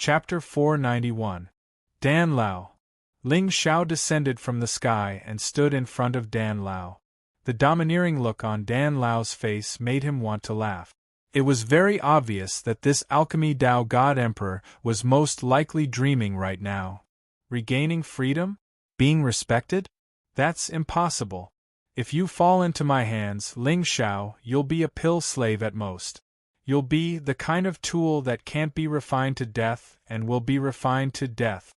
Chapter 491. Dan Lao. Ling Xiao descended from the sky and stood in front of Dan Lao. The domineering look on Dan Lao's face made him want to laugh. It was very obvious that this alchemy Dao God Emperor was most likely dreaming right now. Regaining freedom? Being respected? That's impossible. If you fall into my hands, Ling Xiao, you'll be a pill slave at most. You'll be the kind of tool that can't be refined to death and will be refined to death.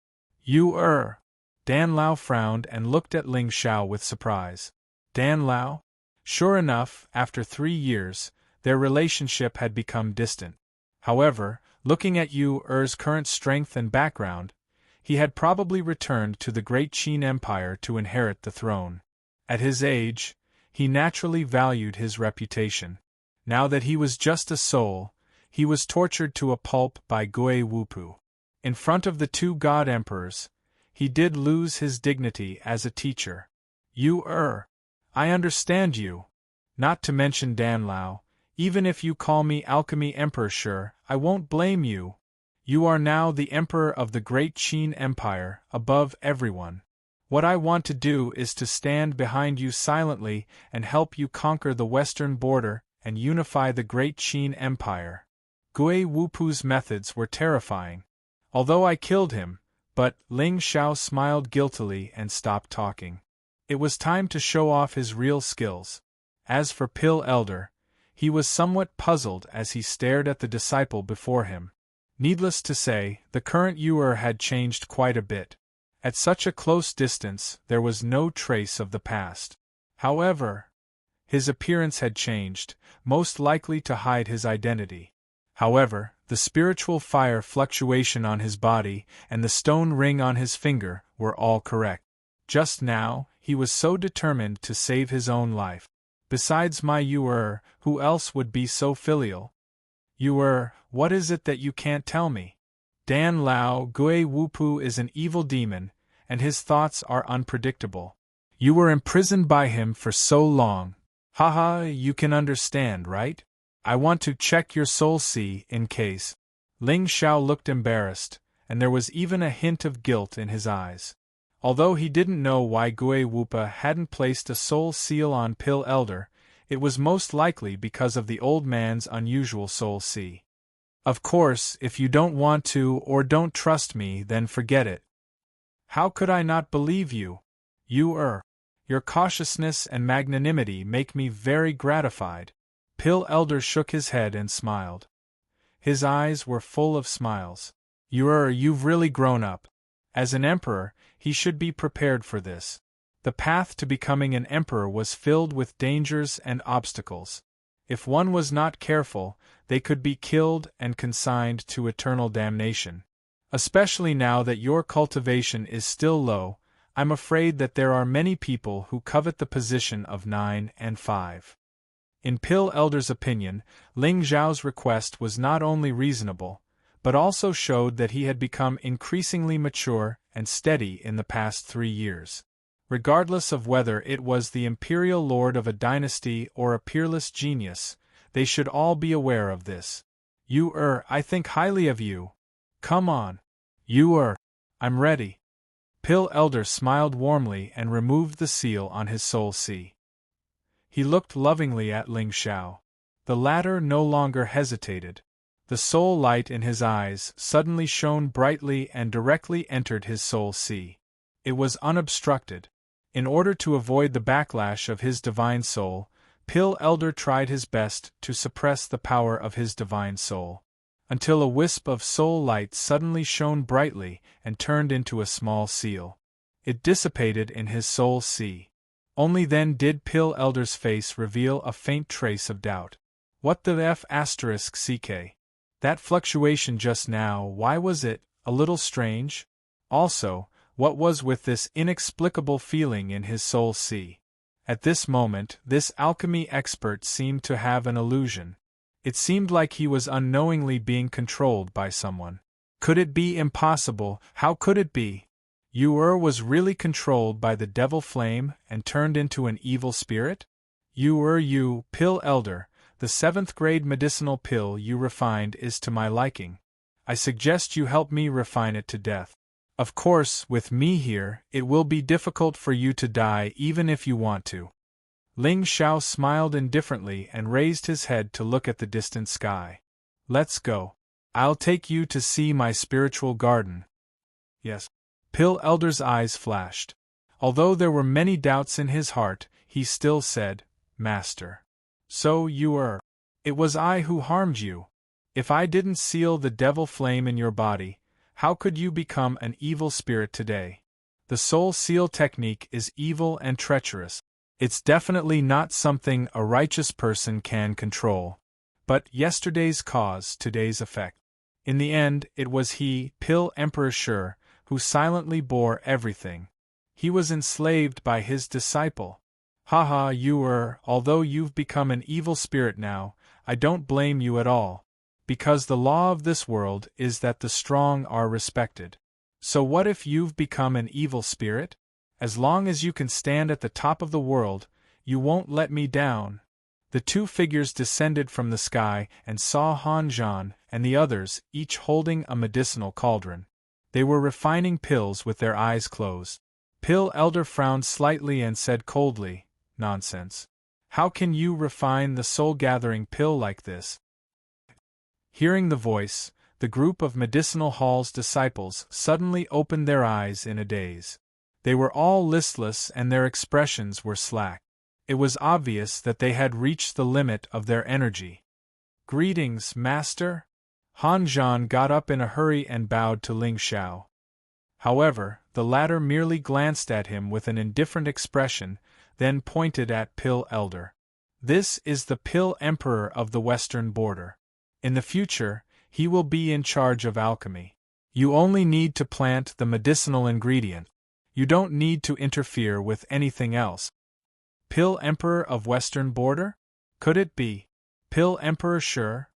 Dan Lao frowned and looked at Ling Xiao with surprise. Dan Lao? Sure enough, after 3 years, their relationship had become distant. However, looking at Yu-Er's current strength and background, he had probably returned to the great Qin Empire to inherit the throne. At his age, he naturally valued his reputation. Now that he was just a soul, he was tortured to a pulp by Gui Wupu. In front of the 2 god emperors, he did lose his dignity as a teacher. Yu-Er, I understand you. Not to mention Dan Lao, even if you call me Alchemy Emperor, sure, I won't blame you. You are now the emperor of the great Qin Empire, above everyone. What I want to do is to stand behind you silently and help you conquer the western border and unify the great Qin Empire. Gui Wupu's methods were terrifying. Although I killed him, but Ling Xiao smiled guiltily and stopped talking. It was time to show off his real skills. As for Pill Elder, he was somewhat puzzled as he stared at the disciple before him. Needless to say, the current Yu-Er had changed quite a bit. At such a close distance, there was no trace of the past. However, his appearance had changed, most likely to hide his identity. However, the spiritual fire fluctuation on his body and the stone ring on his finger were all correct. Just now, he was so determined to save his own life. Besides my Yu-Er, who else would be so filial? Yu-Er, what is it that you can't tell me? Dan Lao, Gui Wupu is an evil demon, and his thoughts are unpredictable. You were imprisoned by him for so long. Haha, you can understand, right? I want to check your soul see in case. Ling Xiao looked embarrassed, and there was even a hint of guilt in his eyes. Although he didn't know why Gui Wupa hadn't placed a soul seal on Pill Elder, it was most likely because of the old man's unusual soul see. Of course, if you don't want to or don't trust me, then forget it. How could I not believe you? Yu-Er, your cautiousness and magnanimity make me very gratified. Pill Elder shook his head and smiled. His eyes were full of smiles. Yu-Er, you've really grown up. As an emperor, he should be prepared for this. The path to becoming an emperor was filled with dangers and obstacles. If one was not careful, they could be killed and consigned to eternal damnation. Especially now that your cultivation is still low, I'm afraid that there are many people who covet the position of 9 and 5. In Pill Elder's opinion, Ling Xiao's request was not only reasonable, but also showed that he had become increasingly mature and steady in the past 3 years. Regardless of whether it was the imperial lord of a dynasty or a peerless genius, they should all be aware of this. Yu-Er, I think highly of you. Come on. Yu-Er, I'm ready. Pill Elder smiled warmly and removed the seal on his soul see. He looked lovingly at Ling Xiao. The latter no longer hesitated. The soul light in his eyes suddenly shone brightly and directly entered his soul see. It was unobstructed. In order to avoid the backlash of his divine soul, Pill Elder tried his best to suppress the power of his divine soul, until a wisp of soul light suddenly shone brightly and turned into a small seal. It dissipated in his soul see. Only then did Pill Elder's face reveal a faint trace of doubt. What the f***ck? That fluctuation just now, why was it a little strange? Also, what was with this inexplicable feeling in his soul see? At this moment, this alchemy expert seemed to have an illusion. It seemed like he was unknowingly being controlled by someone. Could it be impossible? How could it be? Yu-Er was really controlled by the devil flame and turned into an evil spirit? Yu-Er, Pill Elder, the 7th grade medicinal pill you refined is to my liking. I suggest you help me refine it to death. Of course, with me here, it will be difficult for you to die even if you want to. Ling Xiao smiled indifferently and raised his head to look at the distant sky. Let's go. I'll take you to see my spiritual garden. Yes. Pill Elder's eyes flashed. Although there were many doubts in his heart, he still said, Master. So you were. It was I who harmed you. If I didn't seal the devil flame in your body, how could you become an evil spirit today? The soul seal technique is evil and treacherous. It's definitely not something a righteous person can control. But yesterday's cause, today's effect. In the end, it was he, Pill Emperor Sure, who silently bore everything. He was enslaved by his disciple. Haha, although you've become an evil spirit now, I don't blame you at all. Because the law of this world is that the strong are respected. So what if you've become an evil spirit? As long as you can stand at the top of the world, you won't let me down. The two figures descended from the sky and saw Han Zhan and the others, each holding a medicinal cauldron. They were refining pills with their eyes closed. Pill Elder frowned slightly and said coldly, Nonsense. How can you refine the soul-gathering pill like this? Hearing the voice, the group of Medicinal Hall's disciples suddenly opened their eyes in a daze. They were all listless and their expressions were slack. It was obvious that they had reached the limit of their energy. Greetings, Master. Han Zhan got up in a hurry and bowed to Ling Xiao. However, the latter merely glanced at him with an indifferent expression, then pointed at Pill Elder. This is the Pill Emperor of the Western Border. In the future, he will be in charge of alchemy. You only need to plant the medicinal ingredient. You don't need to interfere with anything else. Pill Emperor of Western Border? Could it be Pill Emperor Sure?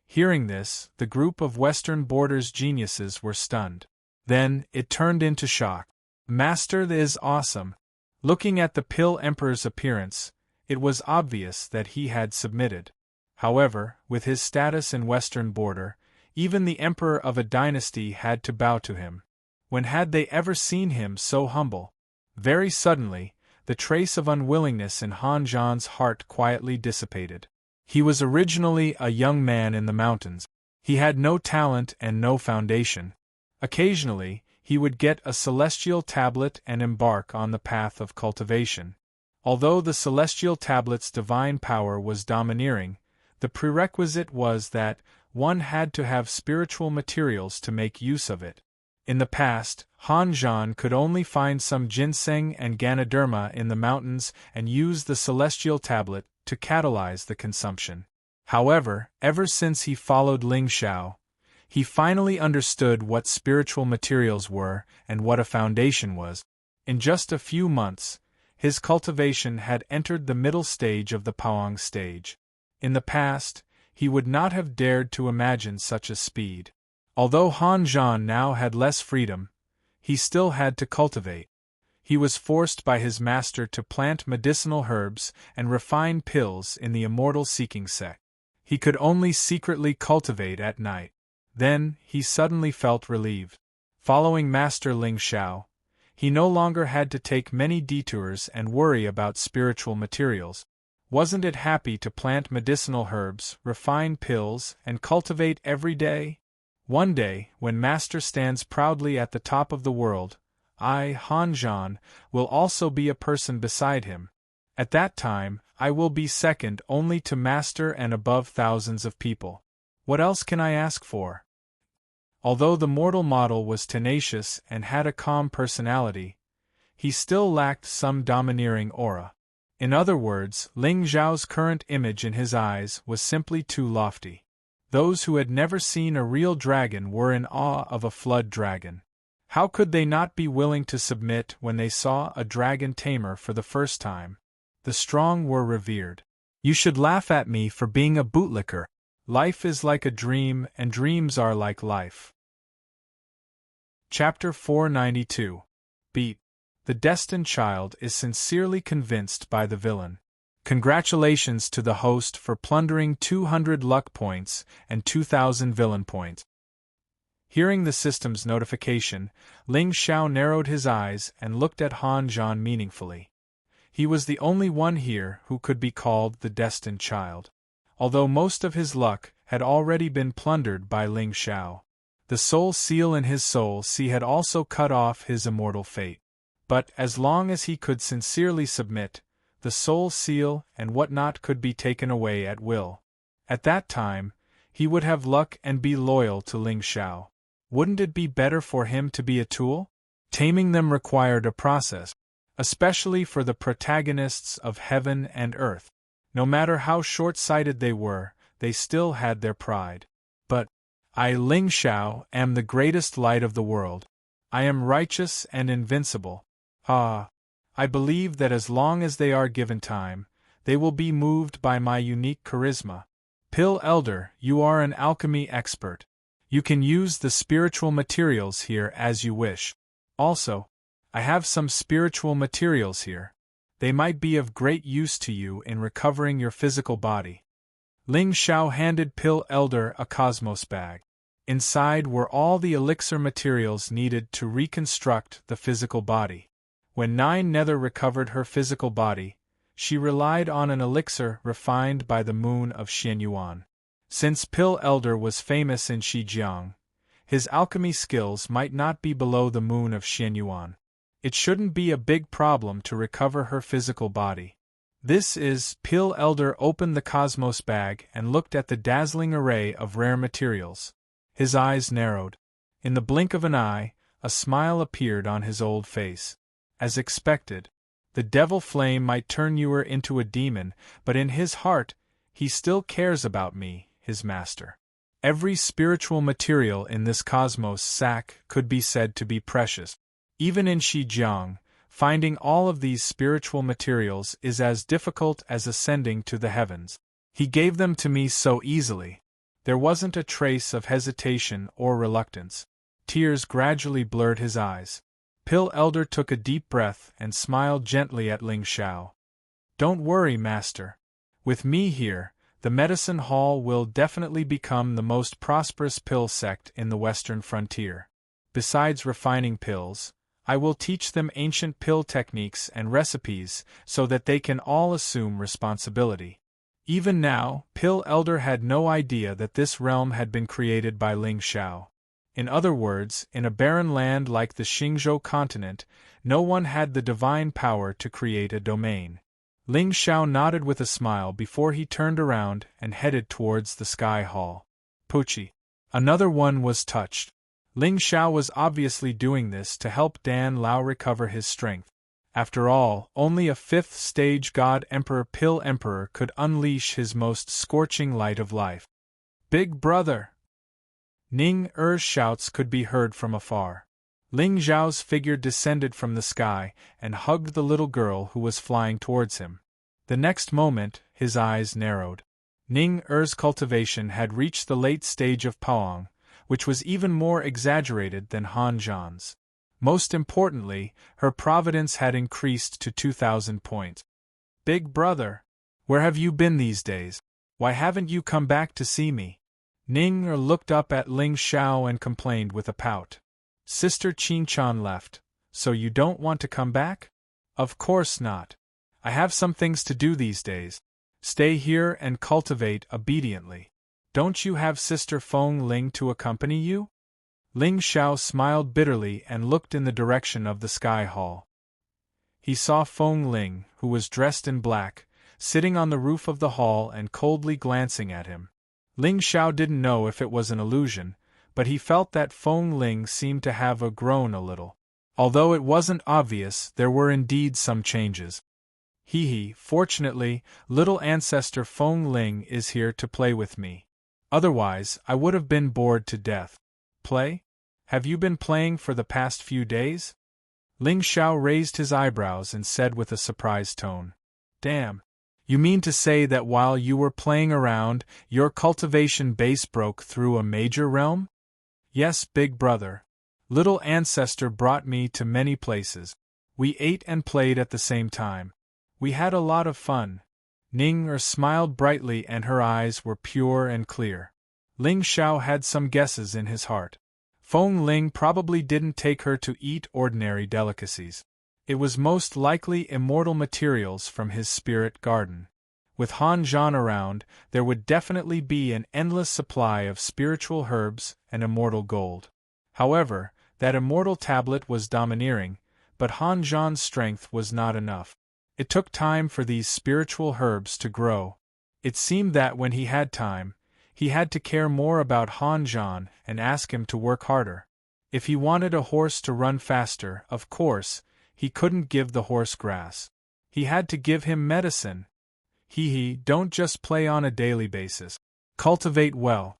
Hearing this, the group of Western Border's geniuses were stunned. Then, it turned into shock. Master, that is awesome. Looking at the Pill Emperor's appearance, it was obvious that he had submitted. However, with his status in Western Border, even the emperor of a dynasty had to bow to him. When had they ever seen him so humble? Very suddenly, the trace of unwillingness in Han Zhan's heart quietly dissipated. He was originally a young man in the mountains. He had no talent and no foundation. Occasionally, he would get a celestial tablet and embark on the path of cultivation. Although the celestial tablet's divine power was domineering, the prerequisite was that one had to have spiritual materials to make use of it. In the past, Han Zhan could only find some ginseng and ganoderma in the mountains and use the celestial tablet to catalyze the consumption. However, ever since he followed Ling Xiao, he finally understood what spiritual materials were and what a foundation was. In just a few months, his cultivation had entered the middle stage of the Paoang stage. In the past, he would not have dared to imagine such a speed. Although Han Zhan now had less freedom, he still had to cultivate. He was forced by his master to plant medicinal herbs and refine pills in the immortal seeking sect. He could only secretly cultivate at night. Then, he suddenly felt relieved. Following Master Ling Xiao, he no longer had to take many detours and worry about spiritual materials. Wasn't it happy to plant medicinal herbs, refine pills, and cultivate every day? One day, when Master stands proudly at the top of the world, I, Han Zhan, will also be a person beside him. At that time, I will be second only to Master and above thousands of people. What else can I ask for? Although the mortal model was tenacious and had a calm personality, he still lacked some domineering aura. In other words, Ling Xiao's current image in his eyes was simply too lofty. Those who had never seen a real dragon were in awe of a flood dragon. How could they not be willing to submit when they saw a dragon tamer for the first time? The strong were revered. You should laugh at me for being a bootlicker. Life is like a dream, and dreams are like life. Chapter 492. Beat. The destined child is sincerely convinced by the villain. Congratulations to the host for plundering 200 luck points and 2,000 villain points. Hearing the system's notification, Ling Xiao narrowed his eyes and looked at Han Zhan meaningfully. He was the only one here who could be called the destined child. Although most of his luck had already been plundered by Ling Xiao, the soul seal in his soul sea had also cut off his immortal fate. But as long as he could sincerely submit, the soul seal and whatnot could be taken away at will. At that time, he would have luck and be loyal to Ling Xiao. Wouldn't it be better for him to be a tool? Taming them required a process, especially for the protagonists of heaven and earth. No matter how short-sighted they were, they still had their pride. But I, Ling Xiao, am the greatest light of the world. I am righteous and invincible. I believe that as long as they are given time, they will be moved by my unique charisma. Pill Elder, you are an alchemy expert. You can use the spiritual materials here as you wish. Also, I have some spiritual materials here. They might be of great use to you in recovering your physical body. Ling Xiao handed Pill Elder a cosmos bag. Inside were all the elixir materials needed to reconstruct the physical body. When Nine Nether recovered her physical body, she relied on an elixir refined by the moon of Xianyuan. Since Pill Elder was famous in Shijiang, his alchemy skills might not be below the moon of Xianyuan. It shouldn't be a big problem to recover her physical body. This is, Pill Elder opened the cosmos bag and looked at the dazzling array of rare materials. His eyes narrowed. In the blink of an eye, a smile appeared on his old face. As expected, the devil flame might turn you into a demon, but in his heart, he still cares about me, his master. Every spiritual material in this cosmos sack could be said to be precious. Even in Shijiang, finding all of these spiritual materials is as difficult as ascending to the heavens. He gave them to me so easily. There wasn't a trace of hesitation or reluctance. Tears gradually blurred his eyes. Pill Elder took a deep breath and smiled gently at Ling Xiao. Don't worry, master. With me here, the medicine hall will definitely become the most prosperous pill sect in the western frontier. Besides refining pills, I will teach them ancient pill techniques and recipes so that they can all assume responsibility. Even now, Pill Elder had no idea that this realm had been created by Ling Xiao. In other words, in a barren land like the Xingzhou continent, no one had the divine power to create a domain. Ling Xiao nodded with a smile before he turned around and headed towards the Sky Hall. Pucci. Another one was touched. Ling Xiao was obviously doing this to help Dan Lao recover his strength. After all, only a fifth-stage God Emperor Pill Emperor could unleash his most scorching light of life. Big brother! Ning Er's shouts could be heard from afar. Ling Zhao's figure descended from the sky and hugged the little girl who was flying towards him. The next moment, his eyes narrowed. Ning Er's cultivation had reached the late stage of Paong, which was even more exaggerated than Han Zhan's. Most importantly, her providence had increased to 2,000 points. Big brother, where have you been these days? Why haven't you come back to see me? Ning Er looked up at Ling Xiao and complained with a pout. Sister Qinchan left, so you don't want to come back? Of course not. I have some things to do these days. Stay here and cultivate obediently. Don't you have Sister Feng Ling to accompany you? Ling Xiao smiled bitterly and looked in the direction of the Sky Hall. He saw Feng Ling, who was dressed in black, sitting on the roof of the hall and coldly glancing at him. Ling Xiao didn't know if it was an illusion, but he felt that Feng Ling seemed to have grown a little. Although it wasn't obvious, there were indeed some changes. Fortunately, little ancestor Feng Ling is here to play with me. Otherwise, I would have been bored to death. Play? Have you been playing for the past few days? Ling Xiao raised his eyebrows and said with a surprised tone. Damn. You mean to say that while you were playing around, your cultivation base broke through a major realm? Yes, big brother. Little ancestor brought me to many places. We ate and played at the same time. We had a lot of fun. Ning Er smiled brightly and her eyes were pure and clear. Ling Xiao had some guesses in his heart. Feng Ling probably didn't take her to eat ordinary delicacies. It was most likely immortal materials from his spirit garden. With Han Zhan around, there would definitely be an endless supply of spiritual herbs and immortal gold. However, that immortal tablet was domineering, but Han Zhan's strength was not enough. It took time for these spiritual herbs to grow. It seemed that when he had time, he had to care more about Han Zhan and ask him to work harder. If he wanted a horse to run faster, of course, he couldn't give the horse grass. He had to give him medicine. Don't just play on a daily basis. Cultivate well.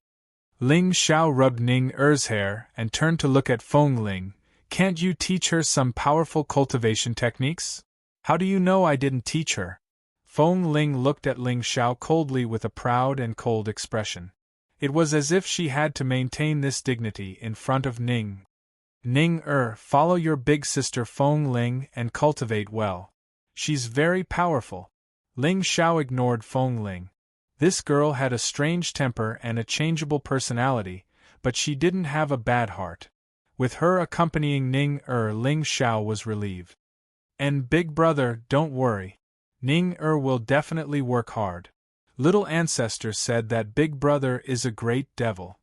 Ling Xiao rubbed Ning Er's hair and turned to look at Feng Ling. Can't you teach her some powerful cultivation techniques? How do you know I didn't teach her? Feng Ling looked at Ling Xiao coldly with a proud and cold expression. It was as if she had to maintain this dignity in front of Ning. Ning follow your big sister Feng Ling and cultivate well. She's very powerful. Ling Xiao ignored Feng Ling. This girl had a strange temper and a changeable personality, but she didn't have a bad heart. With her accompanying Ning Ling Xiao was relieved. And big brother, don't worry. Ning will definitely work hard. Little ancestor said that big brother is a great devil.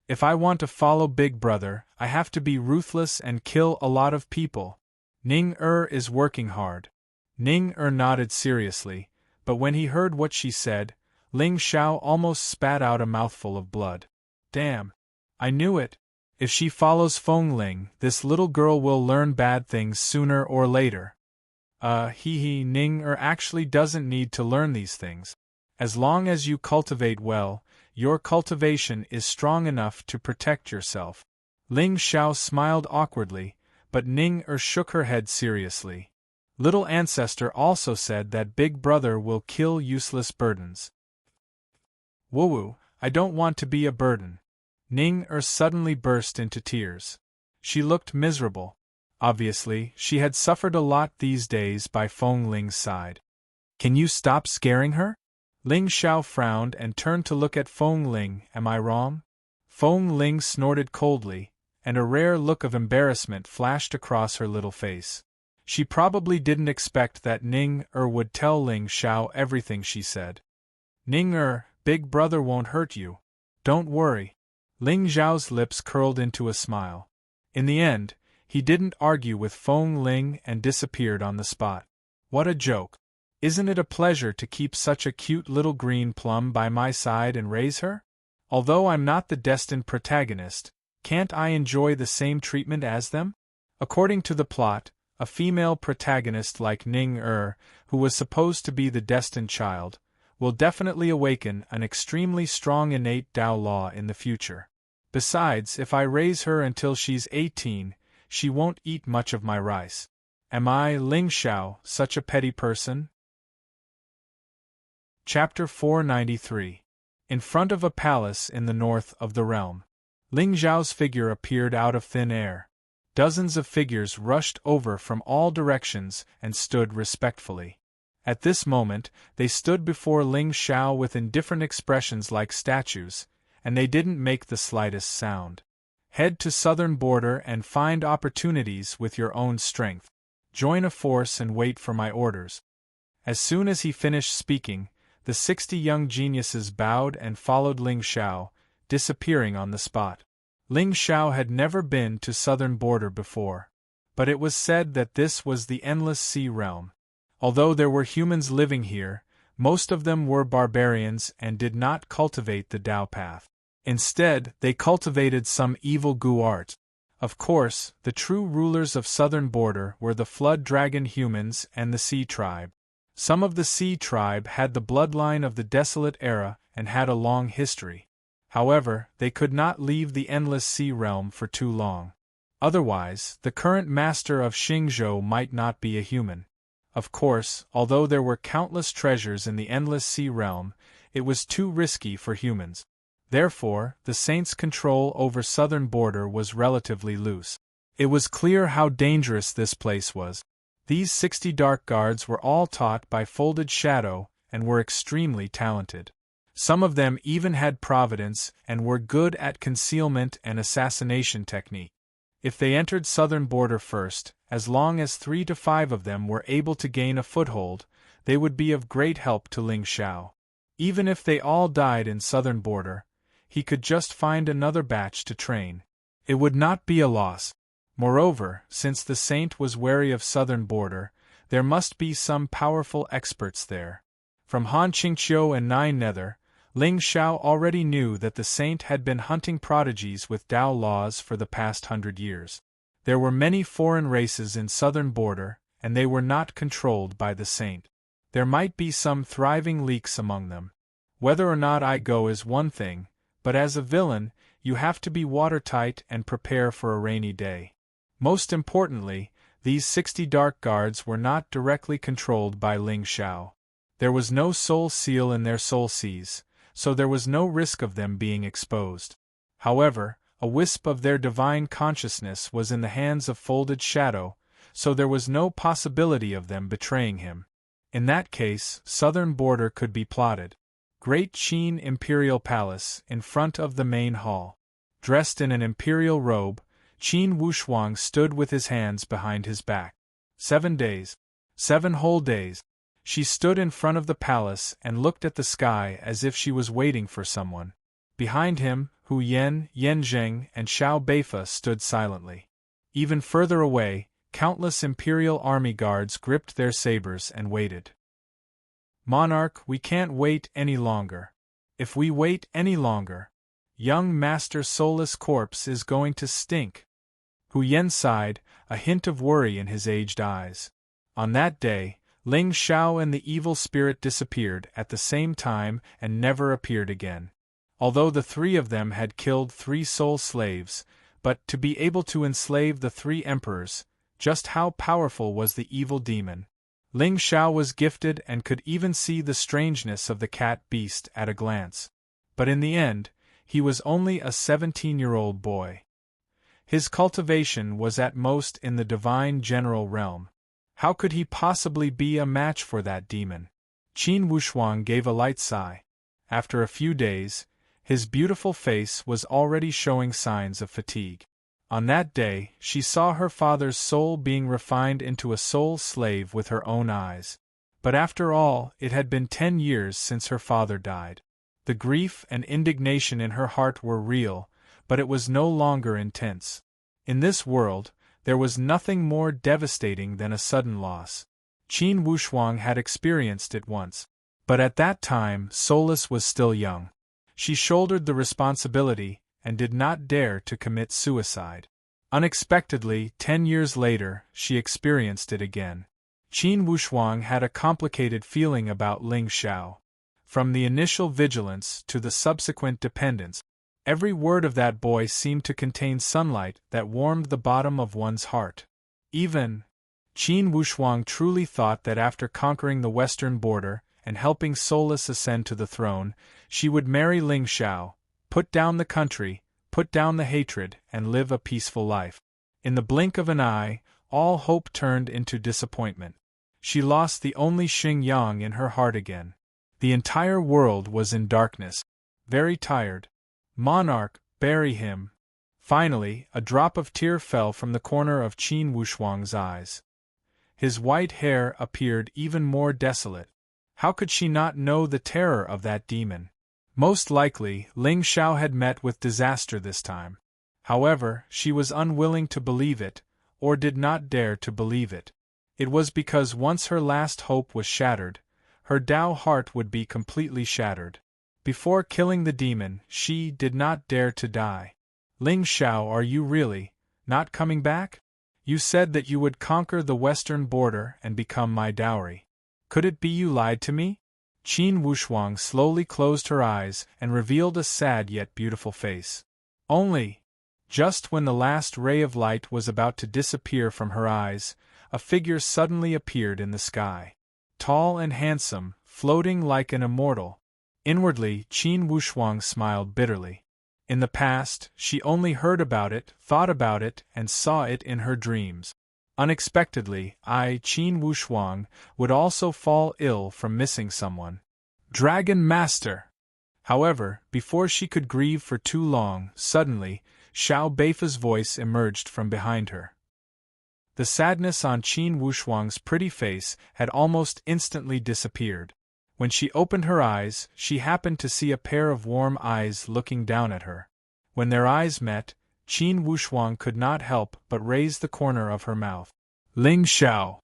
If I want to follow big brother, I have to be ruthless and kill a lot of people. Ning is working hard. Ning nodded seriously, but when he heard what she said, Ling Xiao almost spat out a mouthful of blood. Damn! I knew it! If she follows Feng Ling, this little girl will learn bad things sooner or later. Ning actually doesn't need to learn these things. As long as you cultivate well, your cultivation is strong enough to protect yourself. Ling Xiao smiled awkwardly, but Ning shook her head seriously. Little ancestor also said that big brother will kill useless burdens. Woo, I don't want to be a burden. Ning suddenly burst into tears. She looked miserable. Obviously, she had suffered a lot these days by Feng Ling's side. Can you stop scaring her? Ling Xiao frowned and turned to look at Feng Ling. Am I wrong? Feng Ling snorted coldly, and a rare look of embarrassment flashed across her little face. She probably didn't expect that Ning would tell Ling Xiao everything she said. Ning big brother won't hurt you. Don't worry. Ling Xiao's lips curled into a smile. In the end, he didn't argue with Feng Ling and disappeared on the spot. What a joke. Isn't it a pleasure to keep such a cute little green plum by my side and raise her? Although I'm not the destined protagonist, can't I enjoy the same treatment as them? According to the plot, a female protagonist like Ning who was supposed to be the destined child, will definitely awaken an extremely strong innate Tao law in the future. Besides, if I raise her until she's 18, she won't eat much of my rice. Am I, Ling Xiao, such a petty person? Chapter 493. In front of a palace in the north of the realm. Ling Xiao's figure appeared out of thin air. Dozens of figures rushed over from all directions and stood respectfully. At this moment, they stood before Ling Xiao with indifferent expressions like statues, and they didn't make the slightest sound. Head to southern border and find opportunities with your own strength. Join a force and wait for my orders. As soon as he finished speaking, the 60 young geniuses bowed and followed Ling Xiao, disappearing on the spot. Ling Xiao had never been to southern border before, but it was said that this was the endless sea realm. Although there were humans living here, most of them were barbarians and did not cultivate the Tao path. Instead, they cultivated some evil gu art. Of course, the true rulers of southern border were the flood dragon humans and the sea tribe. Some of the sea tribe had the bloodline of the desolate era and had a long history. However, they could not leave the endless sea realm for too long. Otherwise, the current master of Xingzhou might not be a human. Of course, although there were countless treasures in the endless sea realm, it was too risky for humans. Therefore, the saints' control over southern border was relatively loose. It was clear how dangerous this place was. These 60 dark guards were all taught by Folded Shadow and were extremely talented. Some of them even had providence and were good at concealment and assassination technique. If they entered southern border first, as long as 3 to 5 of them were able to gain a foothold, they would be of great help to Ling Xiao. Even if they all died in southern border, he could just find another batch to train. It would not be a loss. Moreover, since the saint was wary of southern border, there must be some powerful experts there. From Han Qingqiu and Nine Nether, Ling Xiao already knew that the saint had been hunting prodigies with Dao laws for the past 100 years. There were many foreign races in southern border, and they were not controlled by the saint. There might be some thriving leaks among them. Whether or not I go is one thing, but as a villain, you have to be watertight and prepare for a rainy day. Most importantly, these 60 dark guards were not directly controlled by Ling Xiao. There was no soul seal in their soul seas, so there was no risk of them being exposed. However, a wisp of their divine consciousness was in the hands of folded shadow, so there was no possibility of them betraying him. In that case, southern border could be plotted. Great Qin Imperial Palace, in front of the main hall. Dressed in an imperial robe, Qin Wushuang stood with his hands behind his back. 7 days. 7 whole days. She stood in front of the palace and looked at the sky as if she was waiting for someone. Behind him, Hu Yen, Yen Zheng, and Xiao Beifa stood silently. Even further away, countless imperial army guards gripped their sabers and waited. Monarch, we can't wait any longer. If we wait any longer, young Master Soulless Corpse is going to stink. Hu Yen sighed, a hint of worry in his aged eyes. On that day, Ling Xiao and the evil spirit disappeared at the same time and never appeared again. Although the 3 of them had killed 3 soul slaves, but to be able to enslave the 3 emperors, just how powerful was the evil demon? Ling Xiao was gifted and could even see the strangeness of the cat beast at a glance. But in the end, he was only a 17-year-old boy. His cultivation was at most in the divine general realm. How could he possibly be a match for that demon? Qin Wushuang gave a light sigh. After a few days, his beautiful face was already showing signs of fatigue. On that day, she saw her father's soul being refined into a soul slave with her own eyes. But after all, it had been 10 years since her father died. The grief and indignation in her heart were real, but it was no longer intense. In this world, there was nothing more devastating than a sudden loss. Qin Wushuang had experienced it once. But at that time, Soulless was still young. She shouldered the responsibility and did not dare to commit suicide. Unexpectedly, 10 years later, she experienced it again. Qin Wushuang had a complicated feeling about Ling Xiao. From the initial vigilance to the subsequent dependence, every word of that boy seemed to contain sunlight that warmed the bottom of one's heart. Even Qin Wushuang truly thought that after conquering the western border and helping Soulless ascend to the throne, she would marry Ling Xiao, put down the country, put down the hatred, and live a peaceful life. In the blink of an eye, all hope turned into disappointment. She lost the only Xingyang in her heart again. The entire world was in darkness. Very tired. Monarch, bury him. Finally, a drop of tear fell from the corner of Qin Wushuang's eyes. His white hair appeared even more desolate. How could she not know the terror of that demon? Most likely, Ling Xiao had met with disaster this time. However, she was unwilling to believe it, or did not dare to believe it. It was because once her last hope was shattered, her Dao heart would be completely shattered. Before killing the demon, she did not dare to die. Ling Xiao, are you really not coming back? You said that you would conquer the western border and become my dowry. Could it be you lied to me? Qin Wushuang slowly closed her eyes and revealed a sad yet beautiful face. Only, just when the last ray of light was about to disappear from her eyes, a figure suddenly appeared in the sky. Tall and handsome, floating like an immortal. Inwardly, Qin Wushuang smiled bitterly. In the past, she only heard about it, thought about it, and saw it in her dreams. Unexpectedly, Qin Wushuang, would also fall ill from missing someone. Dragon Master! However, before she could grieve for too long, suddenly, Xiao Beifa's voice emerged from behind her. The sadness on Qin Wushuang's pretty face had almost instantly disappeared. When she opened her eyes, she happened to see a pair of warm eyes looking down at her. When their eyes met, Qin Wushuang could not help but raise the corner of her mouth. Ling Xiao!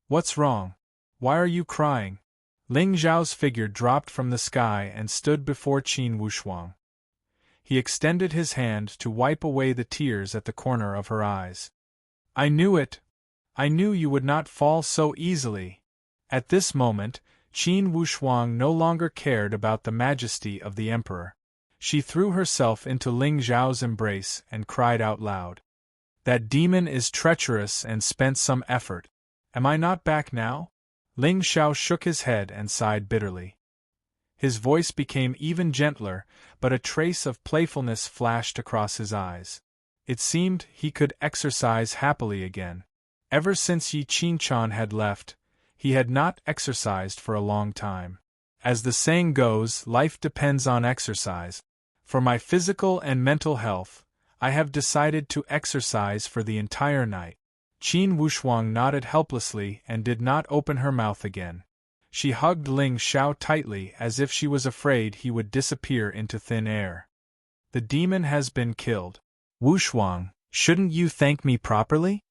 What's wrong? Why are you crying? Ling Xiao's figure dropped from the sky and stood before Qin Wushuang. He extended his hand to wipe away the tears at the corner of her eyes. I knew it! I knew you would not fall so easily! At this moment, Qin Wushuang no longer cared about the majesty of the emperor. She threw herself into Ling Xiao's embrace and cried out loud. That demon is treacherous and spent some effort. Am I not back now? Ling Xiao shook his head and sighed bitterly. His voice became even gentler, but a trace of playfulness flashed across his eyes. It seemed he could exercise happily again. Ever since Yi Qinchan had left, he had not exercised for a long time. As the saying goes, life depends on exercise. For my physical and mental health, I have decided to exercise for the entire night. Qin Wushuang nodded helplessly and did not open her mouth again. She hugged Ling Xiao tightly as if she was afraid he would disappear into thin air. The demon has been killed. Wushuang, shouldn't you thank me properly?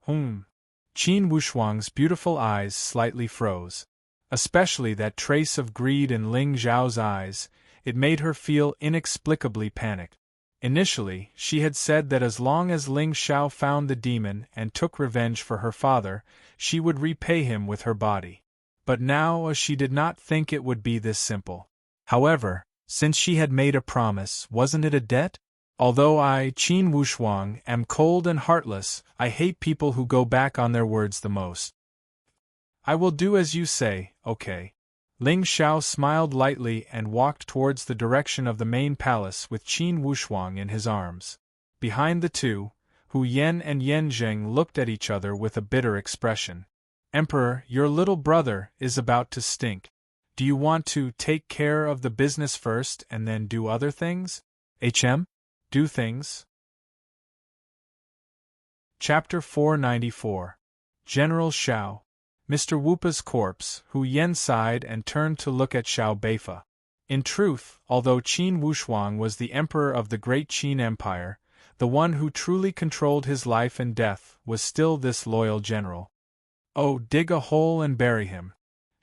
Qin Wushuang's beautiful eyes slightly froze. Especially that trace of greed in Ling Xiao's eyes, it made her feel inexplicably panicked. Initially, she had said that as long as Ling Xiao found the demon and took revenge for her father, she would repay him with her body. But now she did not think it would be this simple. However, since she had made a promise, wasn't it a debt? Although I, Qin Wushuang, am cold and heartless, I hate people who go back on their words the most. I will do as you say, okay. Ling Xiao smiled lightly and walked towards the direction of the main palace with Qin Wushuang in his arms. Behind the two, Hu Yen and Yan Zheng looked at each other with a bitter expression. Emperor, your little brother is about to stink. Do you want to take care of the business first and then do other things? Do things? Chapter 494. General Xiao. Mr. Wupa's corpse. Hu Yen sighed and turned to look at Xiao Beifa. In truth, although Qin Wushuang was the emperor of the great Qin Empire, the one who truly controlled his life and death was still this loyal general. Oh, dig a hole and bury him,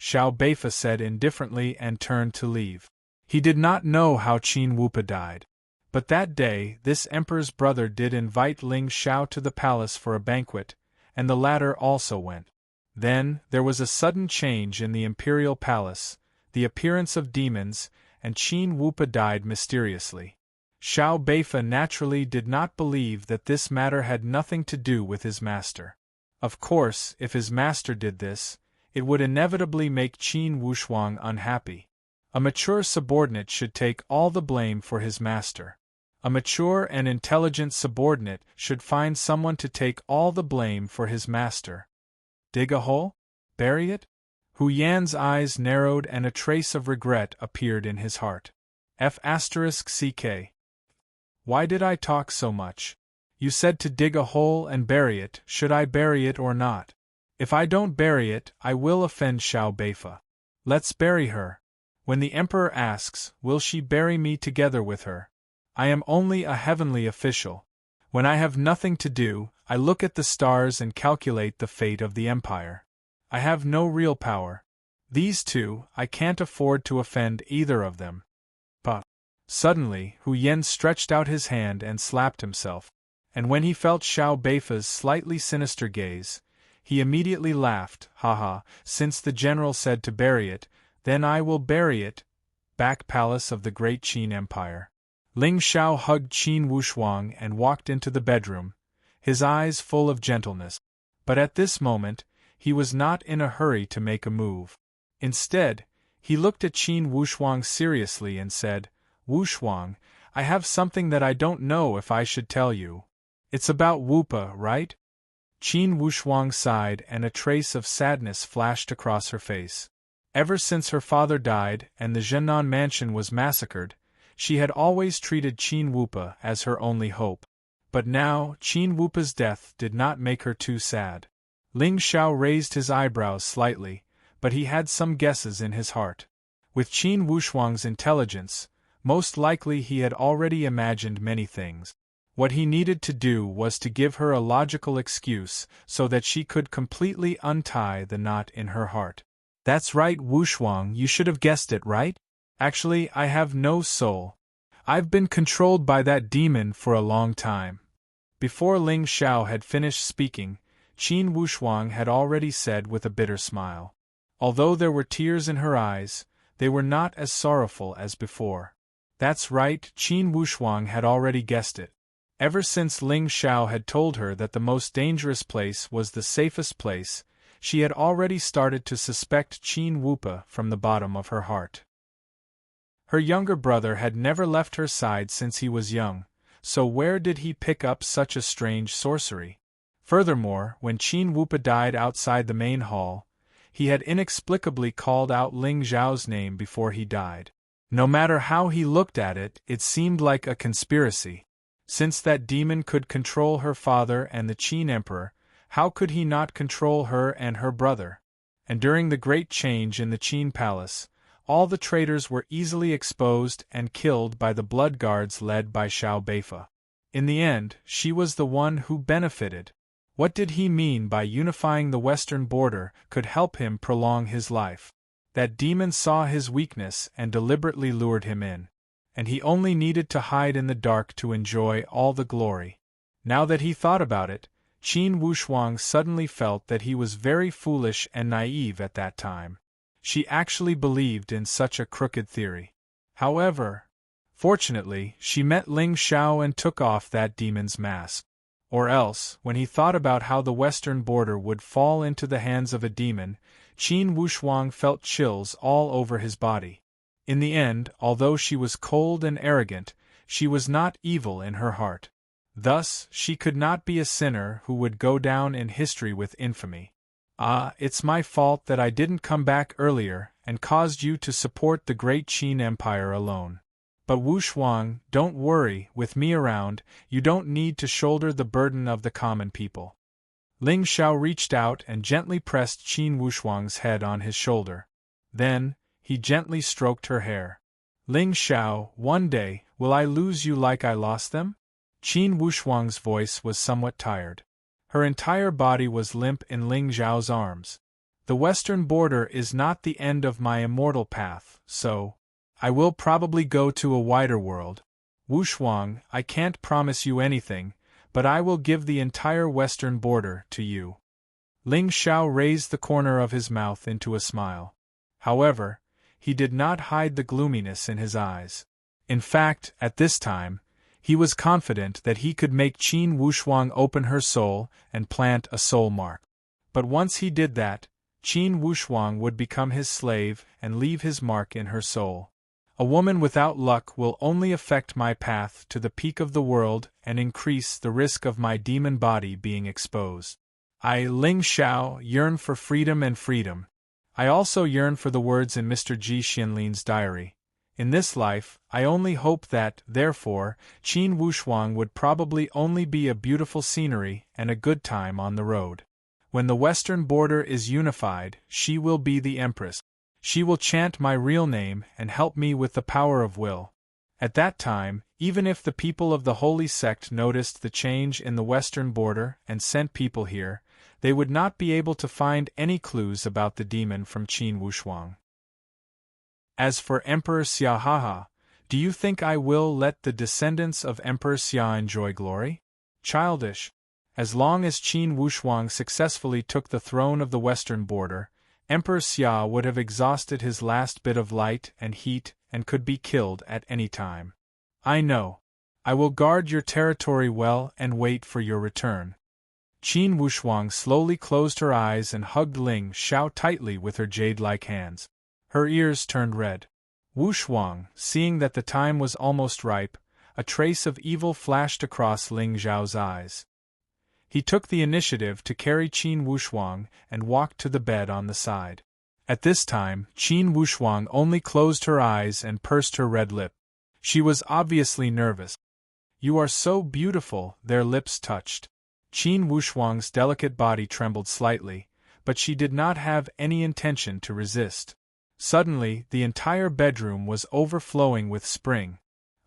Xiao Beifa said indifferently and turned to leave. He did not know how Qin Wupa died. But that day, this emperor's brother did invite Ling Xiao to the palace for a banquet, and the latter also went. Then, there was a sudden change in the imperial palace, the appearance of demons, and Qin Wupa died mysteriously. Xiao Beifa naturally did not believe that this matter had nothing to do with his master. Of course, if his master did this, it would inevitably make Qin Wushuang unhappy. A mature subordinate should take all the blame for his master. A mature and intelligent subordinate should find someone to take all the blame for his master. Dig a hole? Bury it? Hu Yan's eyes narrowed and a trace of regret appeared in his heart. F***ck. Why did I talk so much? You said to dig a hole and bury it. Should I bury it or not? If I don't bury it, I will offend Xiao Beifa. Let's bury her. When the emperor asks, will she bury me together with her? I am only a heavenly official. When I have nothing to do, I look at the stars and calculate the fate of the empire. I have no real power. These two, I can't afford to offend either of them. But suddenly, Hu Yen stretched out his hand and slapped himself, and when he felt Xiao Beifa's slightly sinister gaze, he immediately laughed, haha, since the general said to bury it, then I will bury it. Back palace of the great Qin Empire. Ling Xiao hugged Qin Wushuang and walked into the bedroom, his eyes full of gentleness. But at this moment, he was not in a hurry to make a move. Instead, he looked at Qin Wushuang seriously and said, Wushuang, I have something that I don't know if I should tell you. It's about Wupa, right? Qin Wushuang sighed and a trace of sadness flashed across her face. Ever since her father died and the Zhenan mansion was massacred, she had always treated Qin Wupa as her only hope. But now, Qin Wupa's death did not make her too sad. Ling Xiao raised his eyebrows slightly, but he had some guesses in his heart. With Qin Wushuang's intelligence, most likely he had already imagined many things. What he needed to do was to give her a logical excuse so that she could completely untie the knot in her heart. That's right, Wushuang, you should have guessed it, right? Actually, I have no soul. I've been controlled by that demon for a long time. Before Ling Xiao had finished speaking, Qin Wushuang had already said with a bitter smile. Although there were tears in her eyes, they were not as sorrowful as before. That's right, Qin Wushuang had already guessed it. Ever since Ling Xiao had told her that the most dangerous place was the safest place, she had already started to suspect Qin Wupa from the bottom of her heart. Her younger brother had never left her side since he was young, so where did he pick up such a strange sorcery? Furthermore, when Qin Wupa died outside the main hall, he had inexplicably called out Ling Xiao's name before he died. No matter how he looked at it, it seemed like a conspiracy. Since that demon could control her father and the Qin Emperor, how could he not control her and her brother? And during the great change in the Qin palace, all the traitors were easily exposed and killed by the blood guards led by Xiao Beifa. In the end, she was the one who benefited. What did he mean by unifying the western border could help him prolong his life? That demon saw his weakness and deliberately lured him in. And he only needed to hide in the dark to enjoy all the glory. Now that he thought about it, Qin Wushuang suddenly felt that he was very foolish and naive at that time. She actually believed in such a crooked theory. However, fortunately, she met Ling Xiao and took off that demon's mask. Or else, when he thought about how the western border would fall into the hands of a demon, Qin Wushuang felt chills all over his body. In the end, although she was cold and arrogant, she was not evil in her heart. Thus, she could not be a sinner who would go down in history with infamy. Ah, it's my fault that I didn't come back earlier and caused you to support the great Qin Empire alone. But Wushuang, don't worry, with me around, you don't need to shoulder the burden of the common people. Ling Xiao reached out and gently pressed Qin Wushuang's head on his shoulder. Then, he gently stroked her hair. Ling Xiao, one day, will I lose you like I lost them? Qin Wushuang's voice was somewhat tired. Her entire body was limp in Ling Xiao's arms. The western border is not the end of my immortal path, so I will probably go to a wider world. Wushuang, I can't promise you anything, but I will give the entire western border to you. Ling Xiao raised the corner of his mouth into a smile. However, he did not hide the gloominess in his eyes. In fact, at this time, he was confident that he could make Qin Wushuang open her soul and plant a soul mark. But once he did that, Qin Wushuang would become his slave and leave his mark in her soul. A woman without luck will only affect my path to the peak of the world and increase the risk of my demon body being exposed. I, Ling Xiao, yearn for freedom and freedom. I also yearn for the words in Mr. Ji Xianlin's diary. In this life, I only hope that, therefore, Qin Wushuang would probably only be a beautiful scenery and a good time on the road. When the western border is unified, she will be the empress. She will chant my real name and help me with the power of will. At that time, even if the people of the holy sect noticed the change in the western border and sent people here, they would not be able to find any clues about the demon from Qin Wushuang. As for Emperor Xia, do you think I will let the descendants of Emperor Xia enjoy glory? Childish. As long as Qin Wushuang successfully took the throne of the western border, Emperor Xia would have exhausted his last bit of light and heat and could be killed at any time. I know. I will guard your territory well and wait for your return. Qin Wushuang slowly closed her eyes and hugged Ling Xiao tightly with her jade-like hands. Her ears turned red. Wushuang, seeing that the time was almost ripe, a trace of evil flashed across Ling Xiao's eyes. He took the initiative to carry Qin Wushuang and walked to the bed on the side. At this time, Qin Wushuang only closed her eyes and pursed her red lip. She was obviously nervous. "You are so beautiful," their lips touched. Qin Wushuang's delicate body trembled slightly, but she did not have any intention to resist. Suddenly, the entire bedroom was overflowing with spring.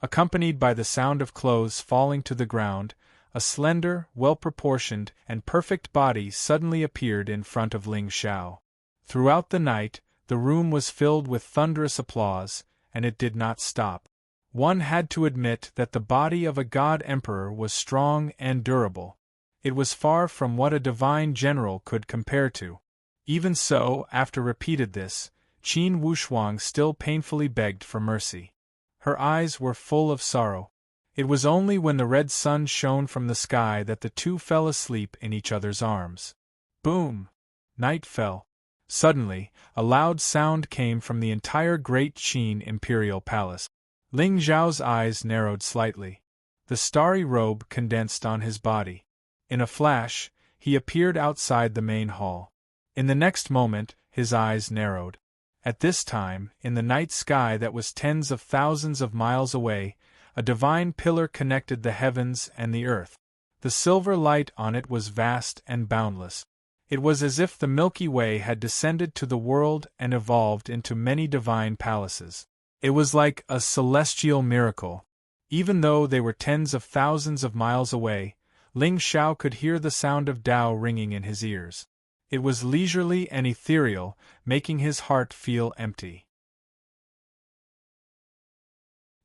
Accompanied by the sound of clothes falling to the ground, a slender, well-proportioned, and perfect body suddenly appeared in front of Ling Xiao. Throughout the night, the room was filled with thunderous applause, and it did not stop. One had to admit that the body of a god emperor was strong and durable. It was far from what a divine general could compare to. Even so, after repeated this, Qin Wushuang still painfully begged for mercy. Her eyes were full of sorrow. It was only when the red sun shone from the sky that the two fell asleep in each other's arms. Boom! Night fell. Suddenly, a loud sound came from the entire great Qin imperial palace. Ling Xiao's eyes narrowed slightly. The starry robe condensed on his body. In a flash, he appeared outside the main hall. In the next moment, his eyes narrowed. At this time, in the night sky that was tens of thousands of miles away, a divine pillar connected the heavens and the earth. The silver light on it was vast and boundless. It was as if the Milky Way had descended to the world and evolved into many divine palaces. It was like a celestial miracle. Even though they were tens of thousands of miles away, Ling Xiao could hear the sound of Tao ringing in his ears. It was leisurely and ethereal, making his heart feel empty.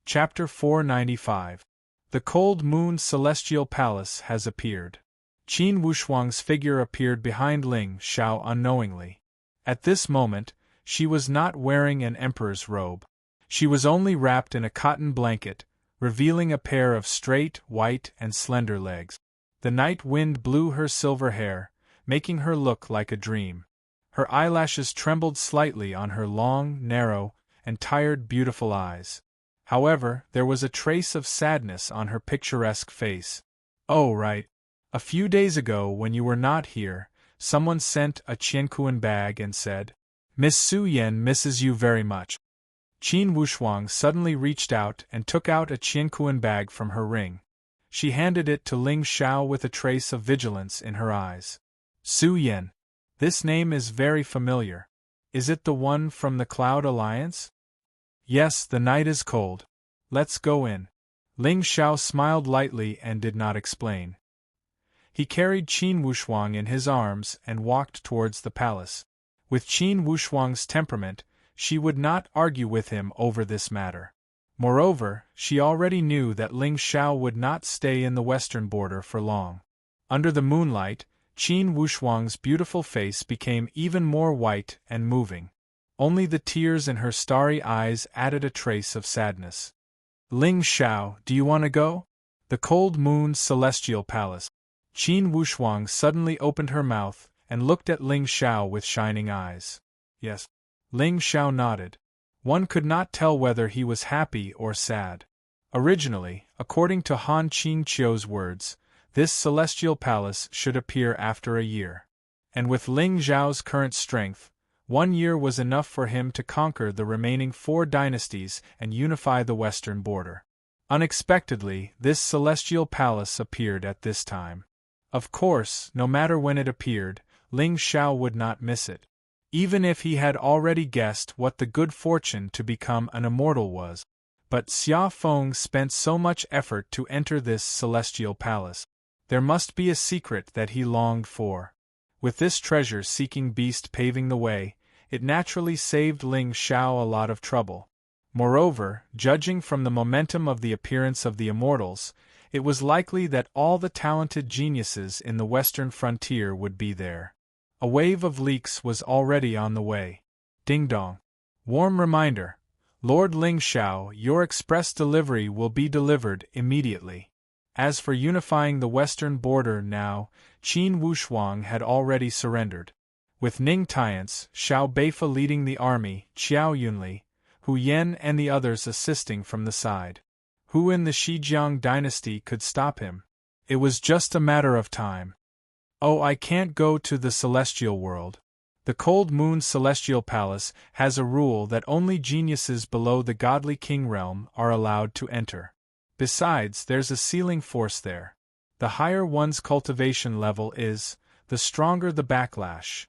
Chapter 495. The Cold Moon Celestial Palace has appeared. Qin Wushuang's figure appeared behind Ling Xiao unknowingly. At this moment, she was not wearing an emperor's robe. She was only wrapped in a cotton blanket, revealing a pair of straight, white, and slender legs. The night wind blew her silver hair, making her look like a dream. Her eyelashes trembled slightly on her long, narrow, and tired, beautiful eyes. However, there was a trace of sadness on her picturesque face. "Oh, right. A few days ago, when you were not here, someone sent a Qiankuan bag and said, 'Miss Su Yan misses you very much.'" Qin Wushuang suddenly reached out and took out a Qiankuan bag from her ring. She handed it to Ling Xiao with a trace of vigilance in her eyes. "Su Yan. This name is very familiar. Is it the one from the Cloud Alliance?" "Yes, the night is cold. Let's go in." Ling Xiao smiled lightly and did not explain. He carried Qin Wushuang in his arms and walked towards the palace. With Qin Wushuang's temperament, she would not argue with him over this matter. Moreover, she already knew that Ling Xiao would not stay in the western border for long. Under the moonlight, Qin Wushuang's beautiful face became even more white and moving. Only the tears in her starry eyes added a trace of sadness. "Ling Xiao, do you want to go?" The Cold Moon Celestial Palace. Qin Wushuang suddenly opened her mouth and looked at Ling Xiao with shining eyes. "Yes." Ling Xiao nodded. One could not tell whether he was happy or sad. Originally, according to Han Qingqiu's words, this celestial palace should appear after a year. And with Ling Xiao's current strength, 1 year was enough for him to conquer the remaining 4 dynasties and unify the western border. Unexpectedly, this celestial palace appeared at this time. Of course, no matter when it appeared, Ling Xiao would not miss it. Even if he had already guessed what the good fortune to become an immortal was. But Xia Feng spent so much effort to enter this celestial palace. There must be a secret that he longed for. With this treasure-seeking beast paving the way, it naturally saved Ling Xiao a lot of trouble. Moreover, judging from the momentum of the appearance of the immortals, it was likely that all the talented geniuses in the western frontier would be there. A wave of leaks was already on the way. Ding dong. Warm reminder. Lord Ling Xiao, your express delivery will be delivered immediately. As for unifying the western border now, Qin Wushuang had already surrendered. With Ning Tiance, Xiao Beifa leading the army, Qiao Yunli, Hu Yen and the others assisting from the side. Who in the Shijiang dynasty could stop him? It was just a matter of time. "Oh, I can't go to the celestial world. The Cold Moon Celestial Palace has a rule that only geniuses below the godly king realm are allowed to enter. Besides, there's a sealing force there. The higher one's cultivation level is, the stronger the backlash.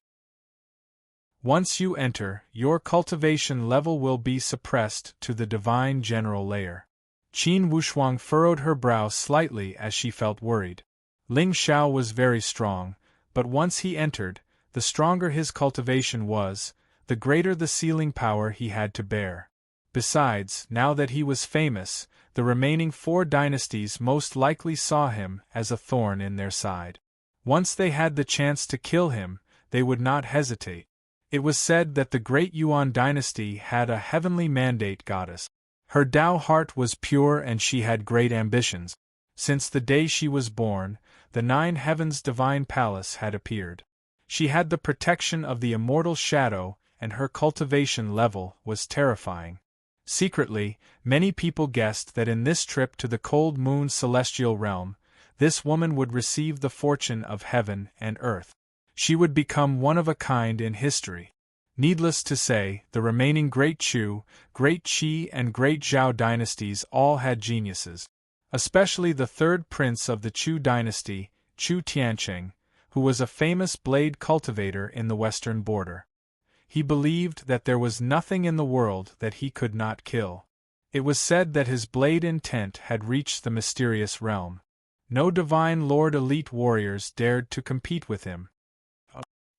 Once you enter, your cultivation level will be suppressed to the divine general layer. Qin Wushuang furrowed her brow slightly as she felt worried. Ling Xiao was very strong, but once he entered, the stronger his cultivation was, the greater the sealing power he had to bear. Besides, now that he was famous, the remaining 4 dynasties most likely saw him as a thorn in their side. Once they had the chance to kill him, they would not hesitate. It was said that the great Yuan dynasty had a heavenly mandate goddess. Her Tao heart was pure and she had great ambitions. Since the day she was born, the 9 heavens' divine palace had appeared. She had the protection of the immortal shadow, and her cultivation level was terrifying. Secretly, many people guessed that in this trip to the Cold Moon Celestial Realm, this woman would receive the fortune of heaven and earth. She would become one of a kind in history. Needless to say, the remaining Great Chu, Great Qi and Great Zhao dynasties all had geniuses. Especially the 3rd prince of the Chu dynasty, Chu Tiancheng, who was a famous blade cultivator in the western border. He believed that there was nothing in the world that he could not kill. It was said that his blade intent had reached the mysterious realm. No divine lord elite warriors dared to compete with him.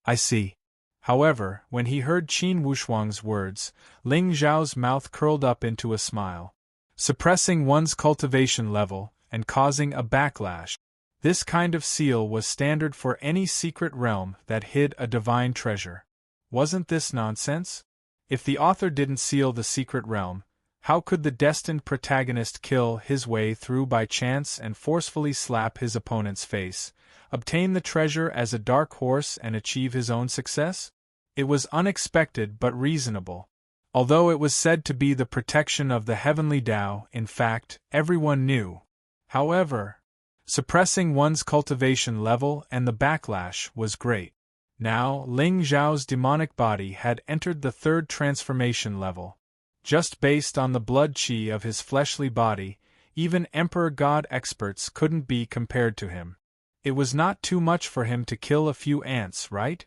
I see. However, when he heard Qin Wushuang's words, Ling Zhao's mouth curled up into a smile. Suppressing one's cultivation level, and causing a backlash. This kind of seal was standard for any secret realm that hid a divine treasure. Wasn't this nonsense? If the author didn't seal the secret realm, how could the destined protagonist kill his way through by chance and forcefully slap his opponent's face, obtain the treasure as a dark horse and achieve his own success? It was unexpected but reasonable. Although it was said to be the protection of the heavenly Tao, in fact, everyone knew. However, suppressing one's cultivation level and the backlash was great. Now, Ling Zhao's demonic body had entered the 3rd transformation level. Just based on the blood qi of his fleshly body, even Emperor God experts couldn't be compared to him. It was not too much for him to kill a few ants, right?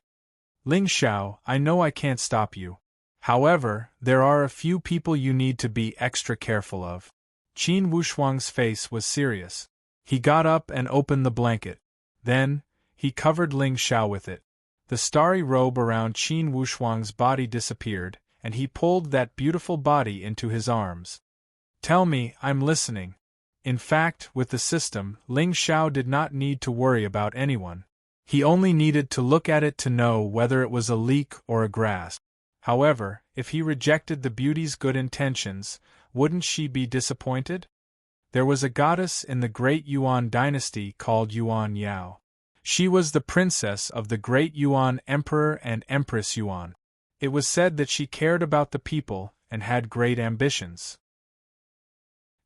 Ling Xiao, I know I can't stop you. However, there are a few people you need to be extra careful of. Qin Wushuang's face was serious. He got up and opened the blanket. Then, he covered Ling Xiao with it. The starry robe around Qin Wushuang's body disappeared, and he pulled that beautiful body into his arms. Tell me, I'm listening. In fact, with the system, Ling Xiao did not need to worry about anyone. He only needed to look at it to know whether it was a leek or a grass. However, if he rejected the beauty's good intentions, wouldn't she be disappointed? There was a goddess in the great Yuan dynasty called Yuan Yao. She was the princess of the great Yuan Emperor and Empress Yuan. It was said that she cared about the people and had great ambitions.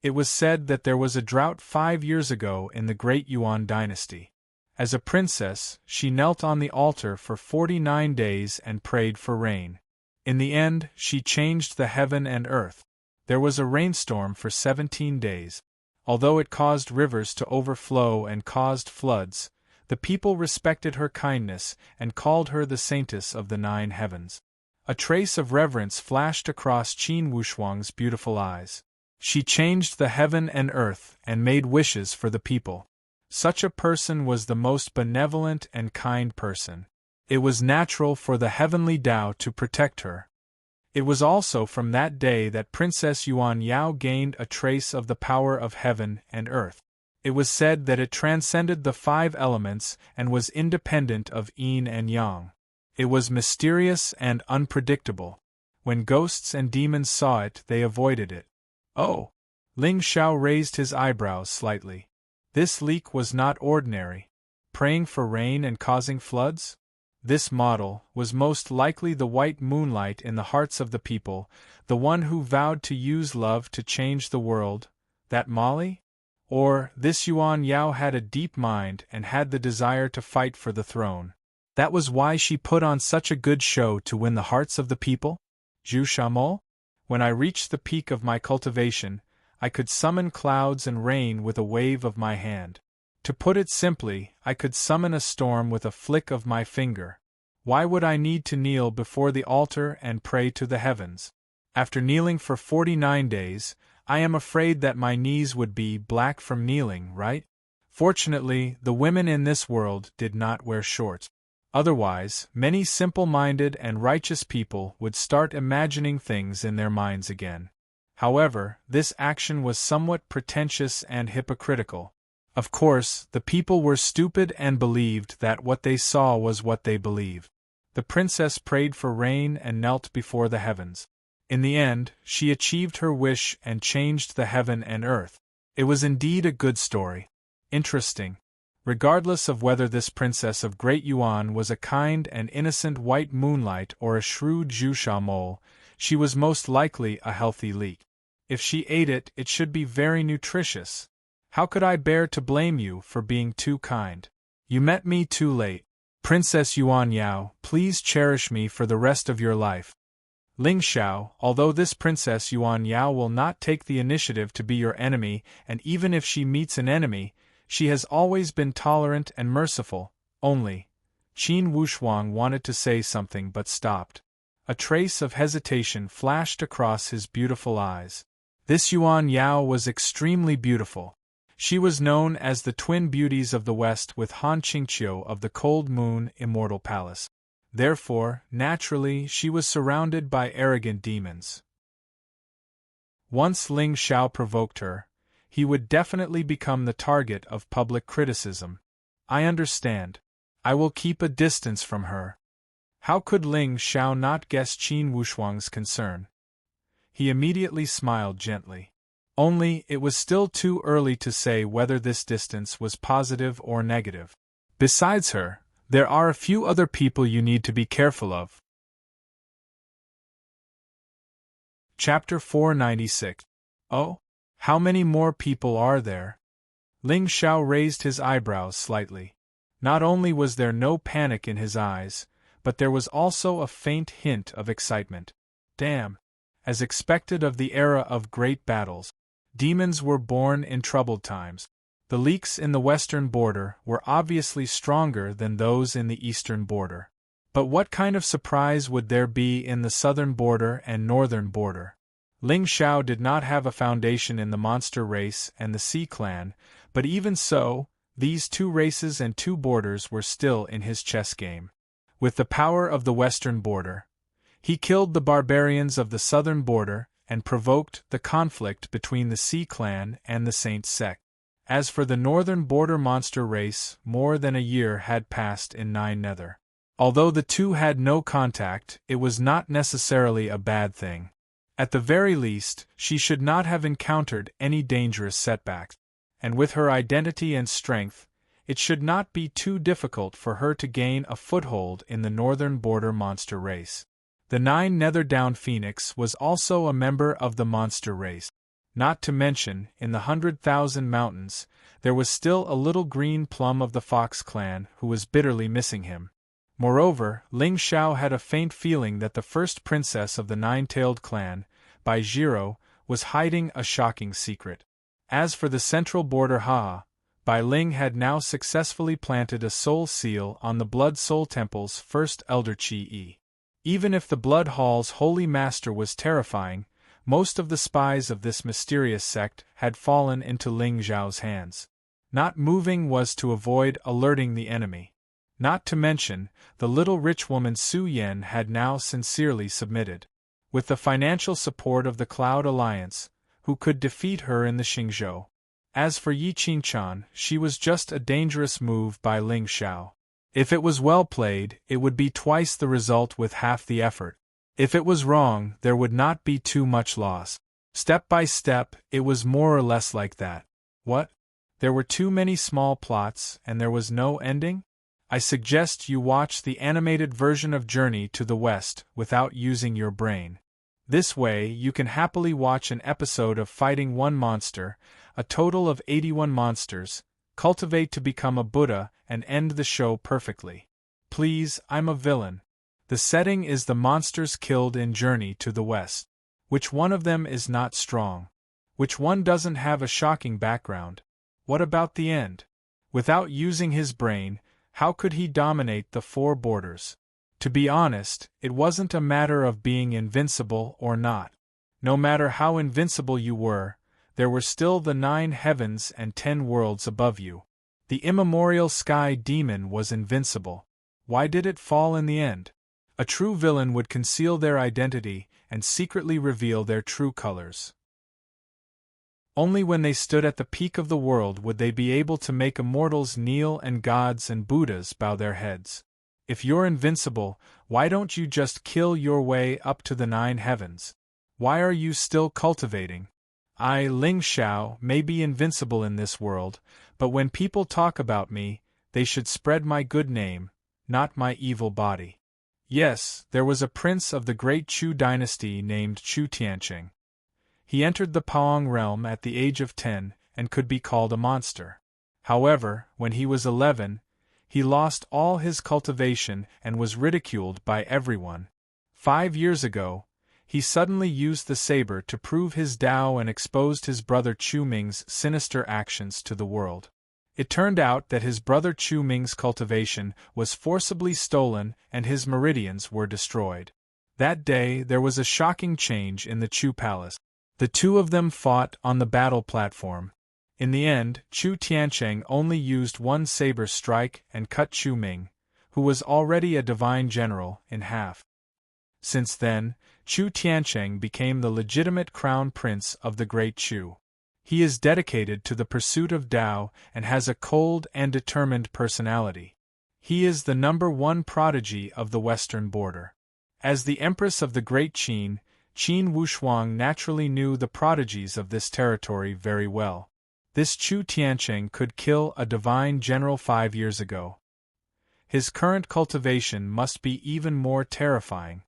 It was said that there was a drought 5 years ago in the great Yuan dynasty. As a princess, she knelt on the altar for 49 days and prayed for rain. In the end, she changed the heaven and earth. There was a rainstorm for 17 days. Although it caused rivers to overflow and caused floods, the people respected her kindness and called her the saintess of the 9 heavens. A trace of reverence flashed across Qin Wushuang's beautiful eyes. She changed the heaven and earth and made wishes for the people. Such a person was the most benevolent and kind person. It was natural for the heavenly Tao to protect her. It was also from that day that Princess Yuan Yao gained a trace of the power of heaven and earth. It was said that it transcended the 5 elements and was independent of yin and yang. It was mysterious and unpredictable. When ghosts and demons saw it, they avoided it. Oh! Ling Xiao raised his eyebrows slightly. This leak was not ordinary. Praying for rain and causing floods? This model was most likely the white moonlight in the hearts of the people, the one who vowed to use love to change the world. That Molly? Or, this Yuan Yao had a deep mind and had the desire to fight for the throne. That was why she put on such a good show to win the hearts of the people? Zhu Shamol? When I reached the peak of my cultivation, I could summon clouds and rain with a wave of my hand. To put it simply, I could summon a storm with a flick of my finger. Why would I need to kneel before the altar and pray to the heavens? After kneeling for 49 days, I am afraid that my knees would be black from kneeling, right? Fortunately, the women in this world did not wear shorts. Otherwise, many simple-minded and righteous people would start imagining things in their minds again. However, this action was somewhat pretentious and hypocritical. Of course, the people were stupid and believed that what they saw was what they believed. The princess prayed for rain and knelt before the heavens. In the end, she achieved her wish and changed the heaven and earth. It was indeed a good story. Interesting. Regardless of whether this princess of Great Yuan was a kind and innocent white moonlight or a shrewd Zhu mole, she was most likely a healthy leek. If she ate it, it should be very nutritious. How could I bear to blame you for being too kind? You met me too late. Princess Yuan Yao, please cherish me for the rest of your life. Ling Xiao, although this Princess Yuan Yao will not take the initiative to be your enemy, and even if she meets an enemy, she has always been tolerant and merciful, only. Qin Wushuang wanted to say something but stopped. A trace of hesitation flashed across his beautiful eyes. This Yuan Yao was extremely beautiful. She was known as the twin beauties of the West with Han Qingqiu of the Cold Moon Immortal Palace. Therefore, naturally, she was surrounded by arrogant demons. Once Ling Xiao provoked her, he would definitely become the target of public criticism. I understand. I will keep a distance from her. How could Ling Xiao not guess Qin Wushuang's concern? He immediately smiled gently. Only, it was still too early to say whether this distance was positive or negative. Besides her, there are a few other people you need to be careful of. Chapter 496. Oh? How many more people are there? Ling Xiao raised his eyebrows slightly. Not only was there no panic in his eyes, but there was also a faint hint of excitement. Damn! As expected of the era of great battles, demons were born in troubled times. The leaks in the western border were obviously stronger than those in the eastern border. But what kind of surprise would there be in the southern border and northern border? Ling Xiao did not have a foundation in the monster race and the Sea clan, but even so, these two races and two borders were still in his chess game. With the power of the western border, he killed the barbarians of the southern border and provoked the conflict between the Sea clan and the Saint sect. As for the northern border monster race, more than a year had passed in Nine Nether. Although the two had no contact, it was not necessarily a bad thing. At the very least, she should not have encountered any dangerous setbacks. And with her identity and strength, it should not be too difficult for her to gain a foothold in the northern border monster race. The Nine Nether Down Phoenix was also a member of the monster race. Not to mention, in the 100,000 Mountains, there was still a little green plum of the Fox clan who was bitterly missing him. Moreover, Ling Xiao had a faint feeling that the first princess of the Nine-Tailed clan, Bai Jiro, was hiding a shocking secret. As for the central border Bai Ling had now successfully planted a soul seal on the Blood Soul Temple's first Elder Qi. Even if the Blood Hall's holy master was terrifying, most of the spies of this mysterious sect had fallen into Ling Xiao's hands. Not moving was to avoid alerting the enemy. Not to mention, the little rich woman Su Yan had now sincerely submitted. With the financial support of the Cloud Alliance, who could defeat her in the Xingzhou. As for Yi Qinchan, she was just a dangerous move by Ling Xiao. If it was well played, it would be twice the result with half the effort. If it was wrong, there would not be too much loss. Step by step, it was more or less like that. What? There were too many small plots, and there was no ending? I suggest you watch the animated version of Journey to the West without using your brain. This way, you can happily watch an episode of fighting one monster, a total of 81 monsters, cultivate to become a Buddha, and end the show perfectly. please, I'm a villain. The setting is the monsters killed in Journey to the West. Which one of them is not strong? Which one doesn't have a shocking background? What about the end? Without using his brain, how could he dominate the four borders? To be honest, it wasn't a matter of being invincible or not. No matter how invincible you were, there were still the 9 heavens and 10 worlds above you. The immemorial sky demon was invincible. Why did it fall in the end? A true villain would conceal their identity and secretly reveal their true colors. Only when they stood at the peak of the world would they be able to make immortals kneel and gods and Buddhas bow their heads. If you're invincible, why don't you just kill your way up to the 9 heavens? Why are you still cultivating? I, Ling Xiao, may be invincible in this world, but when people talk about me, they should spread my good name, not my evil body. Yes, there was a prince of the great Chu dynasty named Chu Tianqing. He entered the Paong realm at the age of 10 and could be called a monster. However, when he was 11, he lost all his cultivation and was ridiculed by everyone. 5 years ago, he suddenly used the saber to prove his Tao and exposed his brother Chu Ming's sinister actions to the world. It turned out that his brother Chu Ming's cultivation was forcibly stolen and his meridians were destroyed. That day there was a shocking change in the Chu palace. The two of them fought on the battle platform. In the end, Chu Tianqing only used one saber strike and cut Chu Ming, who was already a divine general, in half. Since then, Chu Tianqing became the legitimate crown prince of the Great Chu. He is dedicated to the pursuit of Tao and has a cold and determined personality. He is the #1 prodigy of the western border. As the empress of the Great Qin, Qin Wushuang naturally knew the prodigies of this territory very well. This Chu Tianqing could kill a divine general 5 years ago. His current cultivation must be even more terrifying.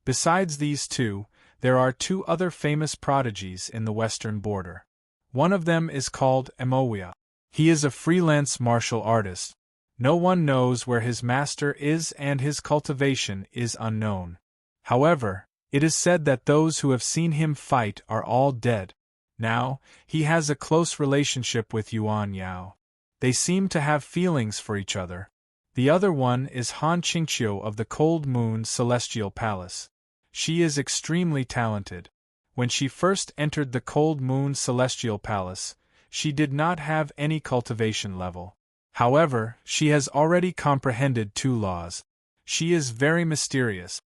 Besides these two, there are 2 other famous prodigies in the western border. One of them is called Emoya. He is a freelance martial artist. No one knows where his master is and his cultivation is unknown. However, it is said that those who have seen him fight are all dead. Now, he has a close relationship with Yuan Yao. They seem to have feelings for each other. The other one is Han Qingqiu of the Cold Moon Celestial Palace. She is extremely talented. When she first entered the Cold Moon Celestial Palace, she did not have any cultivation level. However, she has already comprehended 2 laws. She is very mysterious.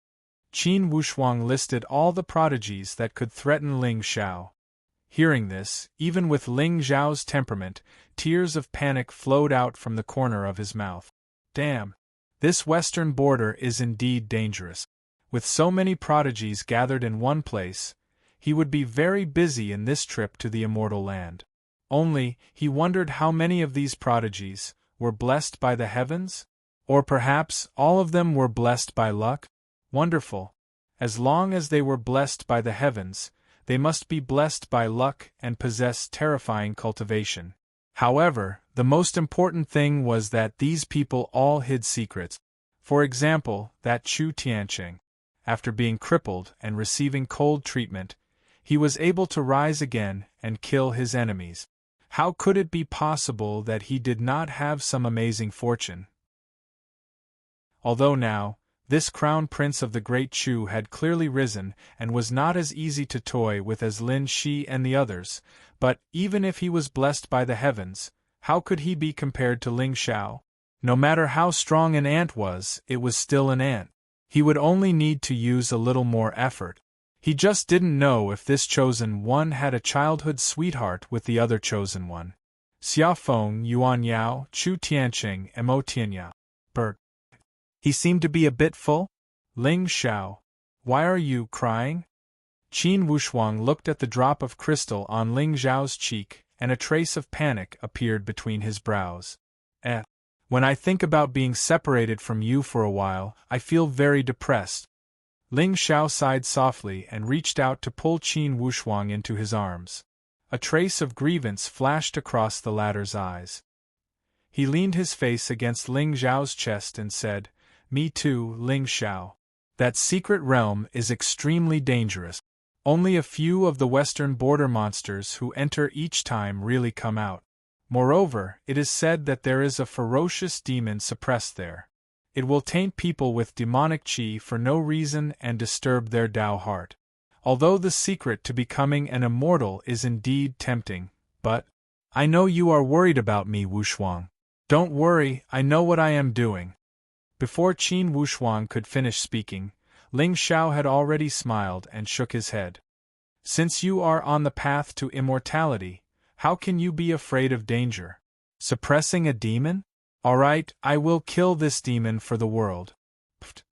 Qin Wushuang listed all the prodigies that could threaten Ling Xiao. Hearing this, even with Ling Xiao's temperament, tears of panic flowed out from the corner of his mouth. Damn! This western border is indeed dangerous. With so many prodigies gathered in one place, he would be very busy in this trip to the immortal land. Only, he wondered how many of these prodigies were blessed by the heavens? Or perhaps all of them were blessed by luck? Wonderful. As long as they were blessed by the heavens, they must be blessed by luck and possess terrifying cultivation. However, the most important thing was that these people all hid secrets. For example, that Chu Tianqing. After being crippled and receiving cold treatment, he was able to rise again and kill his enemies. How could it be possible that he did not have some amazing fortune? Although now, this crown prince of the Great Chu had clearly risen and was not as easy to toy with as Lin Shi and the others, but even if he was blessed by the heavens, how could he be compared to Ling Xiao? No matter how strong an ant was, it was still an ant. He would only need to use a little more effort. He just didn't know if this chosen one had a childhood sweetheart with the other chosen one. Xiaofeng, Yuan Yao, Chu Tianqing, Mo Tianyao. Bert. He seemed to be a bit full? Ling Xiao. Why are you crying? Qin Wushuang looked at the drop of crystal on Ling Xiao's cheek, and a trace of panic appeared between his brows. When I think about being separated from you for a while, I feel very depressed. Ling Xiao sighed softly and reached out to pull Qin Wushuang into his arms. A trace of grievance flashed across the latter's eyes. He leaned his face against Ling Xiao's chest and said, Me too, Ling Xiao. That secret realm is extremely dangerous. Only a few of the western border monsters who enter each time really come out. Moreover, it is said that there is a ferocious demon suppressed there. It will taint people with demonic qi for no reason and disturb their Tao heart. Although the secret to becoming an immortal is indeed tempting, but I know you are worried about me, Wushuang. Don't worry, I know what I am doing. Before Qin Wushuang could finish speaking, Ling Xiao had already smiled and shook his head. Since you are on the path to immortality, how can you be afraid of danger? Suppressing a demon? All right, I will kill this demon for the world. Pfft.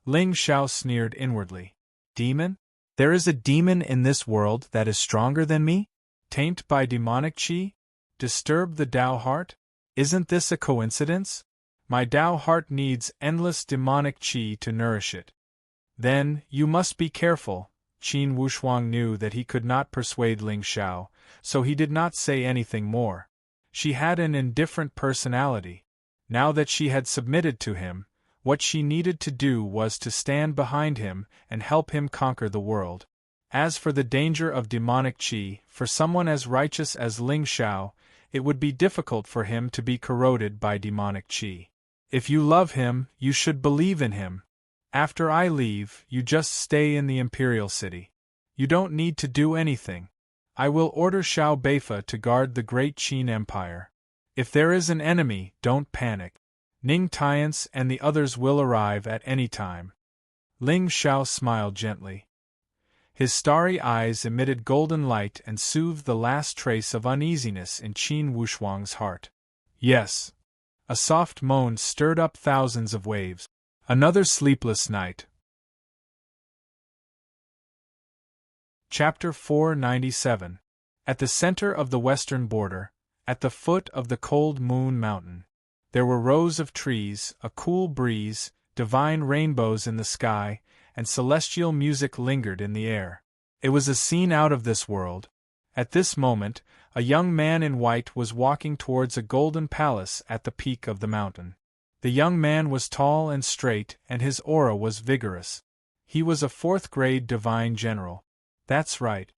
Ling Xiao sneered inwardly. Demon? There is a demon in this world that is stronger than me? Taint by demonic qi? Disturb the Tao heart? Isn't this a coincidence? My Tao heart needs endless demonic qi to nourish it. Then, you must be careful. Qin Wushuang knew that he could not persuade Ling Xiao, so he did not say anything more. She had an indifferent personality. Now that she had submitted to him, what she needed to do was to stand behind him and help him conquer the world. As for the danger of demonic qi, for someone as righteous as Ling Xiao, it would be difficult for him to be corroded by demonic qi. If you love him, you should believe in him. After I leave, you just stay in the imperial city. You don't need to do anything. I will order Xiao Beifa to guard the great Qin Empire. If there is an enemy, don't panic. Ning Tiance and the others will arrive at any time. Ling Xiao smiled gently. His starry eyes emitted golden light and soothed the last trace of uneasiness in Qin Wushuang's heart. Yes. A soft moan stirred up thousands of waves. Another sleepless night. Chapter 497. At the center of the western border, at the foot of the cold moon mountain, there were rows of trees, a cool breeze, divine rainbows in the sky, and celestial music lingered in the air. It was a scene out of this world. At this moment, a young man in white was walking towards a golden palace at the peak of the mountain. The young man was tall and straight, and his aura was vigorous. He was a fourth-grade divine general. That's right.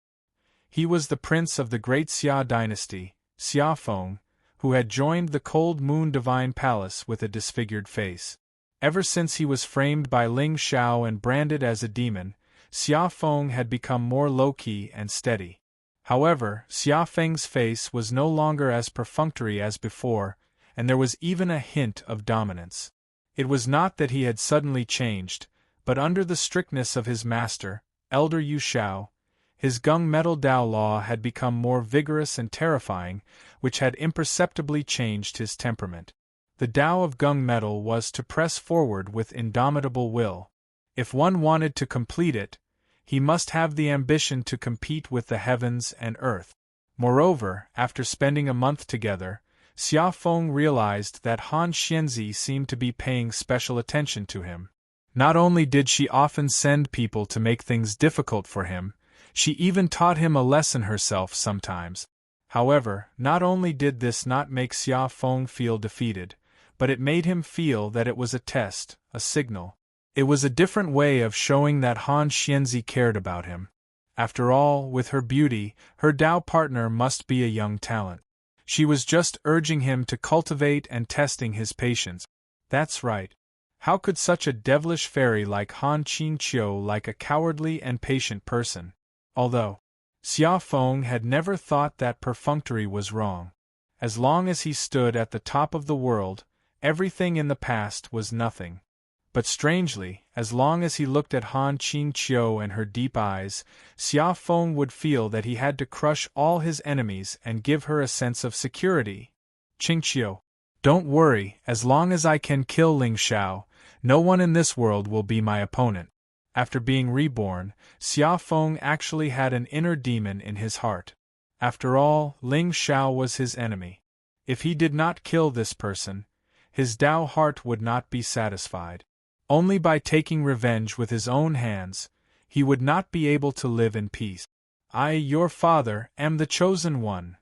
He was the prince of the great Xia dynasty, Xia Feng, who had joined the cold moon divine palace with a disfigured face. Ever since he was framed by Ling Xiao and branded as a demon, Xia Feng had become more low-key and steady. However, Xia Feng's face was no longer as perfunctory as before, and there was even a hint of dominance. It was not that he had suddenly changed, but under the strictness of his master, Elder Yu Xiao, his gung-metal Tao law had become more vigorous and terrifying, which had imperceptibly changed his temperament. The Tao of gung-metal was to press forward with indomitable will. If one wanted to complete it, he must have the ambition to compete with the heavens and earth. Moreover, after spending a month together, Xia Feng realized that Han Xianzi seemed to be paying special attention to him. Not only did she often send people to make things difficult for him, she even taught him a lesson herself sometimes. However, not only did this not make Xia Feng feel defeated, but it made him feel that it was a test, a signal. It was a different way of showing that Han Xianzi cared about him. After all, with her beauty, her Tao partner must be a young talent. She was just urging him to cultivate and testing his patience. That's right. How could such a devilish fairy like Han Qinqiu like a cowardly and patient person? Although Xia Feng had never thought that perfunctory was wrong. As long as he stood at the top of the world, everything in the past was nothing. But strangely, as long as he looked at Han Qinqiu and her deep eyes, Xia Feng would feel that he had to crush all his enemies and give her a sense of security. Qingqiu, don't worry, as long as I can kill Ling Xiao, no one in this world will be my opponent. After being reborn, Xia Feng actually had an inner demon in his heart. After all, Ling Xiao was his enemy. If he did not kill this person, his Tao heart would not be satisfied. Only by taking revenge with his own hands, he would not be able to live in peace. I, your father, am the chosen one.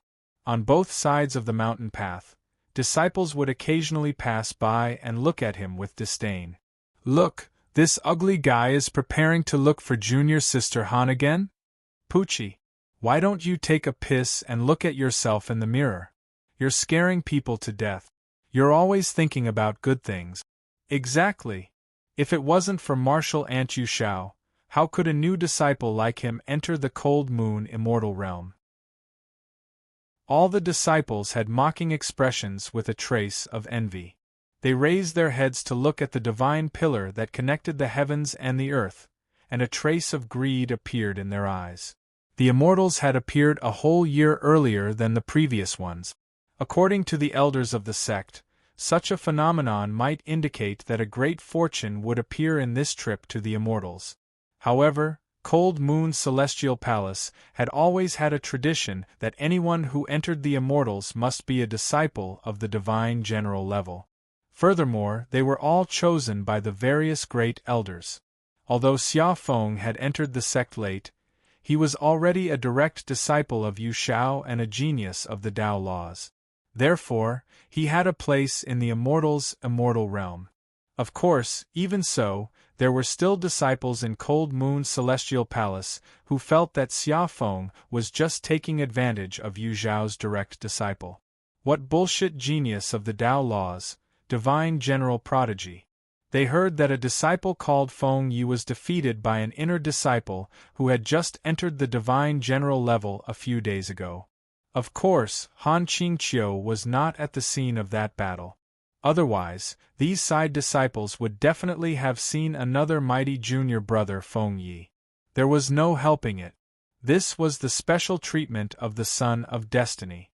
On both sides of the mountain path, disciples would occasionally pass by and look at him with disdain. "Look, this ugly guy is preparing to look for junior sister Han again? Poochie, why don't you take a piss and look at yourself in the mirror? You're scaring people to death. You're always thinking about good things." Exactly. If it wasn't for Martial Ant Yu Shao, how could a new disciple like him enter the Cold Moon immortal realm? All the disciples had mocking expressions with a trace of envy. They raised their heads to look at the divine pillar that connected the heavens and the earth, and a trace of greed appeared in their eyes. The immortals had appeared a whole year earlier than the previous ones. According to the elders of the sect, such a phenomenon might indicate that a great fortune would appear in this trip to the immortals. However, Cold Moon Celestial Palace had always had a tradition that anyone who entered the immortals must be a disciple of the divine general level. Furthermore, they were all chosen by the various great elders. Although Xia Feng had entered the sect late, he was already a direct disciple of Yu Shao and a genius of the Tao laws. Therefore, he had a place in the immortals' immortal realm. Of course, even so, there were still disciples in Cold Moon Celestial Palace who felt that Xia Feng was just taking advantage of Yu Zhao's direct disciple. What bullshit genius of the Tao laws, divine general prodigy. They heard that a disciple called Feng Yi was defeated by an inner disciple who had just entered the divine general level a few days ago. Of course, Han Qingqiu was not at the scene of that battle. Otherwise, these side disciples would definitely have seen another mighty junior brother Feng Yi. There was no helping it. This was the special treatment of the Son of Destiny.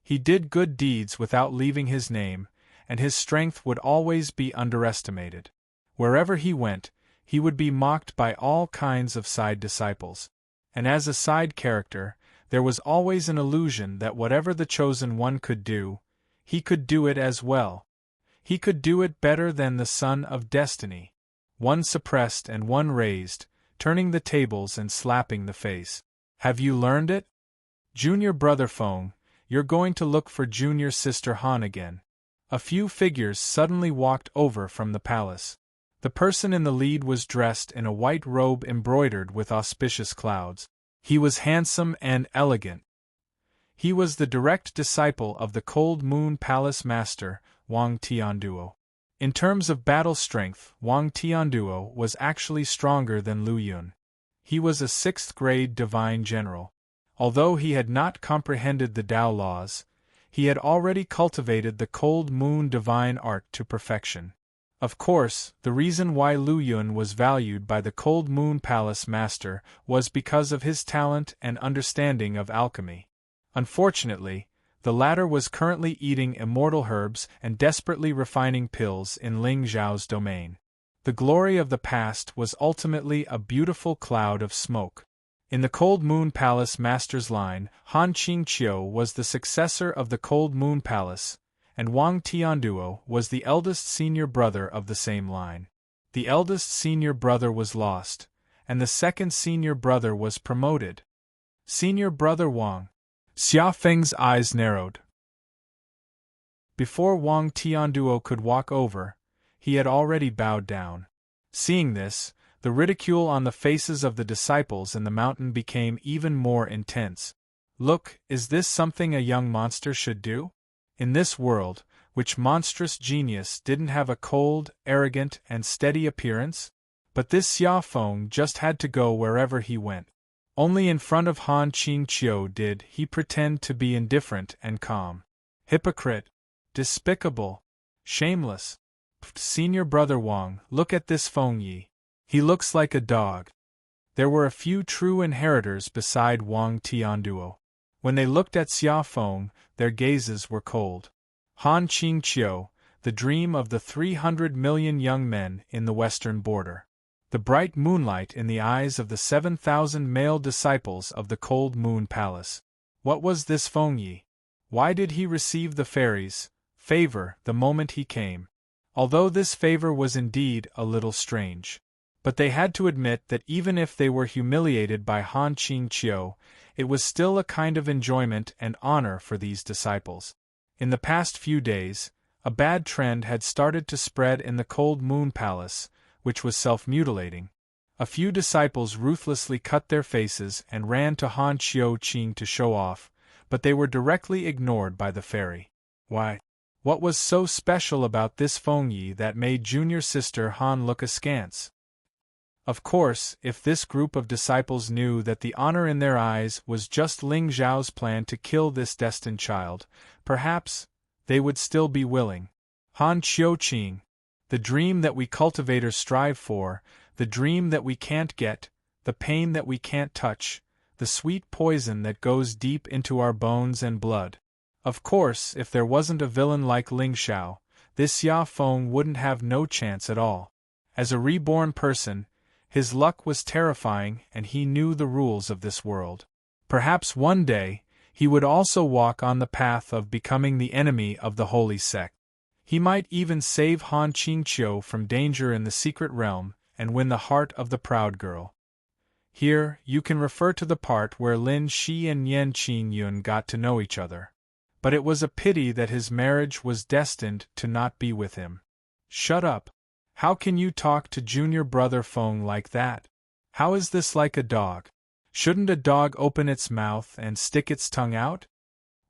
He did good deeds without leaving his name, and his strength would always be underestimated. Wherever he went, he would be mocked by all kinds of side disciples. And as a side character, there was always an illusion that whatever the chosen one could do, he could do it as well. He could do it better than the Son of Destiny. One suppressed and one raised, turning the tables and slapping the face. Have you learned it? Junior brother Feng, you're going to look for junior sister Han again. A few figures suddenly walked over from the palace. The person in the lead was dressed in a white robe embroidered with auspicious clouds. He was handsome and elegant. He was the direct disciple of the Cold Moon Palace Master, Wang Tianduo. In terms of battle strength, Wang Tianduo was actually stronger than Lu Yun. He was a 6th-grade divine general. Although he had not comprehended the Tao laws, he had already cultivated the Cold Moon divine art to perfection. Of course, the reason why Lu Yun was valued by the Cold Moon Palace Master was because of his talent and understanding of alchemy. Unfortunately, the latter was currently eating immortal herbs and desperately refining pills in Ling Zhao's domain. The glory of the past was ultimately a beautiful cloud of smoke. In the Cold Moon Palace Master's line, Han Qingqiu was the successor of the Cold Moon Palace, and Wang Tianduo was the eldest senior brother of the same line. The eldest senior brother was lost, and the second senior brother was promoted. Senior brother Wang. Xia Feng's eyes narrowed. Before Wang Tianduo could walk over, he had already bowed down. Seeing this, the ridicule on the faces of the disciples in the mountain became even more intense. Look, is this something a young monster should do? In this world, which monstrous genius didn't have a cold, arrogant, and steady appearance? But this Xia Feng just had to go wherever he went. Only in front of Han Qingqiu did he pretend to be indifferent and calm. Hypocrite! Despicable! Shameless! Senior brother Wang, look at this Feng Yi. He looks like a dog. There were a few true inheritors beside Wang Tianduo. When they looked at Xia Feng, their gazes were cold. Han Qingqiu, the dream of the 300 million young men in the western border. The bright moonlight in the eyes of the 7,000 male disciples of the Cold Moon Palace. What was this Feng Yi? Why did he receive the fairies' favor the moment he came? Although this favor was indeed a little strange. But they had to admit that even if they were humiliated by Han Qingqiu, it was still a kind of enjoyment and honor for these disciples. In the past few days, a bad trend had started to spread in the Cold Moon Palace, which was self-mutilating. A few disciples ruthlessly cut their faces and ran to Han Xiao-Qing to show off, but they were directly ignored by the fairy. Why? What was so special about this Feng Yi that made junior sister Han look askance? Of course, if this group of disciples knew that the honor in their eyes was just Ling Zhao's plan to kill this destined child, perhaps they would still be willing. Han Xiao-Qing, the dream that we cultivators strive for, the dream that we can't get, the pain that we can't touch, the sweet poison that goes deep into our bones and blood. Of course, if there wasn't a villain like Ling Xiao, this Xia Feng wouldn't have no chance at all. As a reborn person, his luck was terrifying and he knew the rules of this world. Perhaps one day, he would also walk on the path of becoming the enemy of the holy sect. He might even save Han Qingqiu from danger in the secret realm and win the heart of the proud girl. Here, you can refer to the part where Lin Shi and Yan Qingyun got to know each other. But it was a pity that his marriage was destined to not be with him. Shut up. How can you talk to junior brother Feng like that? How is this like a dog? Shouldn't a dog open its mouth and stick its tongue out?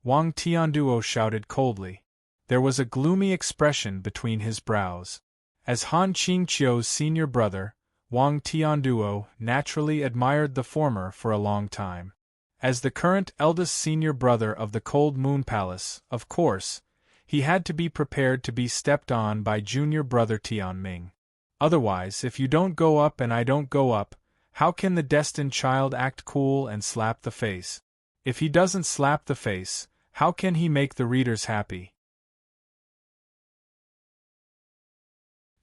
Wang Tianduo shouted coldly. There was a gloomy expression between his brows. As Han Qingqiu's senior brother, Wang Tianduo naturally admired the former for a long time. As the current eldest senior brother of the Cold Moon Palace, of course, he had to be prepared to be stepped on by junior brother Tianming. Otherwise, if you don't go up and I don't go up, how can the destined child act cool and slap the face? If he doesn't slap the face, how can he make the readers happy?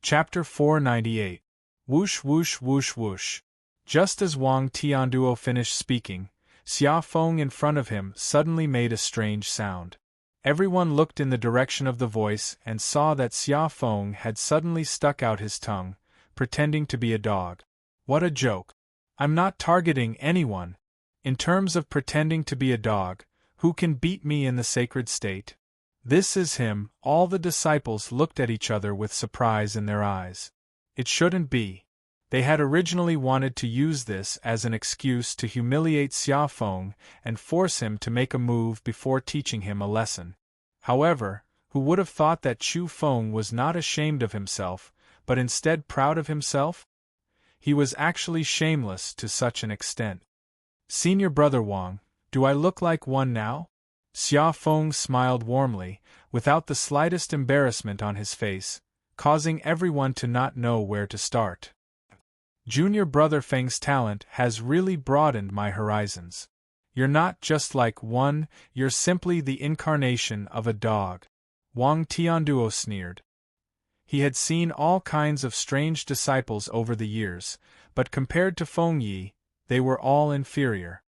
Chapter 498. Whoosh whoosh whoosh whoosh. Just as Wang Tianduo finished speaking, Xia Feng in front of him suddenly made a strange sound. Everyone looked in the direction of the voice and saw that Xia Feng had suddenly stuck out his tongue, pretending to be a dog. What a joke! I'm not targeting anyone. In terms of pretending to be a dog, who can beat me in the sacred state? This is him. All the disciples looked at each other with surprise in their eyes. It shouldn't be. They had originally wanted to use this as an excuse to humiliate Xia Feng and force him to make a move before teaching him a lesson. However, who would have thought that Chu Feng was not ashamed of himself, but instead proud of himself? He was actually shameless to such an extent. Senior brother Wang, do I look like one now? Xia Feng smiled warmly, without the slightest embarrassment on his face, causing everyone to not know where to start. Junior brother Feng's talent has really broadened my horizons. You're not just like one, you're simply the incarnation of a dog. Wang Tianduo sneered. He had seen all kinds of strange disciples over the years, but compared to Feng Yi, they were all inferior.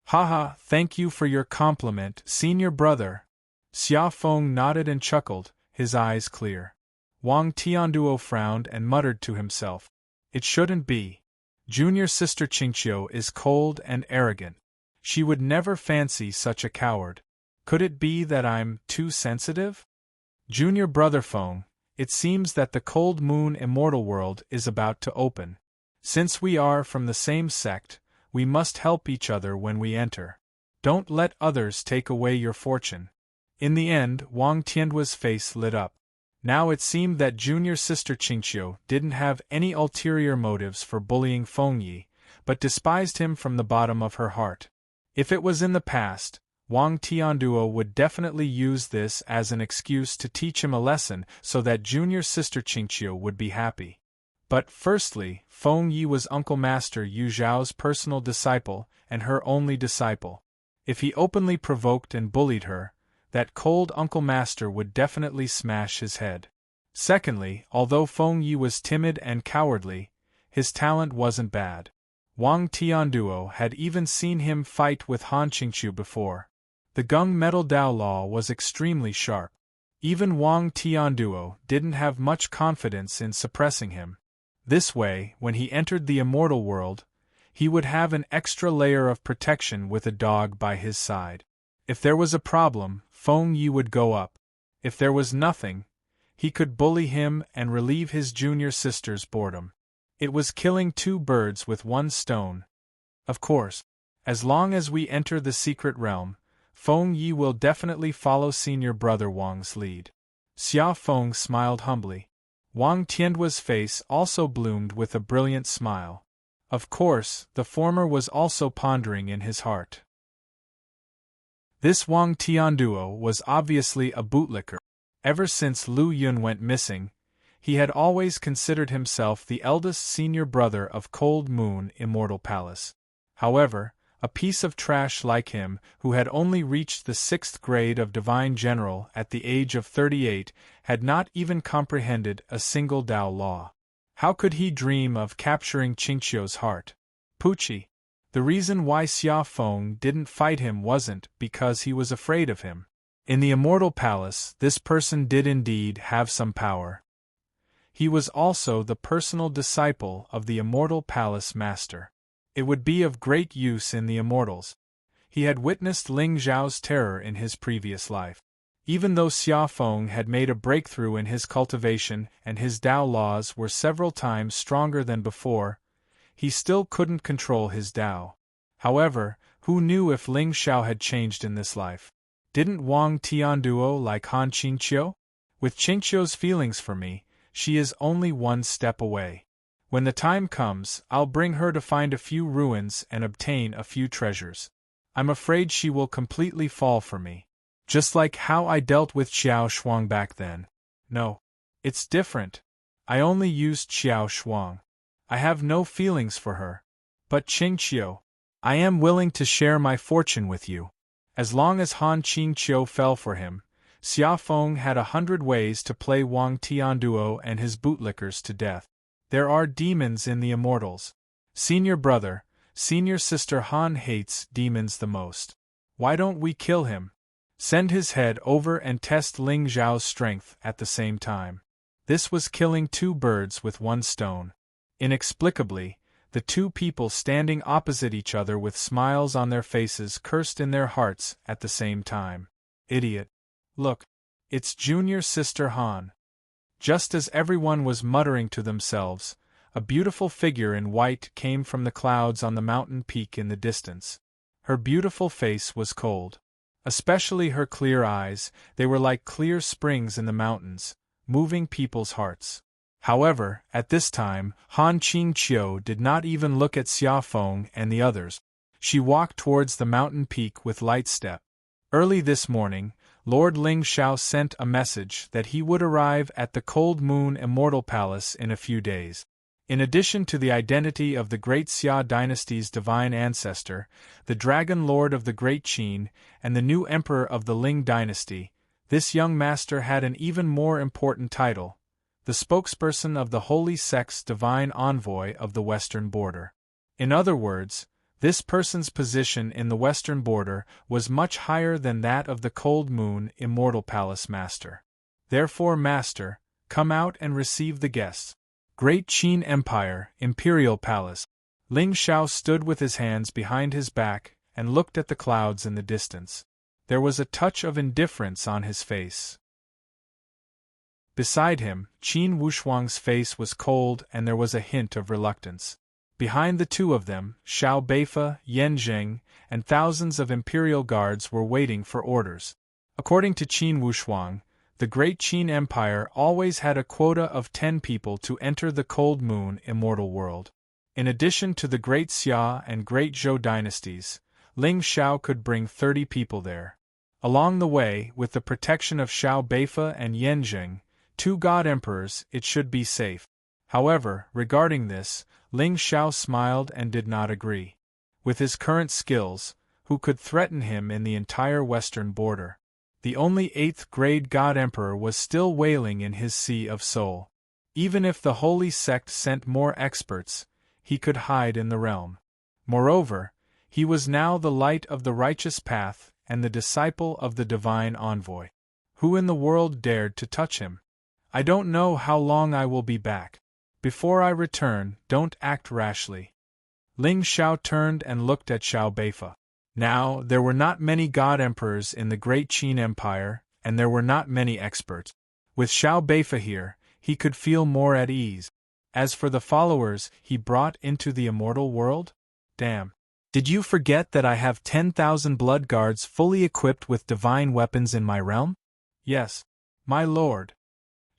Haha, thank you for your compliment, senior brother. Xia Feng nodded and chuckled, his eyes clear. Wang Tianduo frowned and muttered to himself. It shouldn't be. Junior sister Qingqiu is cold and arrogant. She would never fancy such a coward. Could it be that I'm too sensitive? Junior brother Feng, it seems that the Cold Moon immortal world is about to open. Since we are from the same sect, we must help each other when we enter. Don't let others take away your fortune. In the end, Wang Tianduo's face lit up. Now it seemed that junior sister Qingqiu didn't have any ulterior motives for bullying Feng Yi, but despised him from the bottom of her heart. If it was in the past, Wang Tianduo would definitely use this as an excuse to teach him a lesson so that junior sister Qingqiu would be happy. But firstly, Feng Yi was Uncle Master Yu Zhao's personal disciple and her only disciple. If he openly provoked and bullied her, that cold Uncle Master would definitely smash his head. Secondly, although Feng Yi was timid and cowardly, his talent wasn't bad. Wang Tianduo had even seen him fight with Han Qingqiu before. The gung metal Dao Law was extremely sharp. Even Wang Tianduo didn't have much confidence in suppressing him. This way, when he entered the immortal world, he would have an extra layer of protection with a dog by his side. If there was a problem, Feng Yi would go up. If there was nothing, he could bully him and relieve his junior sister's boredom. It was killing two birds with one stone. Of course, as long as we enter the secret realm, Feng Yi will definitely follow senior brother Wang's lead. Xia Feng smiled humbly. Wang Tiandua's face also bloomed with a brilliant smile. Of course, the former was also pondering in his heart. This Wang Tianduo was obviously a bootlicker. Ever since Lu Yun went missing, he had always considered himself the eldest senior brother of Cold Moon Immortal Palace. However, a piece of trash like him, who had only reached the 6th grade of Divine General at the age of 38, had not even comprehended a single Tao law. How could he dream of capturing Qingqiu's heart? Pucci. The reason why Xia Feng didn't fight him wasn't because he was afraid of him. In the Immortal Palace, this person did indeed have some power. He was also the personal disciple of the Immortal Palace Master. It would be of great use in the Immortals. He had witnessed Ling Zhao's terror in his previous life. Even though Xia Feng had made a breakthrough in his cultivation and his Tao laws were several times stronger than before, he still couldn't control his Tao. However, who knew if Ling Zhao had changed in this life? Didn't Wang Tianduo like Han Qingqiu? With Qingqiu's feelings for me, she is only one step away. When the time comes, I'll bring her to find a few ruins and obtain a few treasures. I'm afraid she will completely fall for me. Just like how I dealt with Xiao Shuang back then. No. It's different. I only used Xiao Shuang. I have no feelings for her. But Qingqiu, I am willing to share my fortune with you. As long as Han Qingqiu fell for him, Xia Feng had 100 ways to play Wang Tianduo and his bootlickers to death. There are demons in the Immortals. Senior brother, senior sister Han hates demons the most. Why don't we kill him? Send his head over and test Ling Zhao's strength at the same time. This was killing two birds with one stone. Inexplicably, the two people standing opposite each other with smiles on their faces cursed in their hearts at the same time. Idiot. Look. It's junior sister Han. Just as everyone was muttering to themselves, a beautiful figure in white came from the clouds on the mountain peak in the distance. Her beautiful face was cold. Especially her clear eyes, they were like clear springs in the mountains, moving people's hearts. However, at this time, Han Qingqiu did not even look at Xia Feng and the others. She walked towards the mountain peak with light step. Early this morning, Lord Ling Zhao sent a message that he would arrive at the Cold Moon Immortal Palace in a few days. In addition to the identity of the Great Xia dynasty's divine ancestor, the Dragon Lord of the Great Qin, and the new Emperor of the Ling dynasty, this young master had an even more important title, the spokesperson of the Holy Sect's divine envoy of the Western Border. In other words, this person's position in the Western Border was much higher than that of the Cold Moon Immortal Palace Master. Therefore, Master, come out and receive the guests. Great Qin Empire, Imperial Palace. Ling Zhao stood with his hands behind his back and looked at the clouds in the distance. There was a touch of indifference on his face. Beside him, Qin Wushuang's face was cold and there was a hint of reluctance. Behind the two of them, Xiao Beifa, Yan Zheng, and thousands of imperial guards were waiting for orders. According to Qin Wushuang, the Great Qin Empire always had a quota of 10 people to enter the Cold Moon Immortal World. In addition to the Great Xia and Great Zhou dynasties, Ling Zhao could bring 30 people there. Along the way, with the protection of Xiao Beifa and Yan Zheng, 2 god emperors, it should be safe. However, regarding this, Ling Zhao smiled and did not agree. With his current skills, who could threaten him in the entire western border? The only 8th grade god emperor was still wailing in his sea of soul. Even if the holy sect sent more experts, he could hide in the realm. Moreover, he was now the light of the righteous path and the disciple of the divine envoy. Who in the world dared to touch him? I don't know how long I will be back. Before I return, don't act rashly. Ling Zhao turned and looked at Xiao Beifa. Now, there were not many god emperors in the Great Qin Empire, and there were not many experts. With Xiao Beifa here, he could feel more at ease. As for the followers he brought into the immortal world? Damn. Did you forget that I have 10,000 blood guards fully equipped with divine weapons in my realm? Yes, my lord.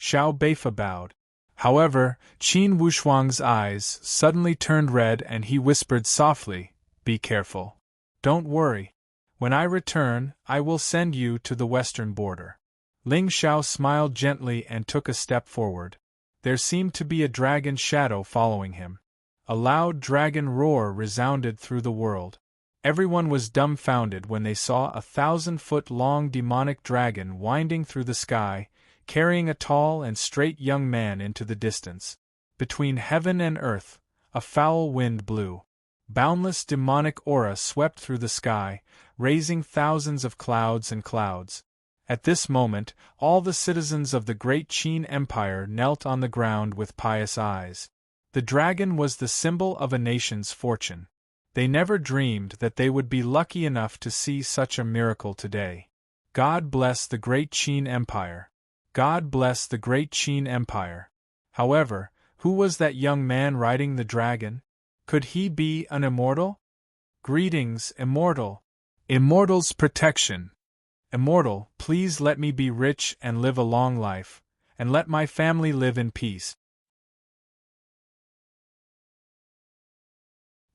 Xiao Beifa bowed. However, Qin Wushuang's eyes suddenly turned red and he whispered softly, "Be careful. Don't worry. When I return, I will send you to the western border." Ling Xiao smiled gently and took a step forward. There seemed to be a dragon shadow following him. A loud dragon roar resounded through the world. Everyone was dumbfounded when they saw a 1,000-foot-long demonic dragon winding through the sky, carrying a tall and straight young man into the distance. Between heaven and earth, a foul wind blew. Boundless demonic aura swept through the sky, raising thousands of clouds and clouds. At this moment, all the citizens of the great Qin Empire knelt on the ground with pious eyes. The dragon was the symbol of a nation's fortune. They never dreamed that they would be lucky enough to see such a miracle today. God bless the great Qin Empire. God bless the great Qin Empire. However, who was that young man riding the dragon? Could he be an immortal? Greetings, immortal. Immortal's protection. Immortal, please let me be rich and live a long life, and let my family live in peace.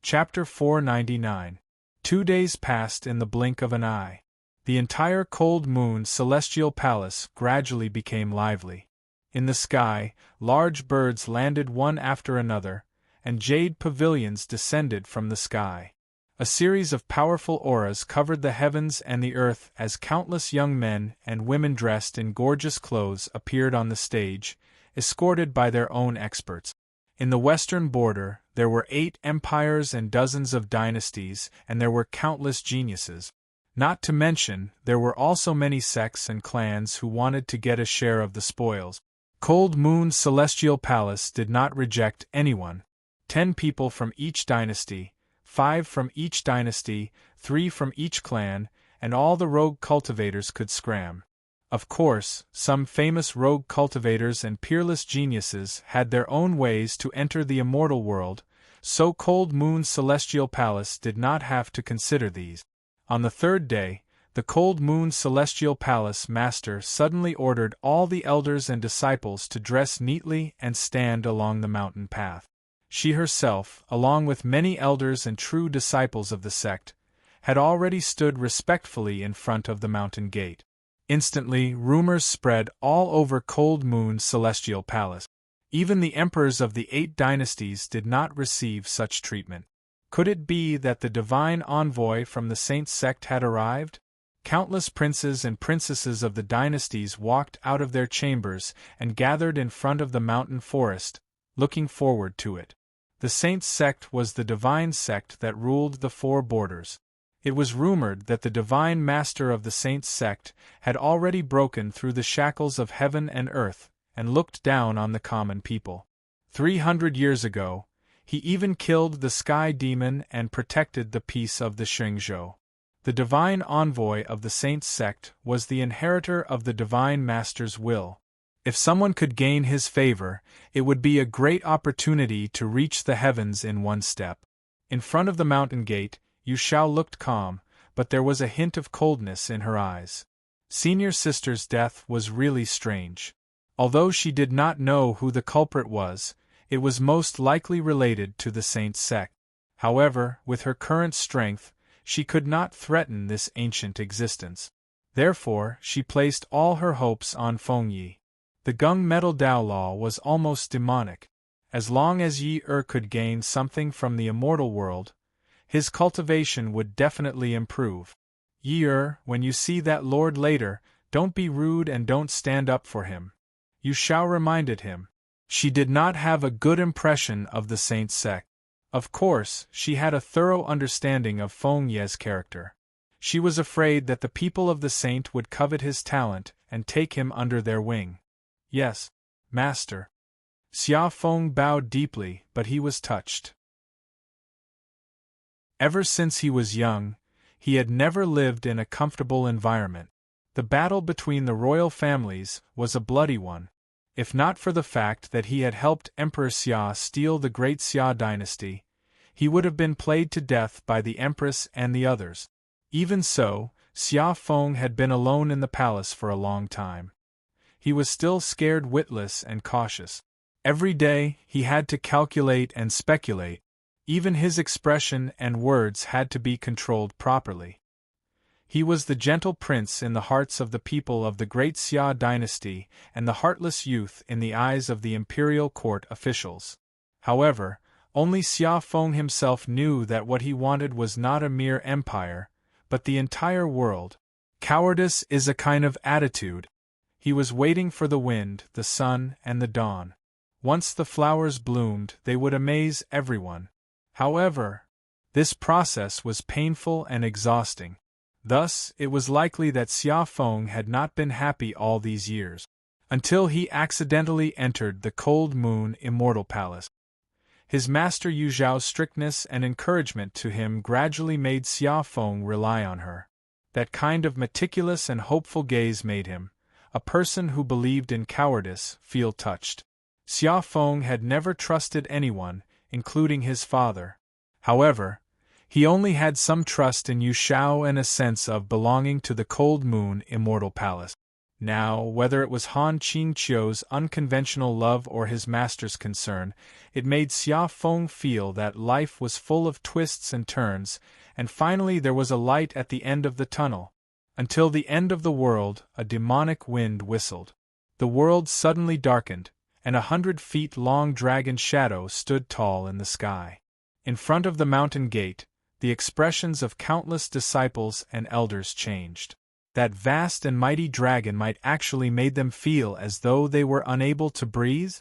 Chapter 499. 2 days passed in the blink of an eye. The entire cold moon celestial palace gradually became lively. In the sky, large birds landed one after another, and jade pavilions descended from the sky. A series of powerful auras covered the heavens and the earth as countless young men and women dressed in gorgeous clothes appeared on the stage, escorted by their own experts. In the western border, there were 8 empires and dozens of dynasties, and there were countless geniuses. Not to mention, there were also many sects and clans who wanted to get a share of the spoils. Cold Moon Celestial Palace did not reject anyone. 10 people from each dynasty, 5 from each dynasty, 3 from each clan, and all the rogue cultivators could scram. Of course, some famous rogue cultivators and peerless geniuses had their own ways to enter the immortal world, so Cold Moon Celestial Palace did not have to consider these. On the 3rd day, the Cold Moon Celestial Palace master suddenly ordered all the elders and disciples to dress neatly and stand along the mountain path. She herself, along with many elders and true disciples of the sect, had already stood respectfully in front of the mountain gate. Instantly, rumors spread all over Cold Moon Celestial Palace. Even the emperors of the 8 dynasties did not receive such treatment. Could it be that the divine envoy from the Saint sect had arrived? Countless princes and princesses of the dynasties walked out of their chambers and gathered in front of the mountain forest, looking forward to it. The Saint sect was the divine sect that ruled the 4 borders. It was rumored that the divine master of the Saint sect had already broken through the shackles of heaven and earth and looked down on the common people. 300 years ago, he even killed the sky demon and protected the peace of the Shengzhou. The divine envoy of the Saint sect was the inheritor of the divine master's will. If someone could gain his favor, it would be a great opportunity to reach the heavens in one step. In front of the mountain gate, Yu Xiao looked calm, but there was a hint of coldness in her eyes. Senior sister's death was really strange. Although she did not know who the culprit was, it was most likely related to the Saint sect. However, with her current strength, she could not threaten this ancient existence. Therefore, she placed all her hopes on Fengyi. The Gung Metal Dao Law was almost demonic. As long as Yi could gain something from the immortal world, his cultivation would definitely improve. Yi, when you see that lord later, don't be rude and don't stand up for him. Yu Xiao reminded him. She did not have a good impression of the Saint sect. Of course, she had a thorough understanding of Feng Ye's character. She was afraid that the people of the Saint would covet his talent and take him under their wing. Yes, master. Xia Feng bowed deeply, but he was touched. Ever since he was young, he had never lived in a comfortable environment. The battle between the royal families was a bloody one. If not for the fact that he had helped Emperor Xia steal the great Xia dynasty, he would have been played to death by the Empress and the others. Even so, Xia Feng had been alone in the palace for a long time. He was still scared witless and cautious. Every day, he had to calculate and speculate. Even his expression and words had to be controlled properly. He was the gentle prince in the hearts of the people of the great Xia dynasty and the heartless youth in the eyes of the imperial court officials. However, only Xia Feng himself knew that what he wanted was not a mere empire, but the entire world. Cowardice is a kind of attitude. He was waiting for the wind, the sun, and the dawn. Once the flowers bloomed, they would amaze everyone. However, this process was painful and exhausting. Thus, it was likely that Xia Feng had not been happy all these years, until he accidentally entered the Cold Moon Immortal Palace. His master Yu Zhao's strictness and encouragement to him gradually made Xia Feng rely on her. That kind of meticulous and hopeful gaze made him, a person who believed in cowardice, feel touched. Xia Feng had never trusted anyone, including his father. However, he only had some trust in Yu Zhao and a sense of belonging to the Cold Moon Immortal Palace. Now, whether it was Han Qingqiu's unconventional love or his master's concern, it made Xia Feng feel that life was full of twists and turns, and finally there was a light at the end of the tunnel. Until the end of the world, a demonic wind whistled. The world suddenly darkened, and 100-feet-long dragon shadow stood tall in the sky. In front of the mountain gate, the expressions of countless disciples and elders changed. That vast and mighty dragon might actually made them feel as though they were unable to breathe,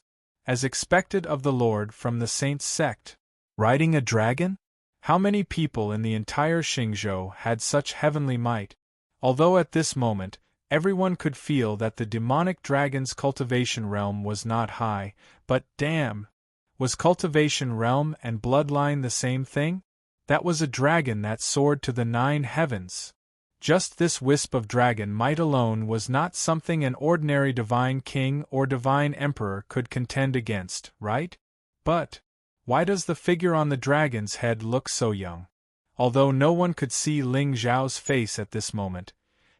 as expected of the Lord from the Saints' sect. Riding a dragon? How many people in the entire Xingzhou had such heavenly might? Although at this moment, everyone could feel that the demonic dragon's cultivation realm was not high, but damn! Was cultivation realm and bloodline the same thing? That was a dragon that soared to the 9 heavens. Just this wisp of dragon might alone was not something an ordinary divine king or divine emperor could contend against, right? But why does the figure on the dragon's head look so young? Although no one could see Ling Zhao's face at this moment,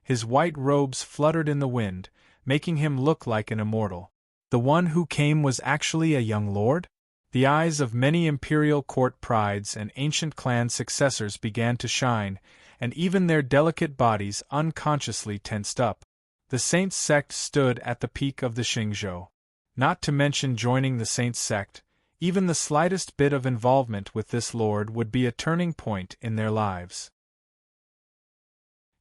his white robes fluttered in the wind, making him look like an immortal. The one who came was actually a young lord? The eyes of many imperial court prides and ancient clan successors began to shine, and even their delicate bodies unconsciously tensed up. The Saints' sect stood at the peak of the Xingzhou. Not to mention joining the Saints' sect, even the slightest bit of involvement with this lord would be a turning point in their lives.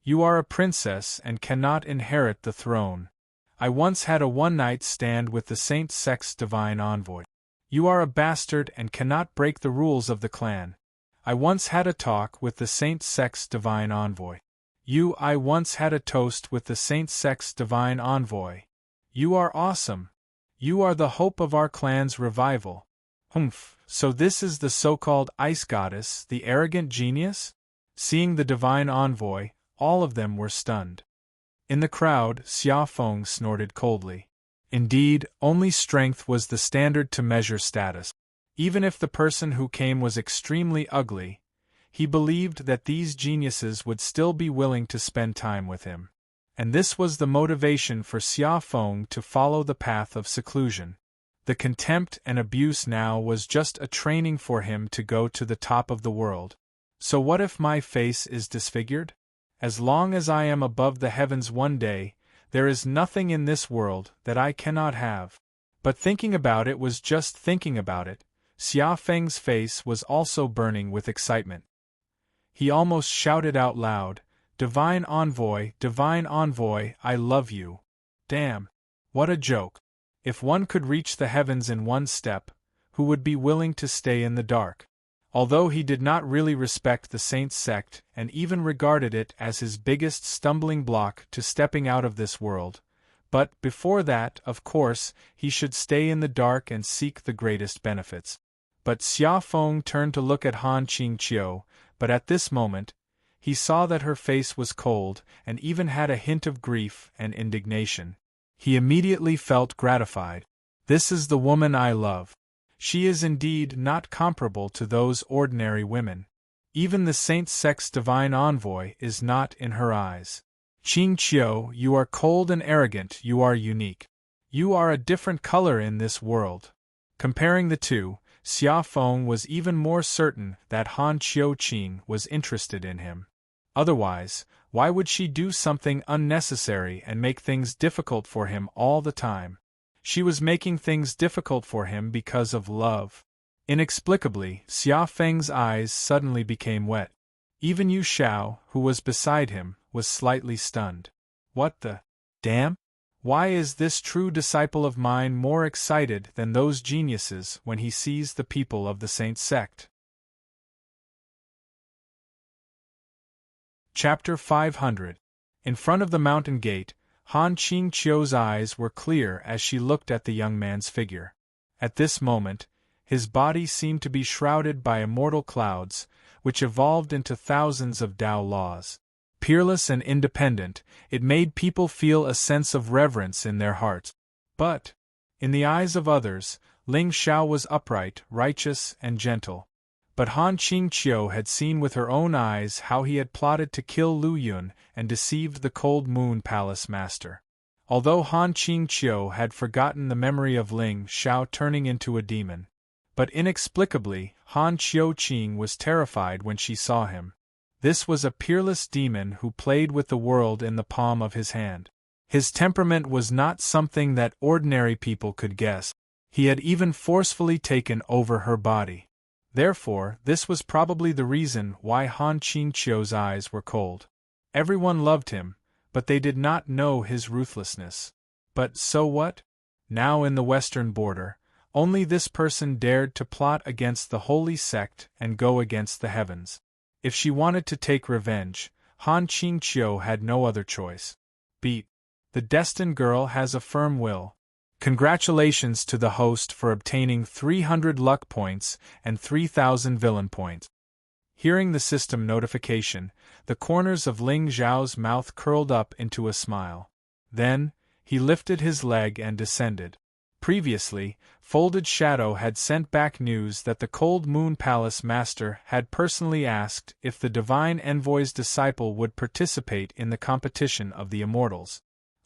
You are a princess and cannot inherit the throne. I once had a one-night stand with the Saints' sect's divine envoy. You are a bastard and cannot break the rules of the clan. I once had a talk with the Saints' sect's divine envoy. I once had a toast with the Saints' sect's divine envoy. You are awesome. You are the hope of our clan's revival. Humph, so this is the so-called ice goddess, the arrogant genius? Seeing the divine envoy, all of them were stunned. In the crowd, Xia Feng snorted coldly. Indeed, only strength was the standard to measure status. Even if the person who came was extremely ugly, he believed that these geniuses would still be willing to spend time with him. And this was the motivation for Xia Feng to follow the path of seclusion. The contempt and abuse now was just a training for him to go to the top of the world. So what if my face is disfigured? As long as I am above the heavens one day, there is nothing in this world that I cannot have. But thinking about it was just thinking about it. Xia Feng's face was also burning with excitement. He almost shouted out loud, Divine Envoy, I love you. Damn. What a joke. If one could reach the heavens in one step, who would be willing to stay in the dark? Although he did not really respect the Saints' sect and even regarded it as his biggest stumbling block to stepping out of this world, but before that, of course, he should stay in the dark and seek the greatest benefits. But Xia Feng turned to look at Han Qingqiu, but at this moment, He saw that her face was cold, and even had a hint of grief and indignation. He immediately felt gratified. This is the woman I love. She is indeed not comparable to those ordinary women. Even the Saint Sect's divine envoy is not in her eyes. Qing Qiu, you are cold and arrogant, you are unique. You are a different color in this world. Comparing the two, Xia Feng was even more certain that Han Qiuqing was interested in him. Otherwise, why would she do something unnecessary and make things difficult for him all the time? She was making things difficult for him because of love. Inexplicably, Xia Feng's eyes suddenly became wet. Even Yu Xiao, who was beside him, was slightly stunned. What the damn? Why is this true disciple of mine more excited than those geniuses when he sees the people of the Saint Sect? Chapter 500. In front of the mountain gate, Han Qingqiu's eyes were clear as she looked at the young man's figure. At this moment, his body seemed to be shrouded by immortal clouds, which evolved into thousands of Tao laws. Peerless and independent, it made people feel a sense of reverence in their hearts. But, in the eyes of others, Ling Xiao was upright, righteous, and gentle. But Han Qingqiu had seen with her own eyes how he had plotted to kill Lu Yun and deceived the Cold Moon Palace master. Although Han Qingqiu had forgotten the memory of Ling Xiao turning into a demon. But inexplicably, Han Qiuqing was terrified when she saw him. This was a peerless demon who played with the world in the palm of his hand. His temperament was not something that ordinary people could guess. He had even forcefully taken over her body. Therefore, this was probably the reason why Han Qingqiu's eyes were cold. Everyone loved him, but they did not know his ruthlessness. But so what? Now in the western border, only this person dared to plot against the holy sect and go against the heavens. If she wanted to take revenge, Han Qingqiu had no other choice. Beat. The destined girl has a firm will. Congratulations to the host for obtaining 300 luck points and 3,000 villain points. Hearing the system notification, the corners of Ling Zhao's mouth curled up into a smile. Then, he lifted his leg and descended. Previously, Folded Shadow had sent back news that the Cold Moon Palace master had personally asked if the Divine Envoy's disciple would participate in the competition of the immortals.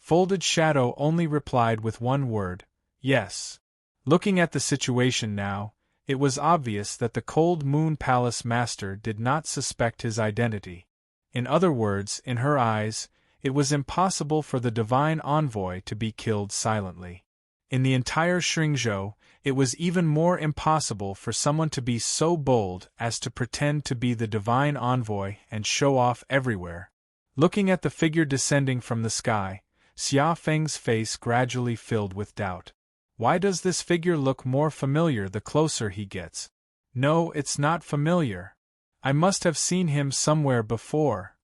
Folded Shadow only replied with one word, yes. Looking at the situation now, it was obvious that the Cold Moon Palace master did not suspect his identity. In other words, in her eyes, it was impossible for the Divine Envoy to be killed silently. In the entire Shringzhou, it was even more impossible for someone to be so bold as to pretend to be the Divine Envoy and show off everywhere. Looking at the figure descending from the sky, Xia Feng's face gradually filled with doubt. Why does this figure look more familiar the closer he gets? No, it's not familiar. I must have seen him somewhere before.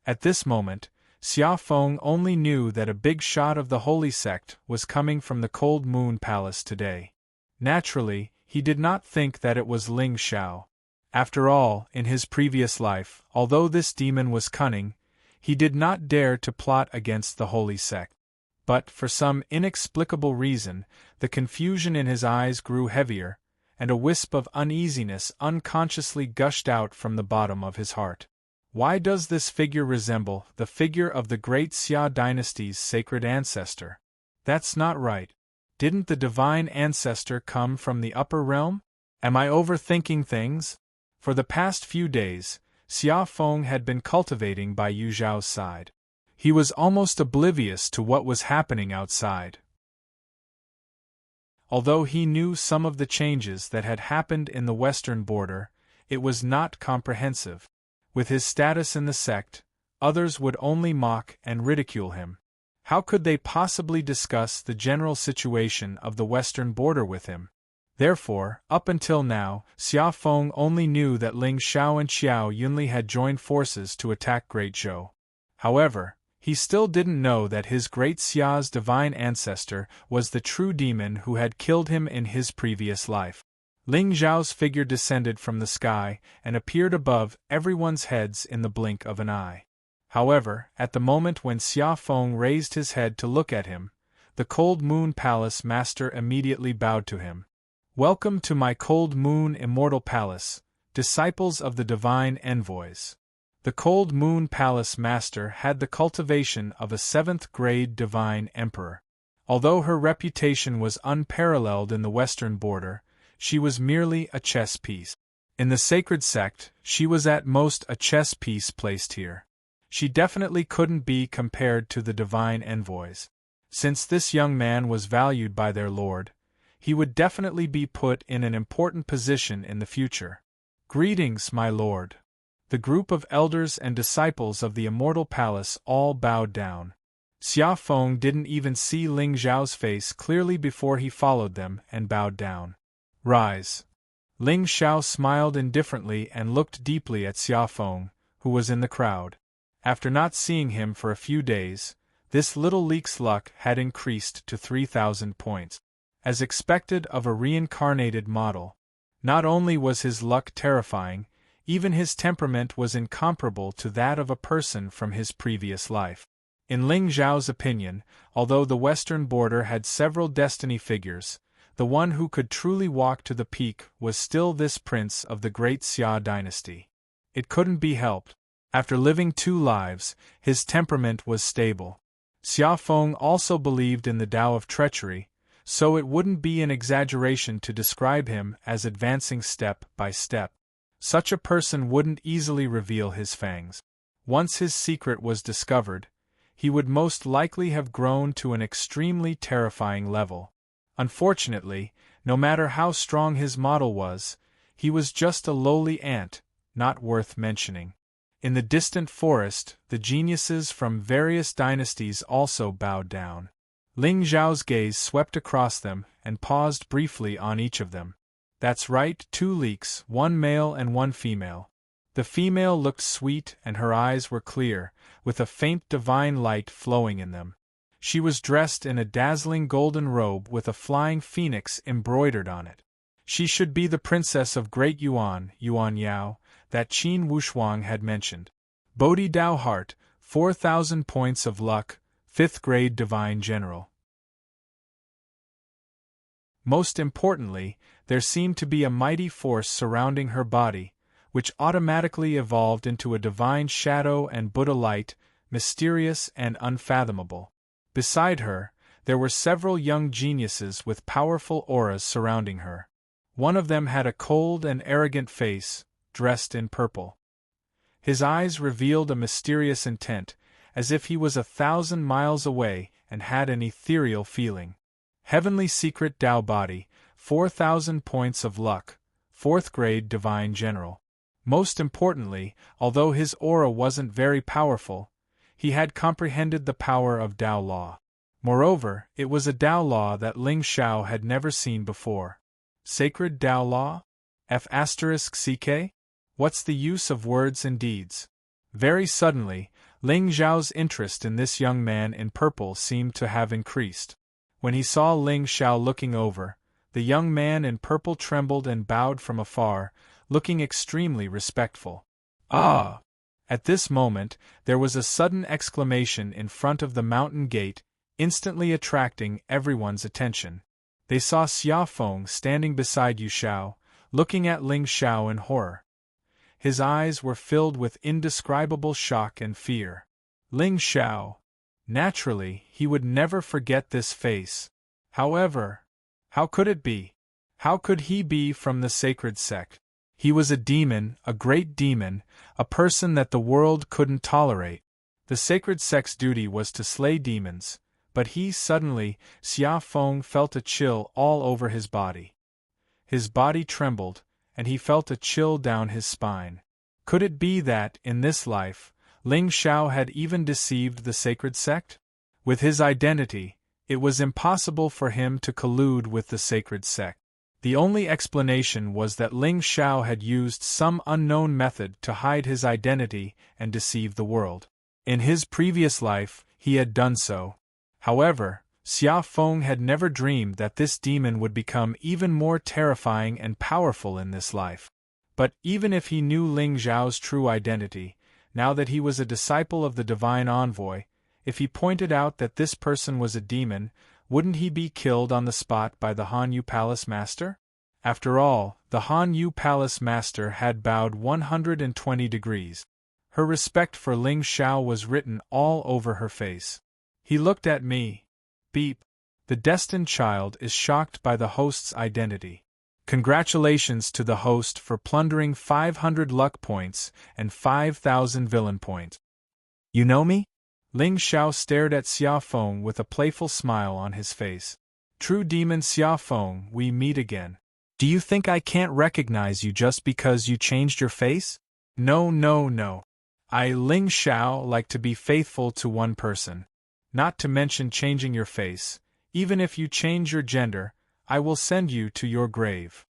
At this moment, Xia Feng only knew that a big shot of the holy sect was coming from the Cold Moon Palace today. Naturally, he did not think that it was Ling Xiao. After all, in his previous life, although this demon was cunning, he did not dare to plot against the holy sect. But, for some inexplicable reason, the confusion in his eyes grew heavier, and a wisp of uneasiness unconsciously gushed out from the bottom of his heart. Why does this figure resemble the figure of the great Xia dynasty's sacred ancestor? That's not right. Didn't the divine ancestor come from the upper realm? Am I overthinking things? For the past few days, Xia Feng had been cultivating by Yu Zhao's side. He was almost oblivious to what was happening outside. Although he knew some of the changes that had happened in the western border, it was not comprehensive. With his status in the sect, others would only mock and ridicule him. How could they possibly discuss the general situation of the western border with him? Therefore, up until now, Xia Feng only knew that Ling Xiao and Xiao Yunli had joined forces to attack Great Zhou. However, he still didn't know that his great Xia's divine ancestor was the true demon who had killed him in his previous life. Ling Zhao's figure descended from the sky and appeared above everyone's heads in the blink of an eye. However, at the moment when Xia Feng raised his head to look at him, the Cold Moon Palace Master immediately bowed to him. "Welcome to my Cold Moon Immortal Palace, disciples of the Divine Envoys." The Cold Moon Palace Master had the cultivation of a 7th-grade Divine Emperor. Although her reputation was unparalleled in the Western border, she was merely a chess piece. In the sacred sect, she was at most a chess piece placed here. She definitely couldn't be compared to the Divine Envoys. Since this young man was valued by their lord, he would definitely be put in an important position in the future. "Greetings, my lord." The group of elders and disciples of the Immortal Palace all bowed down. Xia Feng didn't even see Ling Zhao's face clearly before he followed them and bowed down. "Rise." Ling Xiao smiled indifferently and looked deeply at Xia Feng, who was in the crowd. After not seeing him for a few days, this little leak's luck had increased to 3,000 points. As expected of a reincarnated model, not only was his luck terrifying, even his temperament was incomparable to that of a person from his previous life. In Ling Zhao's opinion, although the western border had several destiny figures, the one who could truly walk to the peak was still this prince of the great Xia dynasty. It couldn't be helped. After living 2 lives, his temperament was stable. Xia Feng also believed in the Tao of treachery, so it wouldn't be an exaggeration to describe him as advancing step by step. Such a person wouldn't easily reveal his fangs. Once his secret was discovered, he would most likely have grown to an extremely terrifying level. Unfortunately, no matter how strong his model was, he was just a lowly ant, not worth mentioning. In the distant forest, the geniuses from various dynasties also bowed down. Ling Zhao's gaze swept across them and paused briefly on each of them. "That's right, 2 leaks, 1 male and 1 female. The female looked sweet and her eyes were clear, with a faint divine light flowing in them. She was dressed in a dazzling golden robe with a flying phoenix embroidered on it. She should be the princess of Great Yuan, Yuan Yao, that Qin Wushuang had mentioned. Bodhi Dao Heart, 4,000 points of luck, 5th grade Divine General." Most importantly, there seemed to be a mighty force surrounding her body, which automatically evolved into a divine shadow and Buddha light, mysterious and unfathomable. Beside her, there were several young geniuses with powerful auras surrounding her. One of them had a cold and arrogant face, dressed in purple. His eyes revealed a mysterious intent, as if he was 1,000 miles away and had an ethereal feeling. Heavenly Secret Tao Body, 4,000 points of luck, 4th grade Divine General. Most importantly, although his aura wasn't very powerful, he had comprehended the power of Tao Law. Moreover, it was a Tao Law that Ling Xiao had never seen before. Sacred Tao Law? F***CK? What's the use of words and deeds? Very suddenly, Ling Xiao's interest in this young man in purple seemed to have increased. When he saw Ling Xiao looking over, the young man in purple trembled and bowed from afar, looking extremely respectful. "Ah!" At this moment, there was a sudden exclamation in front of the mountain gate, instantly attracting everyone's attention. They saw Xia Feng standing beside Yu Xiao, looking at Ling Xiao in horror. His eyes were filled with indescribable shock and fear. Ling Xiao. Naturally, he would never forget this face. However, how could it be? How could he be from the sacred sect? He was a demon, a great demon, a person that the world couldn't tolerate. The sacred sect's duty was to slay demons, but suddenly, Xia Feng felt a chill all over his body. His body trembled, and he felt a chill down his spine. Could it be that, in this life, Ling Xiao had even deceived the sacred sect? With his identity, it was impossible for him to collude with the sacred sect. The only explanation was that Ling Xiao had used some unknown method to hide his identity and deceive the world. In his previous life, he had done so. However, Xia Feng had never dreamed that this demon would become even more terrifying and powerful in this life. But even if he knew Ling Zhao's true identity, now that he was a disciple of the divine envoy, if he pointed out that this person was a demon, wouldn't he be killed on the spot by the Hanyu Palace Master? After all, the Hanyu Palace Master had bowed 120 degrees. Her respect for Ling Xiao was written all over her face. He looked at me. Beep. The destined child is shocked by the host's identity. Congratulations to the host for plundering 500 luck points and 5,000 villain points. You know me? Ling Xiao stared at Xia Feng with a playful smile on his face. True demon Xia Feng, we meet again. Do you think I can't recognize you just because you changed your face? No, no, no. I, Ling Xiao, like to be faithful to one person. Not to mention changing your face. Even if you change your gender, I will send you to your grave.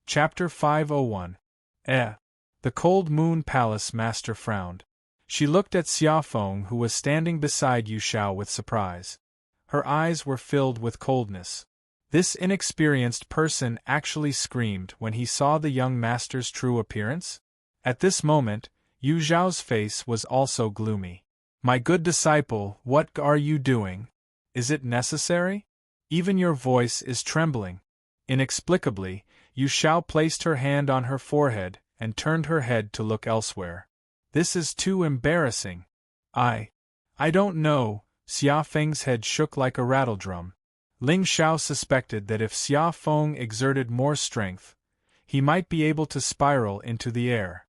Chapter 501. The Cold Moon Palace Master frowned. She looked at Xia Feng, who was standing beside Yu Xiao, with surprise. Her eyes were filled with coldness. This inexperienced person actually screamed when he saw the young master's true appearance? At this moment, Yu Xiao's face was also gloomy. My good disciple, what are you doing? Is it necessary? Even your voice is trembling. Inexplicably, Yu Xiao placed her hand on her forehead and turned her head to look elsewhere. This is too embarrassing. I don't know. Xia Feng's head shook like a rattledrum. Ling Xiao suspected that if Xia Feng exerted more strength, he might be able to spiral into the air.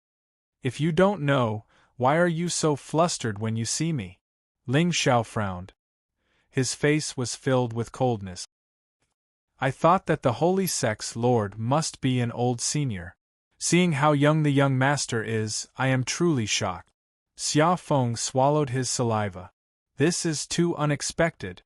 If you don't know, why are you so flustered when you see me? Ling Xiao frowned. His face was filled with coldness. I thought that the Holy Sex Lord must be an old senior. Seeing how young the young master is, I am truly shocked. Xia Feng swallowed his saliva. This is too unexpected.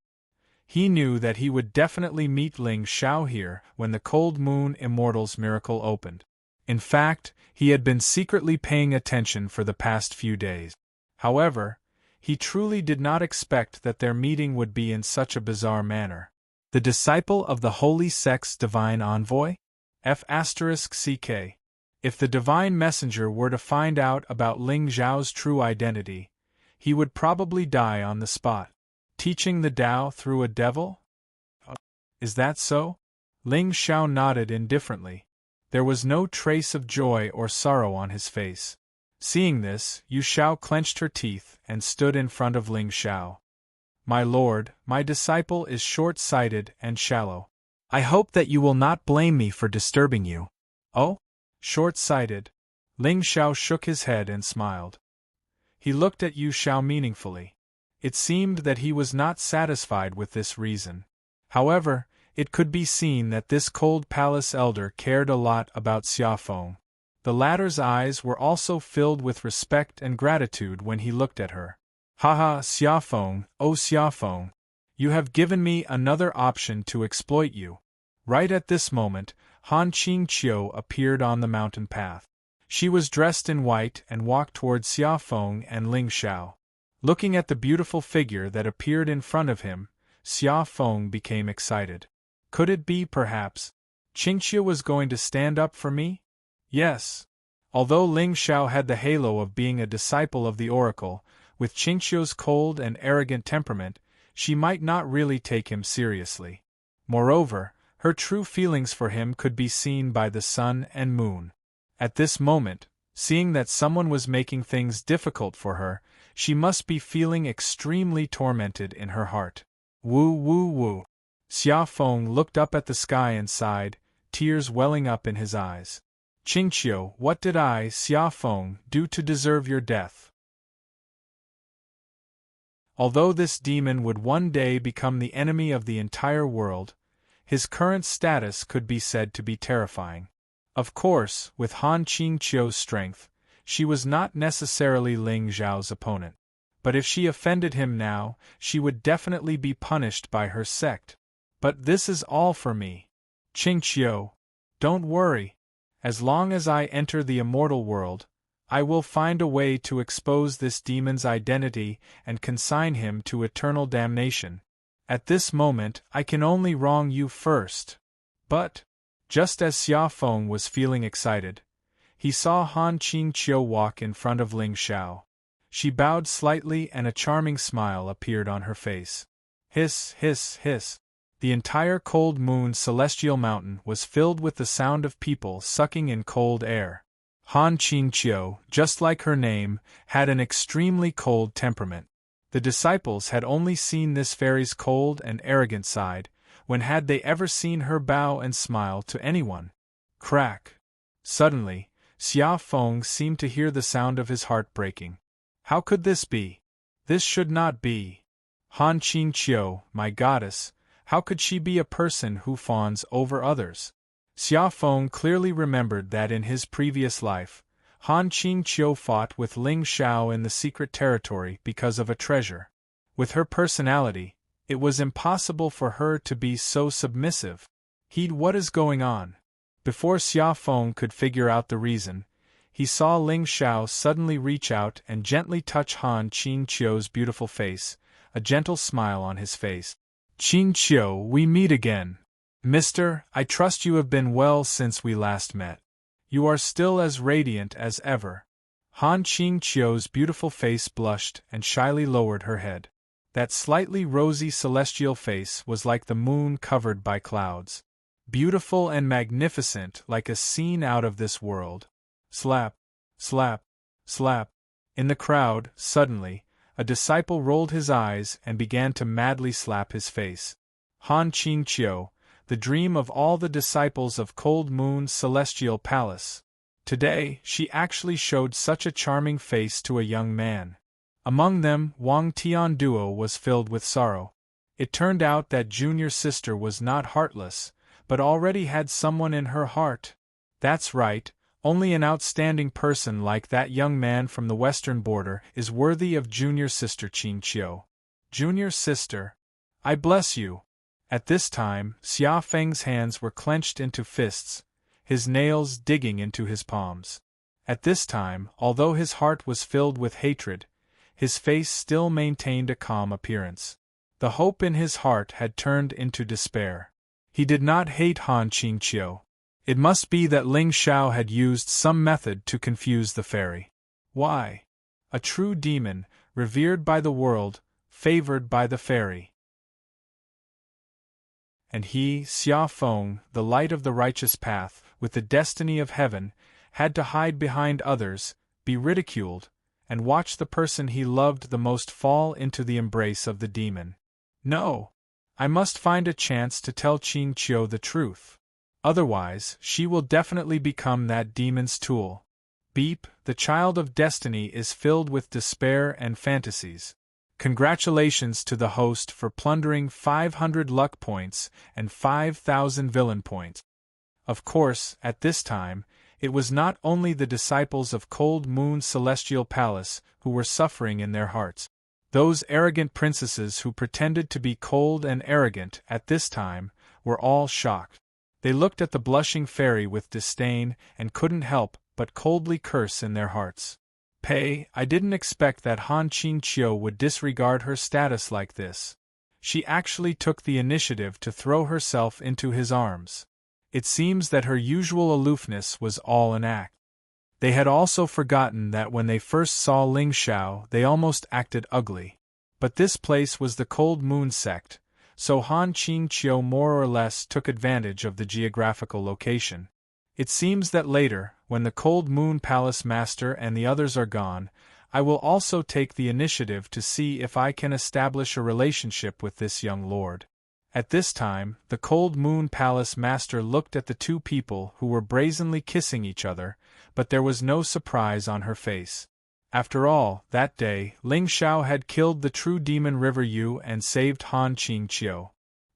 He knew that he would definitely meet Ling Xiao here when the Cold Moon Immortal's miracle opened. In fact, he had been secretly paying attention for the past few days. However, he truly did not expect that their meeting would be in such a bizarre manner. The disciple of the Holy Sex Divine Envoy? F***CK. If the Divine Messenger were to find out about Ling Zhao's true identity, he would probably die on the spot. Teaching the Tao through a devil? Is that so? Ling Xiao nodded indifferently. There was no trace of joy or sorrow on his face. Seeing this, Yu Xiao clenched her teeth and stood in front of Ling Xiao. My lord, my disciple is short-sighted and shallow. I hope that you will not blame me for disturbing you. Oh? Short-sighted? Ling Xiao shook his head and smiled. He looked at Yu Xiao meaningfully. It seemed that he was not satisfied with this reason. However, it could be seen that this cold palace elder cared a lot about Xia Feng. The latter's eyes were also filled with respect and gratitude when he looked at her. Haha, Xia Feng, oh Xia Feng, you have given me another option to exploit you. Right at this moment, Han Qingqiu appeared on the mountain path. She was dressed in white and walked toward Xia Feng and Ling Xiao. Looking at the beautiful figure that appeared in front of him, Xia Feng became excited. Could it be, perhaps, Qingqiu was going to stand up for me? Yes. Although Ling Xiao had the halo of being a disciple of the oracle, with Qingqiu's cold and arrogant temperament, she might not really take him seriously. Moreover, her true feelings for him could be seen by the sun and moon. At this moment, seeing that someone was making things difficult for her, she must be feeling extremely tormented in her heart. Woo woo woo. Xia Feng looked up at the sky and sighed, tears welling up in his eyes. Qingqiu, what did I, Xia Feng, do to deserve your death? Although this demon would one day become the enemy of the entire world, his current status could be said to be terrifying. Of course, with Han Qingqiu's strength, she was not necessarily Ling Zhao's opponent. But if she offended him now, she would definitely be punished by her sect. But this is all for me. Qingqiu, don't worry. As long as I enter the immortal world, I will find a way to expose this demon's identity and consign him to eternal damnation. At this moment, I can only wrong you first. But, just as Xia Feng was feeling excited, he saw Han Qingqiu walk in front of Ling Xiao. She bowed slightly and a charming smile appeared on her face. Hiss, hiss, hiss. The entire cold moon celestial mountain was filled with the sound of people sucking in cold air. Han Qingqiu, just like her name, had an extremely cold temperament. The disciples had only seen this fairy's cold and arrogant side. When had they ever seen her bow and smile to anyone? Crack! Suddenly, Xia Feng seemed to hear the sound of his heart breaking. How could this be? This should not be. Han Qingqiu, my goddess, how could she be a person who fawns over others? Xia Feng clearly remembered that in his previous life, Han Qingqiu fought with Ling Xiao in the secret territory because of a treasure. With her personality, it was impossible for her to be so submissive. Heed what is going on. Before Xia Feng could figure out the reason, he saw Ling Xiao suddenly reach out and gently touch Han Qingqiu's beautiful face, a gentle smile on his face. Qingqiu, we meet again. Mister, I trust you have been well since we last met. You are still as radiant as ever. Han Qingqiu's beautiful face blushed and shyly lowered her head. That slightly rosy celestial face was like the moon covered by clouds. Beautiful and magnificent like a scene out of this world. Slap, slap, slap. In the crowd, suddenly, a disciple rolled his eyes and began to madly slap his face. Han Qingqiu, the dream of all the disciples of Cold Moon Celestial Palace. Today, she actually showed such a charming face to a young man. Among them, Wang Tianduo was filled with sorrow. It turned out that junior sister was not heartless, but already had someone in her heart. That's right, only an outstanding person like that young man from the western border is worthy of junior sister Qingqiu. Junior sister, I bless you. At this time, Xia Feng's hands were clenched into fists, his nails digging into his palms. At this time, although his heart was filled with hatred, his face still maintained a calm appearance. The hope in his heart had turned into despair. He did not hate Han Qingqiu. It must be that Ling Xiao had used some method to confuse the fairy. Why? A true demon, revered by the world, favored by the fairy. And he, Xia Feng, the light of the righteous path, with the destiny of heaven, had to hide behind others, be ridiculed, and watch the person he loved the most fall into the embrace of the demon. No! I must find a chance to tell Qingqiu the truth. Otherwise, she will definitely become that demon's tool. Beep, the child of destiny is filled with despair and fantasies. Congratulations to the host for plundering 500 luck points and 5,000 villain points. Of course, at this time, it was not only the disciples of Cold Moon Celestial Palace who were suffering in their hearts. Those arrogant princesses who pretended to be cold and arrogant at this time were all shocked. They looked at the blushing fairy with disdain and couldn't help but coldly curse in their hearts. I didn't expect that Han Qingqiu would disregard her status like this. She actually took the initiative to throw herself into his arms. It seems that her usual aloofness was all an act. They had also forgotten that when they first saw Ling Xiao they almost acted ugly. But this place was the Cold Moon sect, so Han Qingqiu more or less took advantage of the geographical location. It seems that later, when the Cold Moon Palace Master and the others are gone, I will also take the initiative to see if I can establish a relationship with this young lord. At this time, the Cold Moon Palace Master looked at the two people who were brazenly kissing each other, but there was no surprise on her face. After all, that day, Ling Xiao had killed the true demon River Yu and saved Han Qingqiu.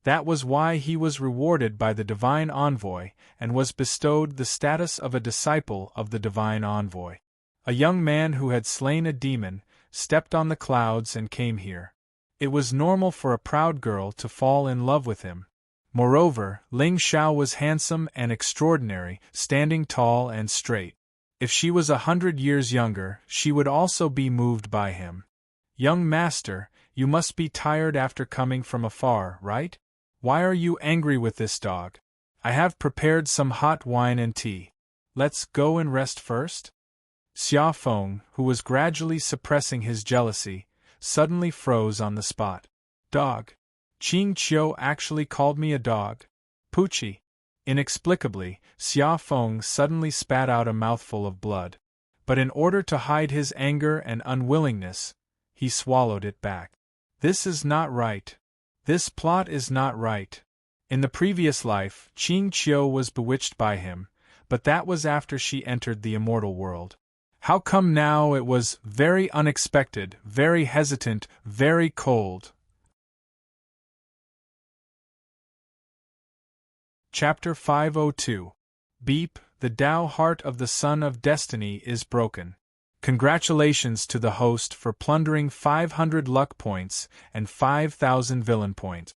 That was why he was rewarded by the Divine Envoy and was bestowed the status of a disciple of the Divine Envoy. A young man who had slain a demon, stepped on the clouds and came here. It was normal for a proud girl to fall in love with him. Moreover, Ling Xiao was handsome and extraordinary, standing tall and straight. If she was 100 years younger, she would also be moved by him. Young master, you must be tired after coming from afar, right? Why are you angry with this dog? I have prepared some hot wine and tea. Let's go and rest first? Xia Feng, who was gradually suppressing his jealousy, suddenly froze on the spot. Dog. Qing Qiu actually called me a dog? Poochie. Inexplicably, Xia Feng suddenly spat out a mouthful of blood. But in order to hide his anger and unwillingness, he swallowed it back. This is not right. This plot is not right. In the previous life, Qing Qiu was bewitched by him, but that was after she entered the immortal world. How come now it was very unexpected, very hesitant, very cold? Chapter 502. Beep, the Tao heart of the Son of Destiny is broken. Congratulations to the host for plundering 500 luck points and 5,000 villain points.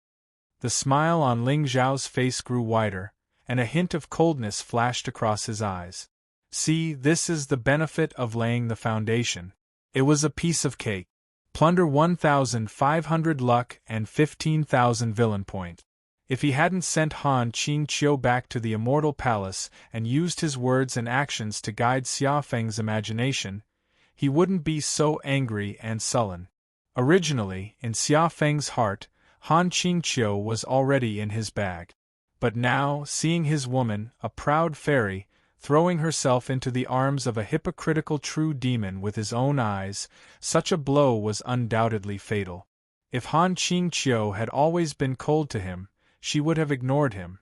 The smile on Ling Zhao's face grew wider, and a hint of coldness flashed across his eyes. See, this is the benefit of laying the foundation. It was a piece of cake. Plunder 1,500 luck and 15,000 villain points. If he hadn't sent Han Qing Qiu back to the immortal palace and used his words and actions to guide Xia Feng's imagination, he wouldn't be so angry and sullen. Originally, in Xia Feng's heart, Han Qing Qiu was already in his bag. But now, seeing his woman, a proud fairy, throwing herself into the arms of a hypocritical true demon with his own eyes, such a blow was undoubtedly fatal. If Han Qing Qiu had always been cold to him, she would have ignored him.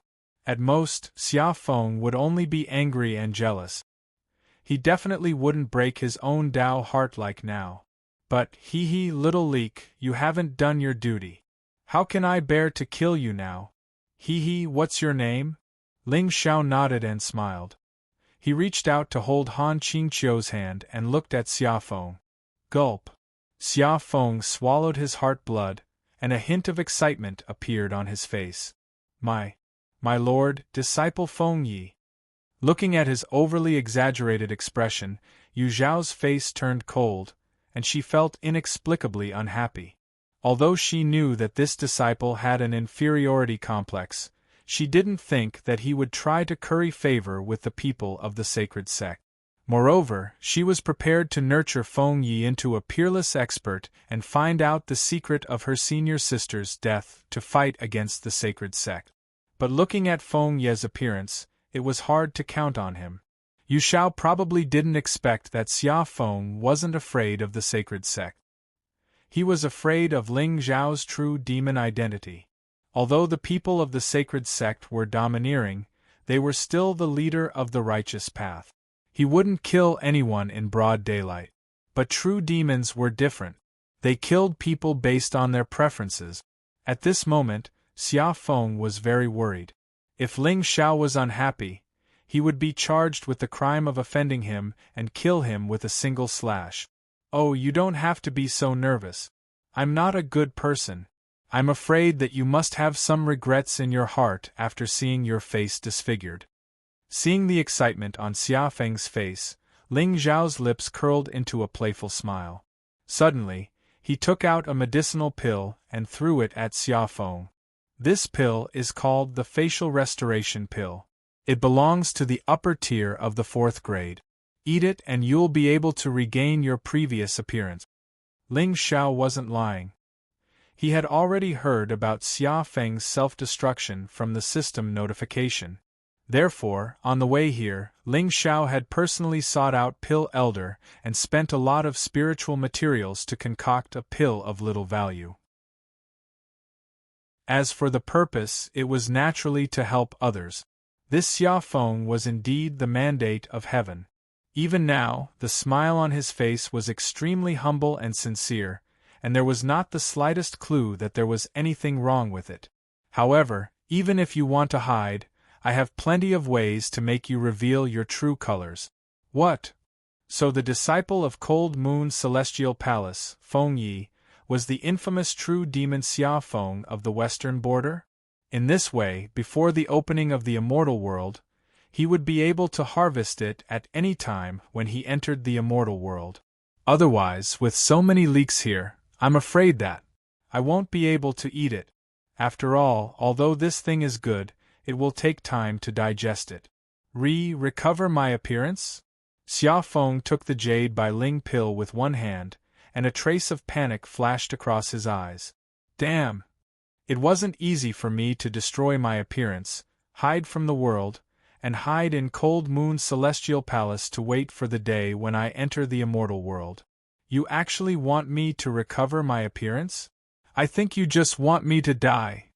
At most, Xia Feng would only be angry and jealous. He definitely wouldn't break his own Tao heart like now. But, hee little leak, you haven't done your duty. How can I bear to kill you now? Hee, what's your name? Ling Xiao nodded and smiled. He reached out to hold Han Qing Qiu's hand and looked at Xia Feng. Gulp. Xia Feng swallowed his heart blood, and a hint of excitement appeared on his face. My lord, disciple Feng Yi. Looking at his overly exaggerated expression, Yu Zhao's face turned cold, and she felt inexplicably unhappy. Although she knew that this disciple had an inferiority complex, she didn't think that he would try to curry favor with the people of the sacred sect. Moreover, she was prepared to nurture Feng Yi into a peerless expert and find out the secret of her senior sister's death to fight against the sacred sect. But looking at Feng Yi's appearance, it was hard to count on him. Yu Xiao probably didn't expect that Xia Feng wasn't afraid of the sacred sect. He was afraid of Ling Zhao's true demon identity. Although the people of the sacred sect were domineering, they were still the leader of the righteous path. He wouldn't kill anyone in broad daylight. But true demons were different. They killed people based on their preferences. At this moment, Xia Feng was very worried. If Ling Xiao was unhappy, he would be charged with the crime of offending him and kill him with a single slash. Oh, you don't have to be so nervous. I'm not a good person. I'm afraid that you must have some regrets in your heart after seeing your face disfigured. Seeing the excitement on Xia Feng's face, Ling Zhao's lips curled into a playful smile. Suddenly, he took out a medicinal pill and threw it at Xia Feng. This pill is called the Facial Restoration Pill. It belongs to the upper tier of the 4th grade. Eat it and you'll be able to regain your previous appearance. Ling Xiao wasn't lying. He had already heard about Xia Feng's self-destruction from the system notification. Therefore, on the way here, Ling Xiao had personally sought out Pill Elder and spent a lot of spiritual materials to concoct a pill of little value. As for the purpose, it was naturally to help others. This Xia Feng was indeed the mandate of heaven. Even now, the smile on his face was extremely humble and sincere, and there was not the slightest clue that there was anything wrong with it. However, even if you want to hide, I have plenty of ways to make you reveal your true colors. What? So the disciple of Cold Moon Celestial Palace, Feng Yi, was the infamous true demon Xia Feng of the western border? In this way, before the opening of the immortal world, he would be able to harvest it at any time when he entered the immortal world. Otherwise, with so many leeks here, I'm afraid that I won't be able to eat it. After all, although this thing is good, it will take time to digest it. Recover my appearance? Xia Feng took the jade by Ling pill with one hand, and a trace of panic flashed across his eyes. Damn! It wasn't easy for me to destroy my appearance, hide from the world, and hide in Cold Moon's celestial palace to wait for the day when I enter the immortal world. You actually want me to recover my appearance? I think you just want me to die.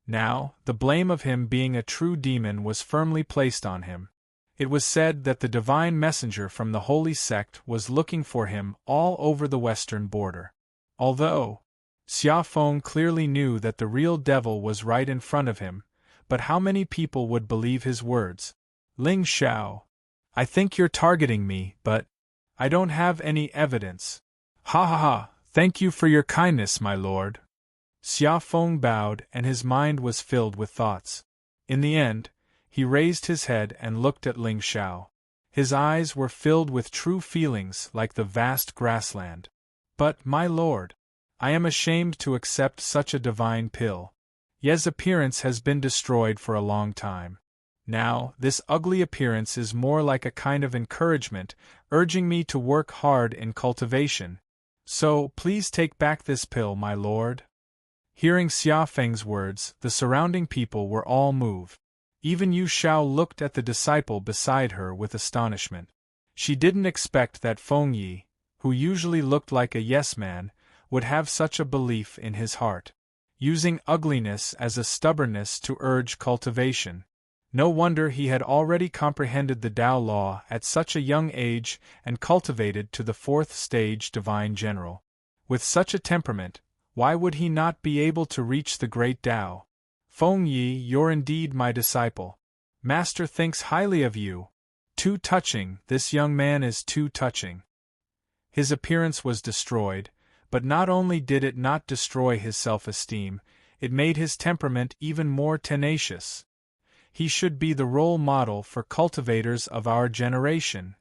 Now, the blame of him being a true demon was firmly placed on him. It was said that the divine messenger from the holy sect was looking for him all over the western border. Although Xia Feng clearly knew that the real devil was right in front of him, but how many people would believe his words? Ling Xiao, I think you're targeting me, but I don't have any evidence. Ha ha ha, thank you for your kindness, my lord. Xia Feng bowed, and his mind was filled with thoughts. In the end, he raised his head and looked at Ling Xiao. His eyes were filled with true feelings like the vast grassland. But, my lord, I am ashamed to accept such a divine pill. Ye's appearance has been destroyed for a long time. Now, this ugly appearance is more like a kind of encouragement, urging me to work hard in cultivation. So, please take back this pill, my lord. Hearing Xia Feng's words, the surrounding people were all moved. Even Yu Xiao looked at the disciple beside her with astonishment. She didn't expect that Feng Yi, who usually looked like a yes-man, would have such a belief in his heart. Using ugliness as a stubbornness to urge cultivation. No wonder he had already comprehended the Tao law at such a young age and cultivated to the 4th stage divine general. With such a temperament, why would he not be able to reach the great Tao? Feng Yi, you're indeed my disciple. Master thinks highly of you. Too touching, this young man is too touching. His appearance was destroyed, but not only did it not destroy his self-esteem, it made his temperament even more tenacious. He should be the role model for cultivators of our generation.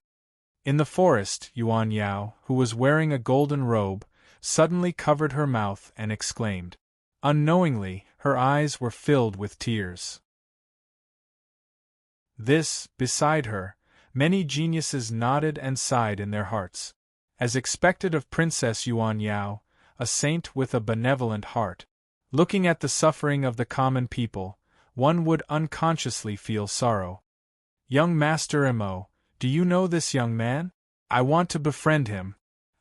In the forest, Yuan Yao, who was wearing a golden robe, suddenly covered her mouth and exclaimed. Unknowingly, her eyes were filled with tears. Beside her, many geniuses nodded and sighed in their hearts. As expected of Princess Yuan Yao, a saint with a benevolent heart. Looking at the suffering of the common people, one would unconsciously feel sorrow. Young Master Mo, do you know this young man? I want to befriend him.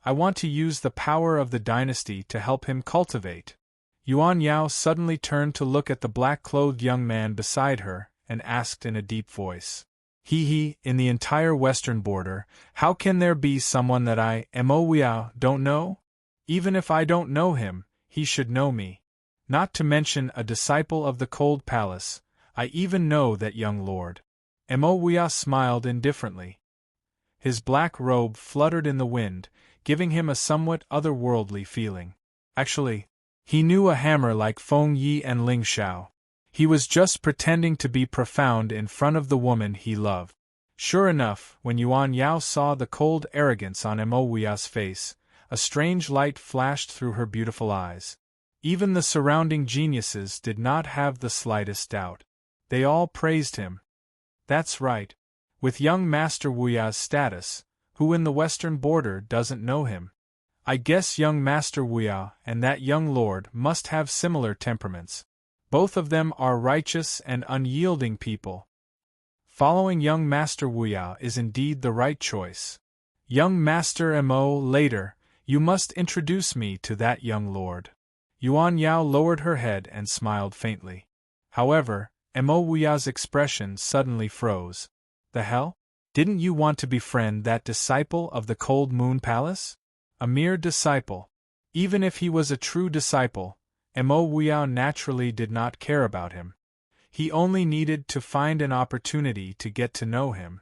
I want to use the power of the dynasty to help him cultivate. Yuan Yao suddenly turned to look at the black-clothed young man beside her, and asked in a deep voice. In the entire western border, how can there be someone that I, Mo, don't know? Even if I don't know him, he should know me. Not to mention a disciple of the Cold Palace, I even know that young lord. Mo smiled indifferently. His black robe fluttered in the wind, giving him a somewhat otherworldly feeling. Actually, he knew a hammer like Feng Yi and Ling Xiao. He was just pretending to be profound in front of the woman he loved. Sure enough, when Yuan Yao saw the cold arrogance on Mo's face, a strange light flashed through her beautiful eyes. Even the surrounding geniuses did not have the slightest doubt. They all praised him. That's right. With young Master Wuya's status, who in the western border doesn't know him? I guess young Master Wuya and that young lord must have similar temperaments. Both of them are righteous and unyielding people. Following young Master Wuya is indeed the right choice. Young Master Mo, later, you must introduce me to that young lord. Yuan Yao lowered her head and smiled faintly. However, Mo Wuya's expression suddenly froze. The hell? Didn't you want to befriend that disciple of the Cold Moon Palace? A mere disciple. Even if he was a true disciple, Mo Wuya naturally did not care about him. He only needed to find an opportunity to get to know him.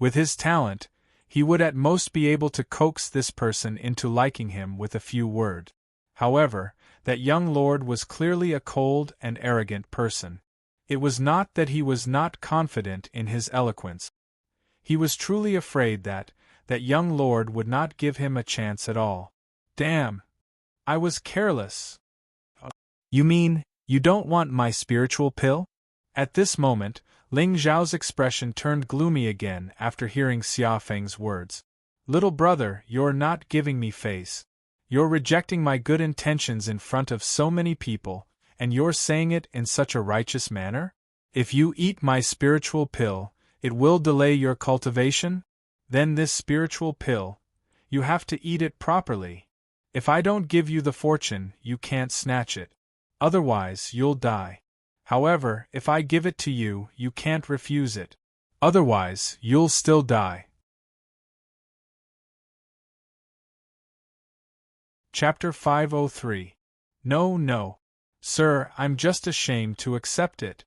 With his talent, he would at most be able to coax this person into liking him with a few words. However, that young lord was clearly a cold and arrogant person. It was not that he was not confident in his eloquence. He was truly afraid that young lord would not give him a chance at all. Damn! I was careless. You mean, you don't want my spiritual pill? At this moment, Ling Zhao's expression turned gloomy again after hearing Xia Feng's words. Little brother, you're not giving me face. You're rejecting my good intentions in front of so many people, and you're saying it in such a righteous manner? If you eat my spiritual pill, it will delay your cultivation? Then this spiritual pill, you have to eat it properly. If I don't give you the fortune, you can't snatch it. Otherwise, you'll die. However, if I give it to you, you can't refuse it. Otherwise, you'll still die. Chapter 503. No, sir, I'm just ashamed to accept it.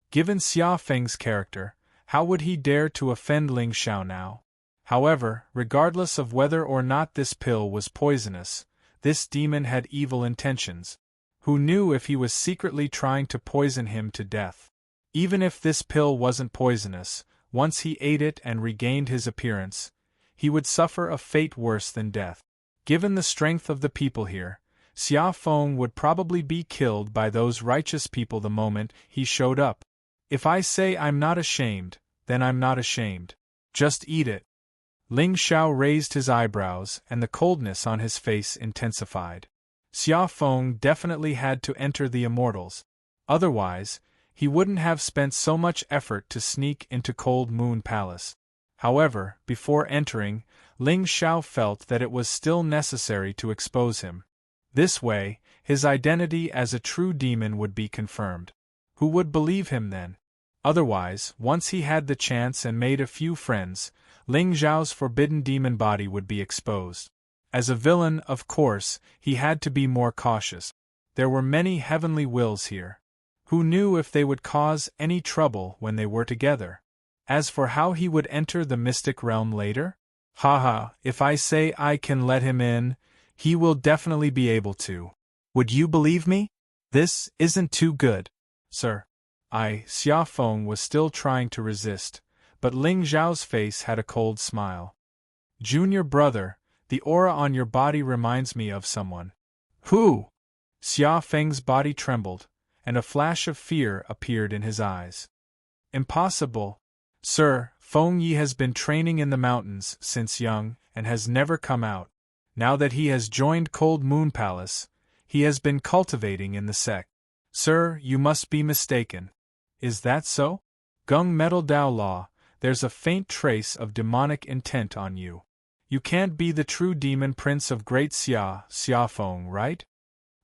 Given Xia Feng's character, how would he dare to offend Ling Xiao now? However, regardless of whether or not this pill was poisonous, this demon had evil intentions. Who knew if he was secretly trying to poison him to death? Even if this pill wasn't poisonous, once he ate it and regained his appearance, he would suffer a fate worse than death. Given the strength of the people here, Xia Feng would probably be killed by those righteous people the moment he showed up. If I say I'm not ashamed, then I'm not ashamed. Just eat it. Ling Xiao raised his eyebrows and the coldness on his face intensified. Xia Feng definitely had to enter the Immortals. Otherwise, he wouldn't have spent so much effort to sneak into Cold Moon Palace. However, before entering, Ling Xiao felt that it was still necessary to expose him. This way, his identity as a true demon would be confirmed. Who would believe him then? Otherwise, once he had the chance and made a few friends, Ling Zhao's forbidden demon body would be exposed. As a villain, of course, he had to be more cautious. There were many heavenly wills here. Who knew if they would cause any trouble when they were together? As for how he would enter the mystic realm later? Haha, if I say I can let him in, he will definitely be able to. Would you believe me? This isn't too good, sir. Xia Feng was still trying to resist, but Ling Zhao's face had a cold smile. Junior brother, the aura on your body reminds me of someone. Who? Xia Feng's body trembled, and a flash of fear appeared in his eyes. Impossible. Sir, Feng Yi has been training in the mountains since young and has never come out. Now that he has joined Cold Moon Palace, he has been cultivating in the sect. Sir, you must be mistaken. Is that so? Gung Metal Dao Law, there's a faint trace of demonic intent on you. You can't be the true demon prince of Great Xia Feng, right?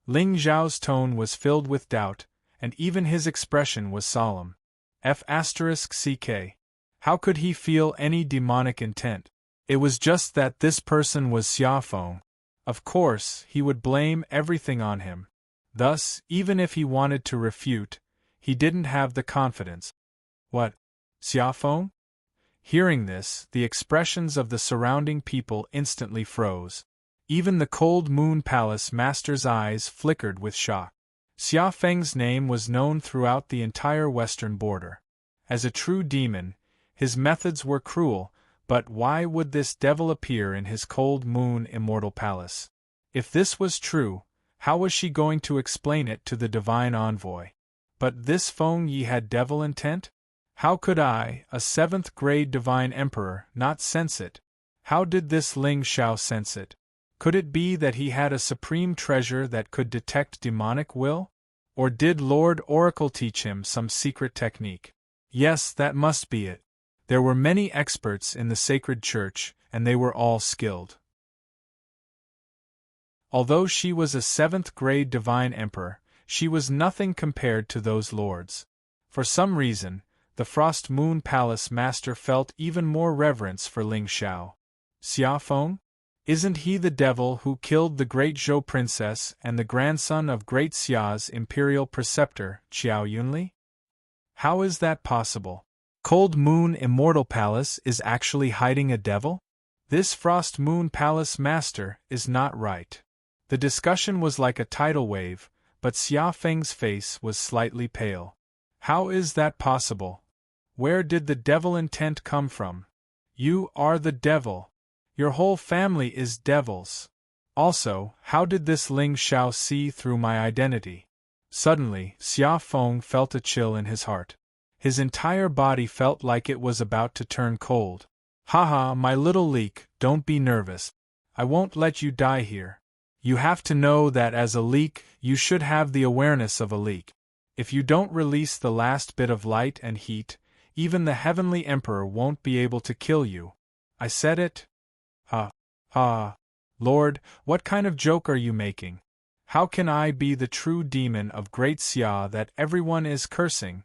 Ling Zhao's tone was filled with doubt, and even his expression was solemn. F***ck. How could he feel any demonic intent? It was just that this person was Xia Feng. Of course, he would blame everything on him. Thus, even if he wanted to refute, he didn't have the confidence. What? Xia Feng? Hearing this, the expressions of the surrounding people instantly froze. Even the Cold Moon Palace master's eyes flickered with shock. Xia Feng's name was known throughout the entire western border. As a true demon, his methods were cruel, but why would this devil appear in his Cold Moon Immortal Palace? If this was true, how was she going to explain it to the divine envoy? But this Feng Yi had devil intent? How could I, a 7th-grade divine emperor, not sense it? How did this Ling Xiao sense it? Could it be that he had a supreme treasure that could detect demonic will? Or did Lord Oracle teach him some secret technique? Yes, that must be it. There were many experts in the sacred church, and they were all skilled. Although she was a 7th-grade divine emperor, she was nothing compared to those lords. For some reason, the Frost Moon Palace master felt even more reverence for Ling Xiao. Xia Feng? Isn't he the devil who killed the great Zhou princess and the grandson of Great Xia's imperial preceptor, Qiao Yunli? How is that possible? Cold Moon Immortal Palace is actually hiding a devil? This Frost Moon Palace master is not right. The discussion was like a tidal wave, but Xia Feng's face was slightly pale. How is that possible? Where did the devil intent come from? You are the devil. Your whole family is devils. Also, how did this Ling Xiao see through my identity? Suddenly, Xia Feng felt a chill in his heart. His entire body felt like it was about to turn cold. Haha, my little leek, don't be nervous. I won't let you die here. You have to know that as a leek, you should have the awareness of a leek. If you don't release the last bit of light and heat, even the Heavenly Emperor won't be able to kill you. I said it? Ha. Lord, what kind of joke are you making? How can I be the true demon of Great Xia that everyone is cursing?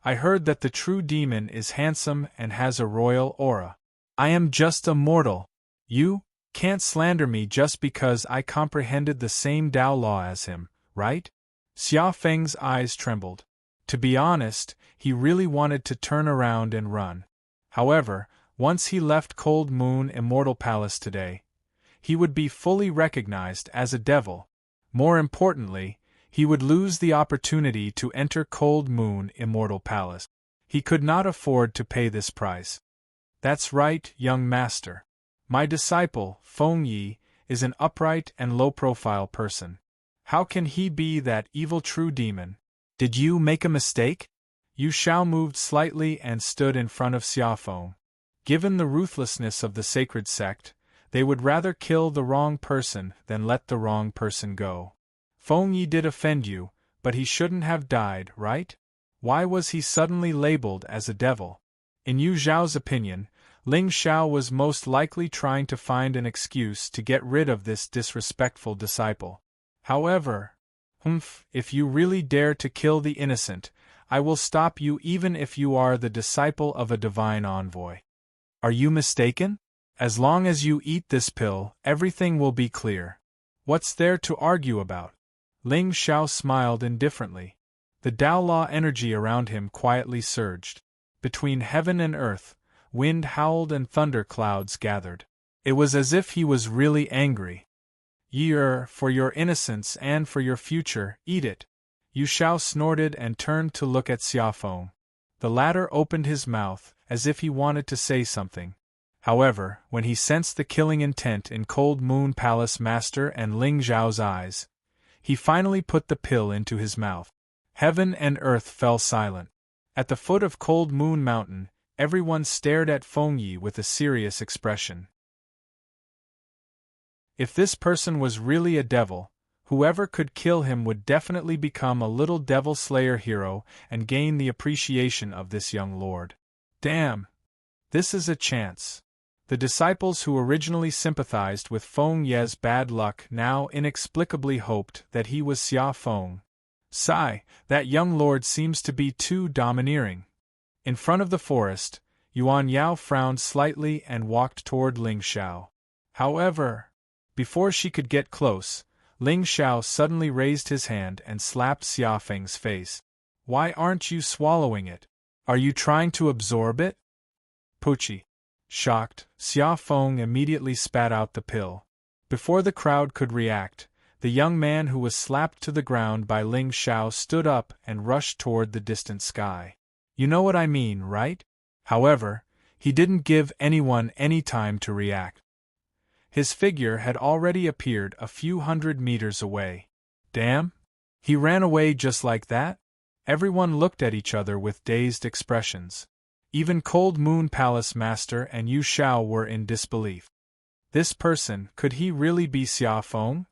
I heard that the true demon is handsome and has a royal aura. I am just a mortal. You can't slander me just because I comprehended the same Tao law as him, right? Xia Feng's eyes trembled. To be honest, he really wanted to turn around and run. However, once he left Cold Moon Immortal Palace today, he would be fully recognized as a devil. More importantly, he would lose the opportunity to enter Cold Moon Immortal Palace. He could not afford to pay this price. That's right, young master. My disciple, Feng Yi, is an upright and low-profile person. How can he be that evil true demon? Did you make a mistake? Yu Shao moved slightly and stood in front of Xia Feng. Given the ruthlessness of the sacred sect, they would rather kill the wrong person than let the wrong person go. Feng Yi did offend you, but he shouldn't have died, right? Why was he suddenly labeled as a devil? In Yu Zhao's opinion, Ling Xiao was most likely trying to find an excuse to get rid of this disrespectful disciple. However, if you really dare to kill the innocent, I will stop you even if you are the disciple of a divine envoy. Are you mistaken? As long as you eat this pill, everything will be clear. What's there to argue about? Ling Xiao smiled indifferently. The Tao Law energy around him quietly surged. Between heaven and earth, wind howled and thunder clouds gathered. It was as if he was really angry. For your innocence and for your future, eat it. Yu Shao snorted and turned to look at Xia Feng. The latter opened his mouth, as if he wanted to say something. However, when he sensed the killing intent in Cold Moon Palace Master and Ling Zhao's eyes, he finally put the pill into his mouth. Heaven and earth fell silent. At the foot of Cold Moon Mountain, everyone stared at Feng Yi with a serious expression. If this person was really a devil, whoever could kill him would definitely become a little devil slayer hero and gain the appreciation of this young lord. Damn! This is a chance. The disciples who originally sympathized with Feng Ye's bad luck now inexplicably hoped that he was Xia Feng. Sigh, that young lord seems to be too domineering. In front of the forest, Yuan Yao frowned slightly and walked toward Ling Xiao. However, before she could get close, Ling Xiao suddenly raised his hand and slapped Xia Feng's face. Why aren't you swallowing it? Are you trying to absorb it? Poochie. Shocked, Xia Feng immediately spat out the pill. Before the crowd could react, the young man who was slapped to the ground by Ling Xiao stood up and rushed toward the distant sky. You know what I mean, right? However, he didn't give anyone any time to react. His figure had already appeared a few hundred meters away. Damn! He ran away just like that? Everyone looked at each other with dazed expressions. Even Cold Moon Palace Master and Yu Shao were in disbelief. This person, could he really be Xia Feng?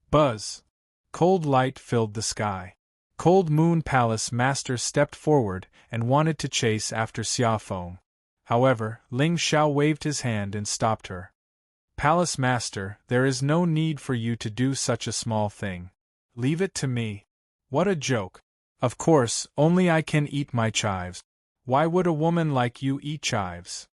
Buzz! Cold light filled the sky. Cold Moon Palace Master stepped forward and wanted to chase after Xia Feng. However, Ling Xiao waved his hand and stopped her. Palace Master, there is no need for you to do such a small thing. Leave it to me. What a joke. Of course, only I can eat my chives. Why would a woman like you eat chives?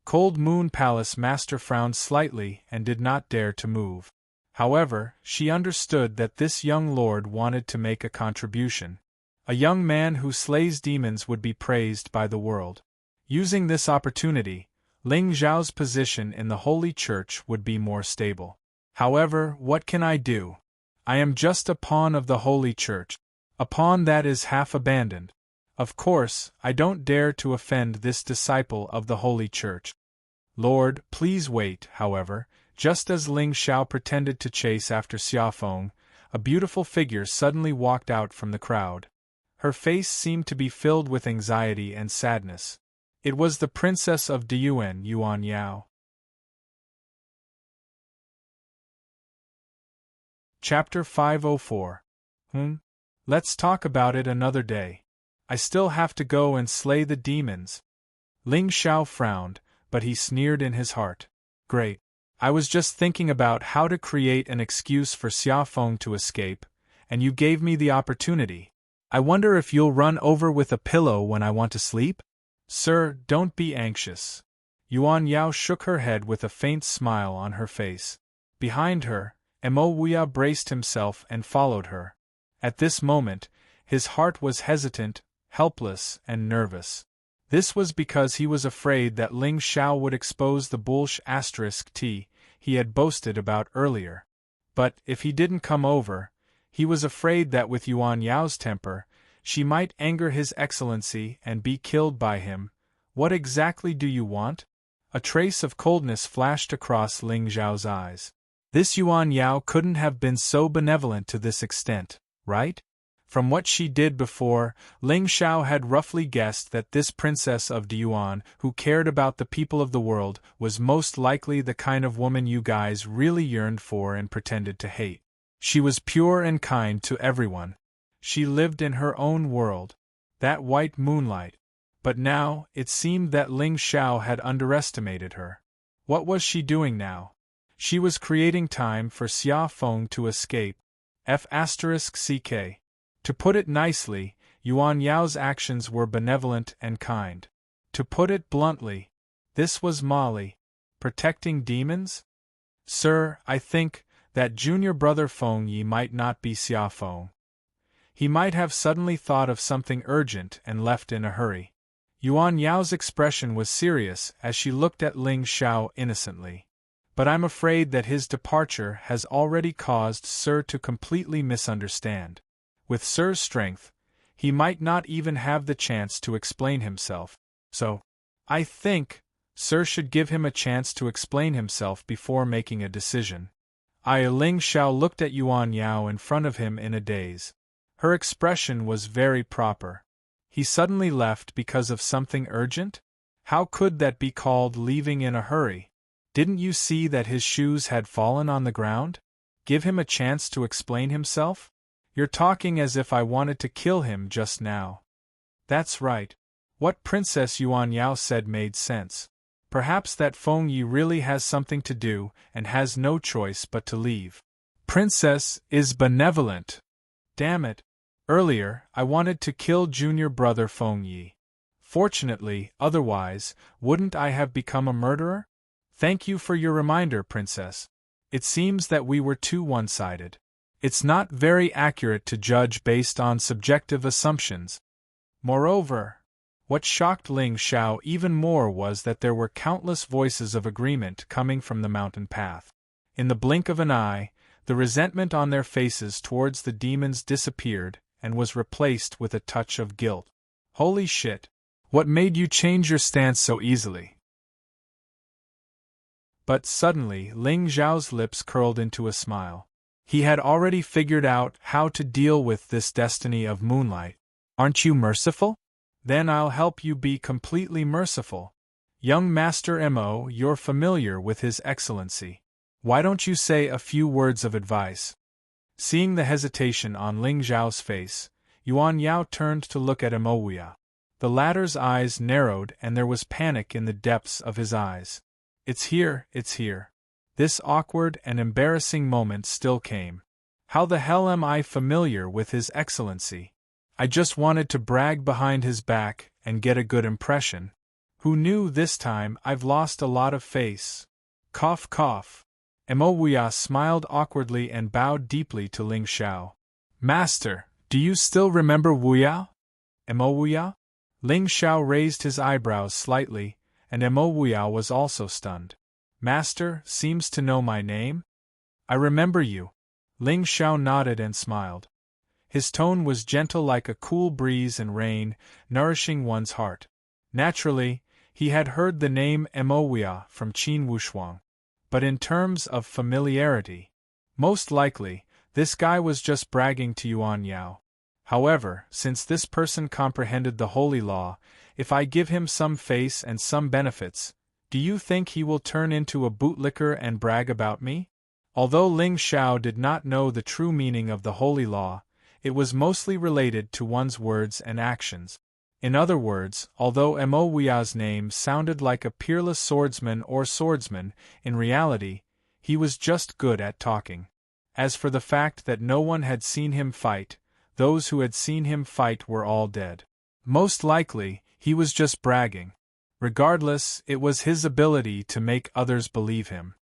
Cold Moon Palace Master frowned slightly and did not dare to move. However, she understood that this young lord wanted to make a contribution. A young man who slays demons would be praised by the world. Using this opportunity, Ling Zhao's position in the Holy Church would be more stable. However, what can I do? I am just a pawn of the Holy Church. pawn that is half abandoned. Of course, I don't dare to offend this disciple of the Holy Church. Lord, please wait, however, just as Ling Xiao pretended to chase after Xiaofeng, a beautiful figure suddenly walked out from the crowd. Her face seemed to be filled with anxiety and sadness. It was the Princess of Diyuan, Yuan Yao. Chapter 504. Let's talk about it another day. I still have to go and slay the demons. Ling Xiao frowned, but he sneered in his heart. Great. I was just thinking about how to create an excuse for Xiaofeng to escape, and you gave me the opportunity. I wonder if you'll run over with a pillow when I want to sleep? Sir, don't be anxious. Yuan Yao shook her head with a faint smile on her face. Behind her, Mo Wuya braced himself and followed her. At this moment, his heart was hesitant, helpless, and nervous. This was because he was afraid that Ling Xiao would expose the **T he had boasted about earlier. But, if he didn't come over, he was afraid that with Yuan Yao's temper, she might anger His Excellency and be killed by him. What exactly do you want? A trace of coldness flashed across Ling Xiao's eyes. This Yuan Yao couldn't have been so benevolent to this extent, right? From what she did before, Ling Xiao had roughly guessed that this princess of Diyuan, who cared about the people of the world, was most likely the kind of woman you guys really yearned for and pretended to hate. She was pure and kind to everyone. She lived in her own world. That white moonlight. But now, it seemed that Ling Xiao had underestimated her. What was she doing now? She was creating time for Xiaofeng to escape. F***ck. To put it nicely, Yuan Yao's actions were benevolent and kind. To put it bluntly, this was Molly. Protecting demons? Sir, I think that junior brother Feng Yi might not be Xiaofeng. He might have suddenly thought of something urgent and left in a hurry. Yuan Yao's expression was serious as she looked at Ling Xiao innocently. But I'm afraid that his departure has already caused Sir to completely misunderstand. With Sir's strength, he might not even have the chance to explain himself. So, I think, Sir should give him a chance to explain himself before making a decision. Ling Xiao looked at Yuan Yao in front of him in a daze. Her expression was very proper. He suddenly left because of something urgent? How could that be called leaving in a hurry? Didn't you see that his shoes had fallen on the ground? Give him a chance to explain himself? You're talking as if I wanted to kill him just now. That's right. What Princess Yuan Yao said made sense. Perhaps that Feng Yi really has something to do and has no choice but to leave. Princess is benevolent. Damn it. Earlier, I wanted to kill junior brother Feng Yi. Fortunately, otherwise, wouldn't I have become a murderer? Thank you for your reminder, Princess. It seems that we were too one-sided. It's not very accurate to judge based on subjective assumptions. Moreover, what shocked Ling Xiao even more was that there were countless voices of agreement coming from the mountain path. In the blink of an eye, the resentment on their faces towards the demons disappeared and was replaced with a touch of guilt. Holy shit! What made you change your stance so easily? But suddenly Ling Xiao's lips curled into a smile. He had already figured out how to deal with this destiny of moonlight. Aren't you merciful? Then I'll help you be completely merciful. Young Master Mo, you're familiar with His Excellency. Why don't you say a few words of advice? Seeing the hesitation on Ling Xiao's face, Yuan Yao turned to look at Mo Wuya. The latter's eyes narrowed and there was panic in the depths of his eyes. It's here. This awkward and embarrassing moment still came. How the hell am I familiar with His Excellency? I just wanted to brag behind his back and get a good impression. Who knew this time I've lost a lot of face? Cough cough. Mo Wuya smiled awkwardly and bowed deeply to Ling Xiao. Master, do you still remember Wuya? Mo Wuya? Ling Xiao raised his eyebrows slightly, and Mo Wuya was also stunned. Master seems to know my name? I remember you. Ling Xiao nodded and smiled. His tone was gentle like a cool breeze and rain, nourishing one's heart. Naturally, he had heard the name Emoya from Qin Wushuang. But in terms of familiarity, most likely, this guy was just bragging to Yuan Yao. However, since this person comprehended the holy law, if I give him some face and some benefits, do you think he will turn into a bootlicker and brag about me? Although Ling Xiao did not know the true meaning of the holy law, it was mostly related to one's words and actions. In other words, although Mo Wuya's name sounded like a peerless swordsman or swordsman, in reality, he was just good at talking. As for the fact that no one had seen him fight, those who had seen him fight were all dead. Most likely, he was just bragging. Regardless, it was his ability to make others believe him.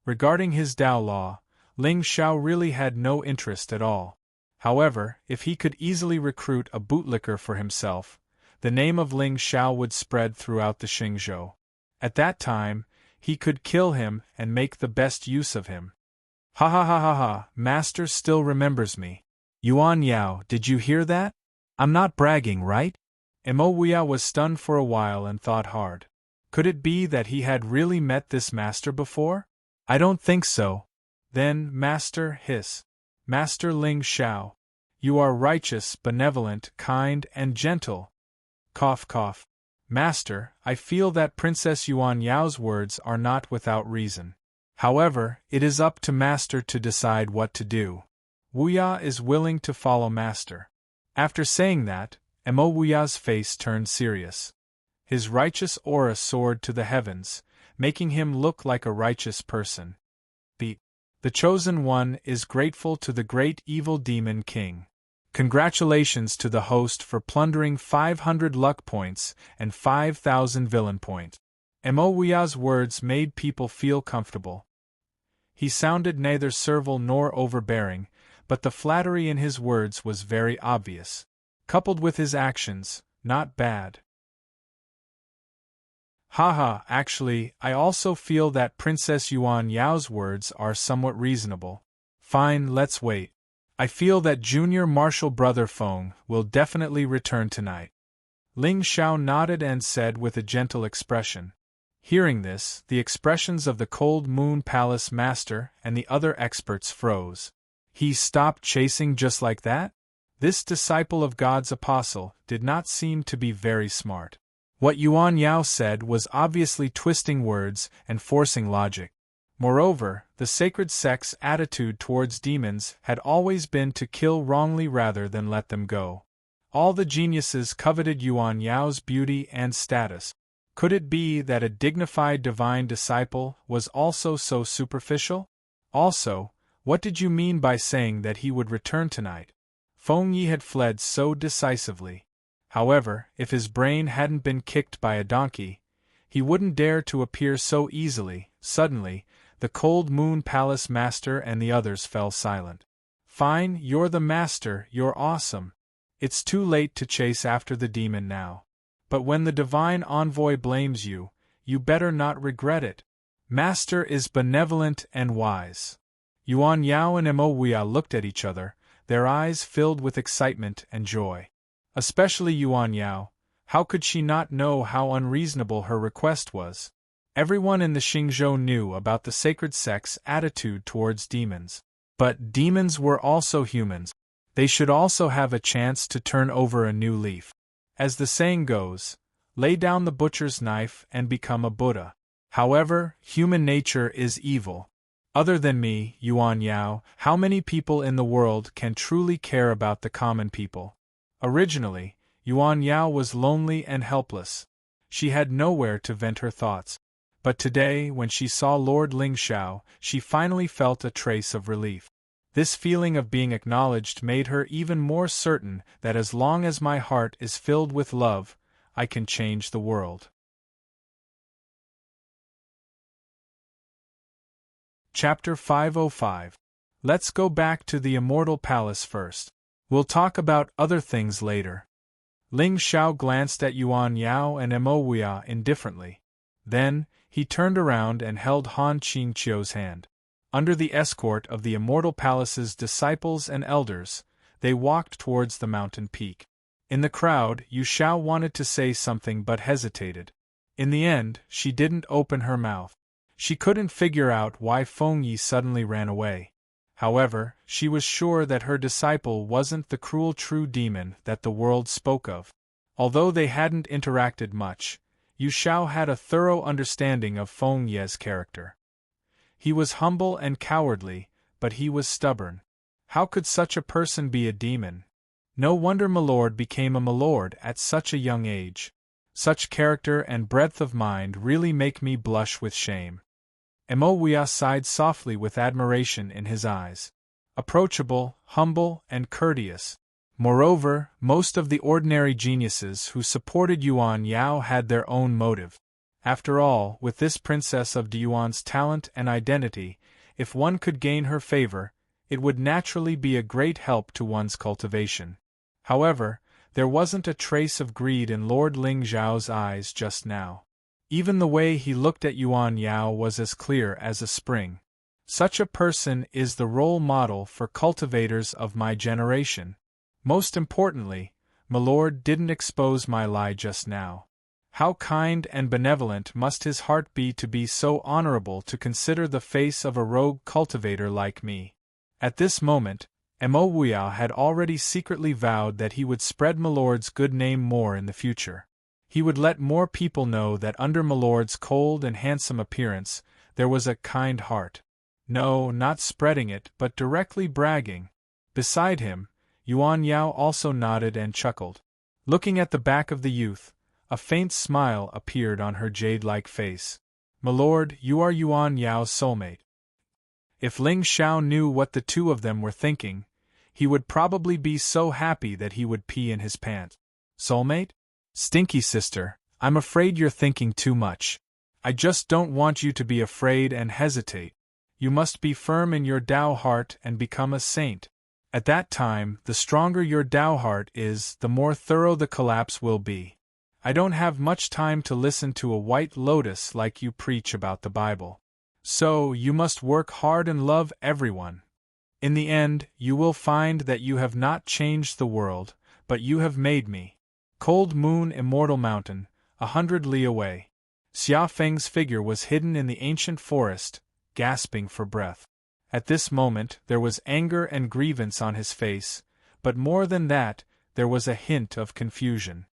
Regarding his Dao law, Ling Xiao really had no interest at all. However, if he could easily recruit a bootlicker for himself, the name of Ling Xiao would spread throughout the Xingzhou. At that time, he could kill him and make the best use of him. Ha ha ha ha ha, Master still remembers me. Yuan Yao, did you hear that? I'm not bragging, right? Mo Wuya was stunned for a while and thought hard. Could it be that he had really met this master before? I don't think so. Then, Master, hiss. Master Ling Xiao. You are righteous, benevolent, kind, and gentle. Cough cough. Master, I feel that Princess Yuan Yao's words are not without reason. However, it is up to Master to decide what to do. Wuya is willing to follow Master. After saying that, Mo Wuya's face turned serious. His righteous aura soared to the heavens, making him look like a righteous person. The Chosen One is grateful to the great evil demon king. Congratulations to the host for plundering 500 luck points and 5,000 villain points. Mo Wuya's words made people feel comfortable. He sounded neither servile nor overbearing, but the flattery in his words was very obvious. Coupled with his actions, not bad. Haha, actually, I also feel that Princess Yuan Yao's words are somewhat reasonable. Fine, let's wait. I feel that Junior Marshal Brother Feng will definitely return tonight. Ling Xiao nodded and said with a gentle expression. Hearing this, the expressions of the Cold Moon Palace Master and the other experts froze. He stopped chasing just like that? This disciple of God's apostle did not seem to be very smart. What Yuan Yao said was obviously twisting words and forcing logic. Moreover, the sacred sect's attitude towards demons had always been to kill wrongly rather than let them go. All the geniuses coveted Yuan Yao's beauty and status. Could it be that a dignified divine disciple was also so superficial? Also, what did you mean by saying that he would return tonight? Feng Yi had fled so decisively. However, if his brain hadn't been kicked by a donkey, he wouldn't dare to appear so easily. Suddenly, the Cold Moon Palace Master and the others fell silent. Fine, you're the master, you're awesome. It's too late to chase after the demon now. But when the divine envoy blames you, you better not regret it. Master is benevolent and wise. Yuan Yao and Mo Wuya looked at each other, their eyes filled with excitement and joy. Especially Yuan Yao. How could she not know how unreasonable her request was? Everyone in the Xingzhou knew about the sacred sect's attitude towards demons. But demons were also humans. They should also have a chance to turn over a new leaf. As the saying goes, lay down the butcher's knife and become a Buddha. However, human nature is evil. Other than me, Yuan Yao, how many people in the world can truly care about the common people? Originally, Yuan Yao was lonely and helpless. She had nowhere to vent her thoughts. But today, when she saw Lord Ling Xiao, she finally felt a trace of relief. This feeling of being acknowledged made her even more certain that as long as my heart is filled with love, I can change the world. Chapter 505. Let's go back to the Immortal Palace first. We'll talk about other things later. Ling Xiao glanced at Yuan Yao and Mo Wuya indifferently. Then, he turned around and held Han Qingqiu's hand. Under the escort of the Immortal Palace's disciples and elders, They walked towards the mountain peak. In the crowd, Yu Xiao wanted to say something but hesitated. In the end, she didn't open her mouth. She couldn't figure out why Feng Yi suddenly ran away. However, she was sure that her disciple wasn't the cruel true demon that the world spoke of. Although they hadn't interacted much, Yu Xiao had a thorough understanding of Feng Ye's character. He was humble and cowardly, but he was stubborn. How could such a person be a demon? No wonder Milord became a milord at such a young age. Such character and breadth of mind really make me blush with shame. Emoya sighed softly with admiration in his eyes. Approachable, humble, and courteous. Moreover, most of the ordinary geniuses who supported Yuan Yao had their own motive. After all, with this princess of Yuan's talent and identity, if one could gain her favor, it would naturally be a great help to one's cultivation. However, there wasn't a trace of greed in Lord Ling Zhao's eyes just now. Even the way he looked at Yuan Yao was as clear as a spring. Such a person is the role model for cultivators of my generation. Most importantly, Milord didn't expose my lie just now. How kind and benevolent must his heart be to be so honorable to consider the face of a rogue cultivator like me. At this moment, Mo Wuya had already secretly vowed that he would spread Milord's good name more in the future. He would let more people know that under Milord's cold and handsome appearance, there was a kind heart. No, not spreading it, but directly bragging. Beside him, Yuan Yao also nodded and chuckled. Looking at the back of the youth, a faint smile appeared on her jade-like face. Milord, you are Yuan Yao's soulmate. If Ling Xiao knew what the two of them were thinking, he would probably be so happy that he would pee in his pants. Soulmate? Stinky sister, I'm afraid you're thinking too much. I just don't want you to be afraid and hesitate. You must be firm in your Tao heart and become a saint. At that time, the stronger your Tao heart is, the more thorough the collapse will be. I don't have much time to listen to a white lotus like you preach about the Bible. So, you must work hard and love everyone. In the end, you will find that you have not changed the world, but you have made me. Cold Moon Immortal Mountain, 100 li away. Xia Feng's figure was hidden in the ancient forest, gasping for breath. At this moment, there was anger and grievance on his face, but more than that, there was a hint of confusion.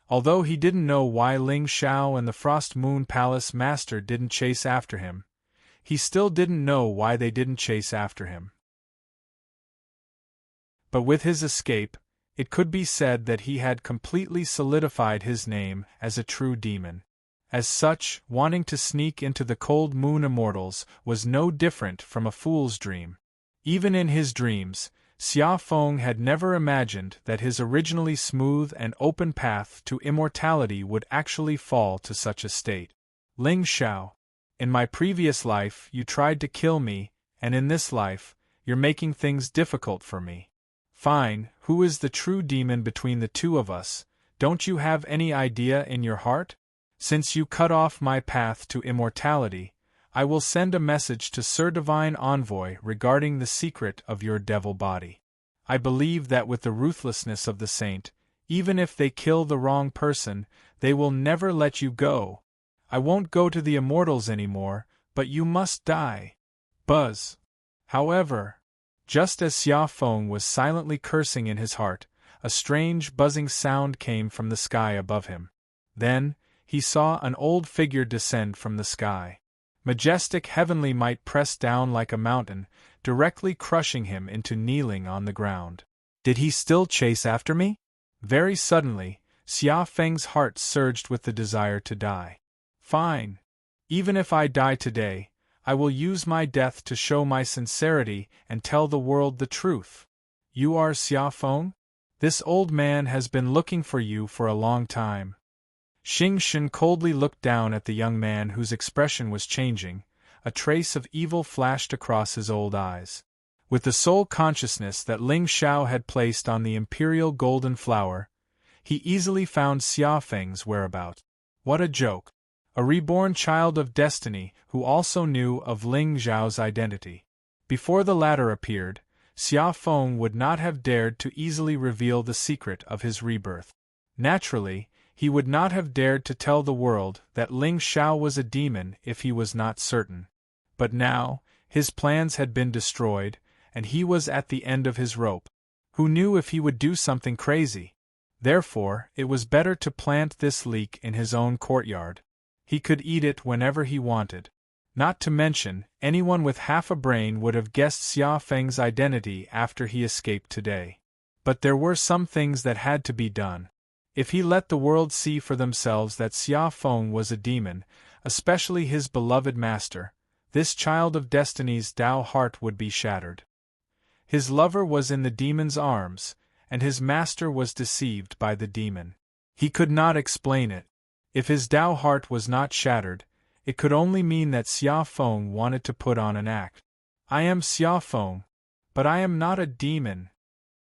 Although he didn't know why Ling Xiao and the Frost Moon Palace Master didn't chase after him, he still didn't know why they didn't chase after him. But with his escape, it could be said that he had completely solidified his name as a true demon. As such, wanting to sneak into the Cold Moon Immortals was no different from a fool's dream. Even in his dreams, Xia Feng had never imagined that his originally smooth and open path to immortality would actually fall to such a state. Ling Xiao, in my previous life you tried to kill me, and in this life, you're making things difficult for me. Fine, who is the true demon between the two of us? Don't you have any idea in your heart? Since you cut off my path to immortality, I will send a message to Sir Divine Envoy regarding the secret of your devil body. I believe that with the ruthlessness of the saint, even if they kill the wrong person, they will never let you go. I won't go to the immortals anymore, but you must die. Buzz. However, just as Xia Feng was silently cursing in his heart, a strange buzzing sound came from the sky above him. Then, he saw an old figure descend from the sky. Majestic heavenly might pressed down like a mountain, directly crushing him into kneeling on the ground. Did he still chase after me? Very suddenly, Xia Feng's heart surged with the desire to die. Fine. Even if I die today, I will use my death to show my sincerity and tell the world the truth. You are Xia Feng? This old man has been looking for you for a long time. Xing Shen coldly looked down at the young man whose expression was changing. A trace of evil flashed across his old eyes. With the sole consciousness that Ling Xiao had placed on the imperial golden flower, he easily found Xia Feng's whereabouts. What a joke! A reborn child of destiny who also knew of Ling Zhao's identity. Before the latter appeared, Xia Feng would not have dared to easily reveal the secret of his rebirth. Naturally, he would not have dared to tell the world that Ling Shao was a demon if he was not certain. But now, his plans had been destroyed, and he was at the end of his rope. Who knew if he would do something crazy? Therefore, it was better to plant this leek in his own courtyard. He could eat it whenever he wanted. Not to mention, anyone with half a brain would have guessed Xia Feng's identity after he escaped today. But there were some things that had to be done. If he let the world see for themselves that Xia Feng was a demon, especially his beloved master, this child of destiny's Tao heart would be shattered. His lover was in the demon's arms, and his master was deceived by the demon. He could not explain it. If his Tao heart was not shattered, it could only mean that Xia Feng wanted to put on an act. I am Xia Feng, but I am not a demon.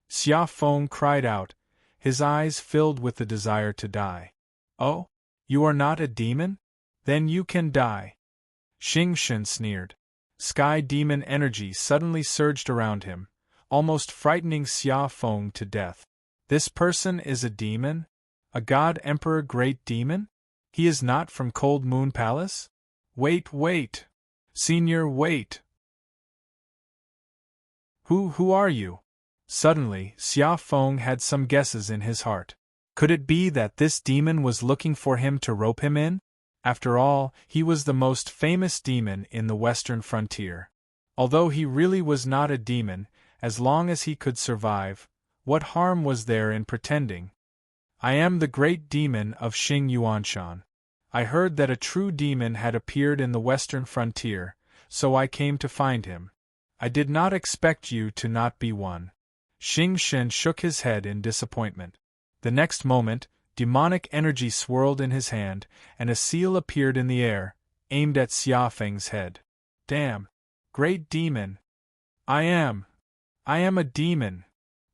Xia Feng cried out, his eyes filled with the desire to die. Oh? You are not a demon? Then you can die. Xing Shen sneered. Sky demon energy suddenly surged around him, almost frightening Xia Feng to death. This person is a demon? A god emperor great demon? He is not from Cold Moon Palace? Wait. Senior, wait. Who are you? Suddenly, Xia Feng had some guesses in his heart. Could it be that this demon was looking for him to rope him in? After all, he was the most famous demon in the western frontier. Although he really was not a demon, as long as he could survive, what harm was there in pretending? I am the great demon of Xing Yuanshan. I heard that a true demon had appeared in the western frontier, so I came to find him. I did not expect you to not be one. Xing Shen shook his head in disappointment. The next moment, demonic energy swirled in his hand, and a seal appeared in the air, aimed at Xia Feng's head. Damn! Great demon! I am a demon!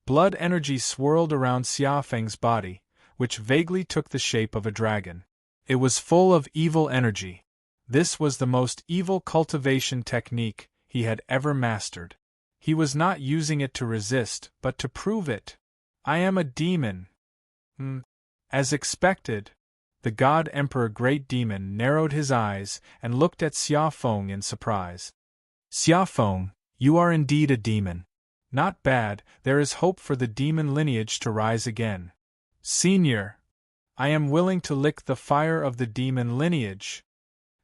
Blood energy swirled around Xia Feng's body, which vaguely took the shape of a dragon. It was full of evil energy. This was the most evil cultivation technique he had ever mastered. He was not using it to resist, but to prove it. I am a demon. As expected, the God Emperor Great Demon narrowed his eyes and looked at Xia Feng in surprise. Xia Feng, you are indeed a demon. Not bad, there is hope for the demon lineage to rise again. Senior, I am willing to lick the fire of the demon lineage.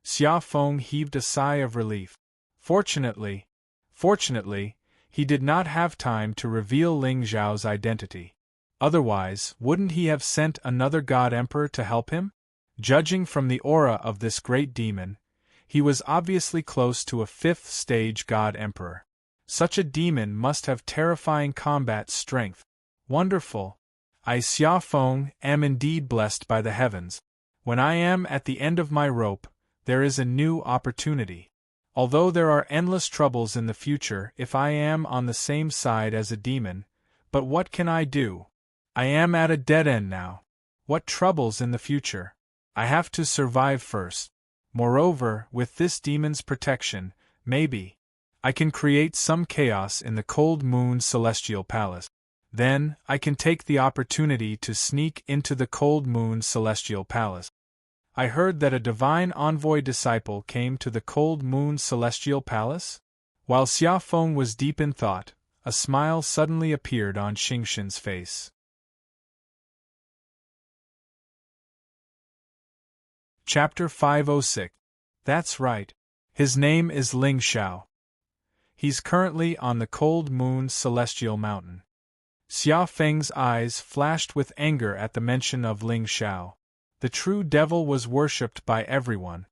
Xia Feng heaved a sigh of relief. Fortunately, he did not have time to reveal Ling Zhao's identity. Otherwise, wouldn't he have sent another God Emperor to help him? Judging from the aura of this great demon, he was obviously close to a 5th-stage God Emperor. Such a demon must have terrifying combat strength. Wonderful! I, Xia Feng, am indeed blessed by the heavens. When I am at the end of my rope, there is a new opportunity. Although there are endless troubles in the future if I am on the same side as a demon, but what can I do? I am at a dead end now. What troubles in the future? I have to survive first. Moreover, with this demon's protection, maybe I can create some chaos in the Cold Moon Celestial Palace. Then, I can take the opportunity to sneak into the Cold Moon Celestial Palace. I heard that a divine envoy disciple came to the Cold Moon Celestial Palace? While Xia Feng was deep in thought, a smile suddenly appeared on Xing Shen's face. Chapter 506. That's right. His name is Ling Shao. He's currently on the Cold Moon Celestial Mountain. Xia Feng's eyes flashed with anger at the mention of Ling Shao. The true devil was worshipped by everyone,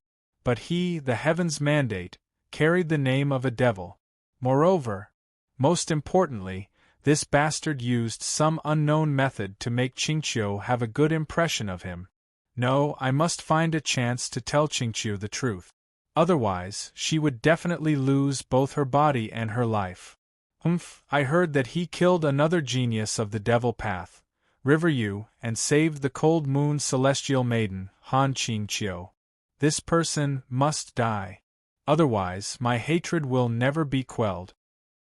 but he, the heaven's mandate, carried the name of a devil. Moreover, most importantly, this bastard used some unknown method to make Qingqiu have a good impression of him. No, I must find a chance to tell Qingqiu the truth. Otherwise, she would definitely lose both her body and her life. I heard that he killed another genius of the devil path, River Yu, and saved the Cold Moon Celestial Maiden, Han Qingqiu. This person must die. Otherwise, my hatred will never be quelled.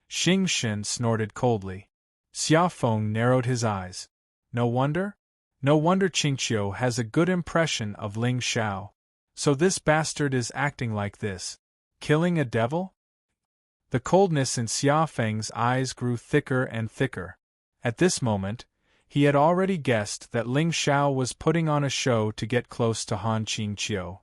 Xing Shen snorted coldly. Xia Feng narrowed his eyes. No wonder? No wonder Qingqiu has a good impression of Ling Xiao. So this bastard is acting like this. Killing a devil? The coldness in Xia Feng's eyes grew thicker and thicker. At this moment, he had already guessed that Ling Xiao was putting on a show to get close to Han Qingqiu.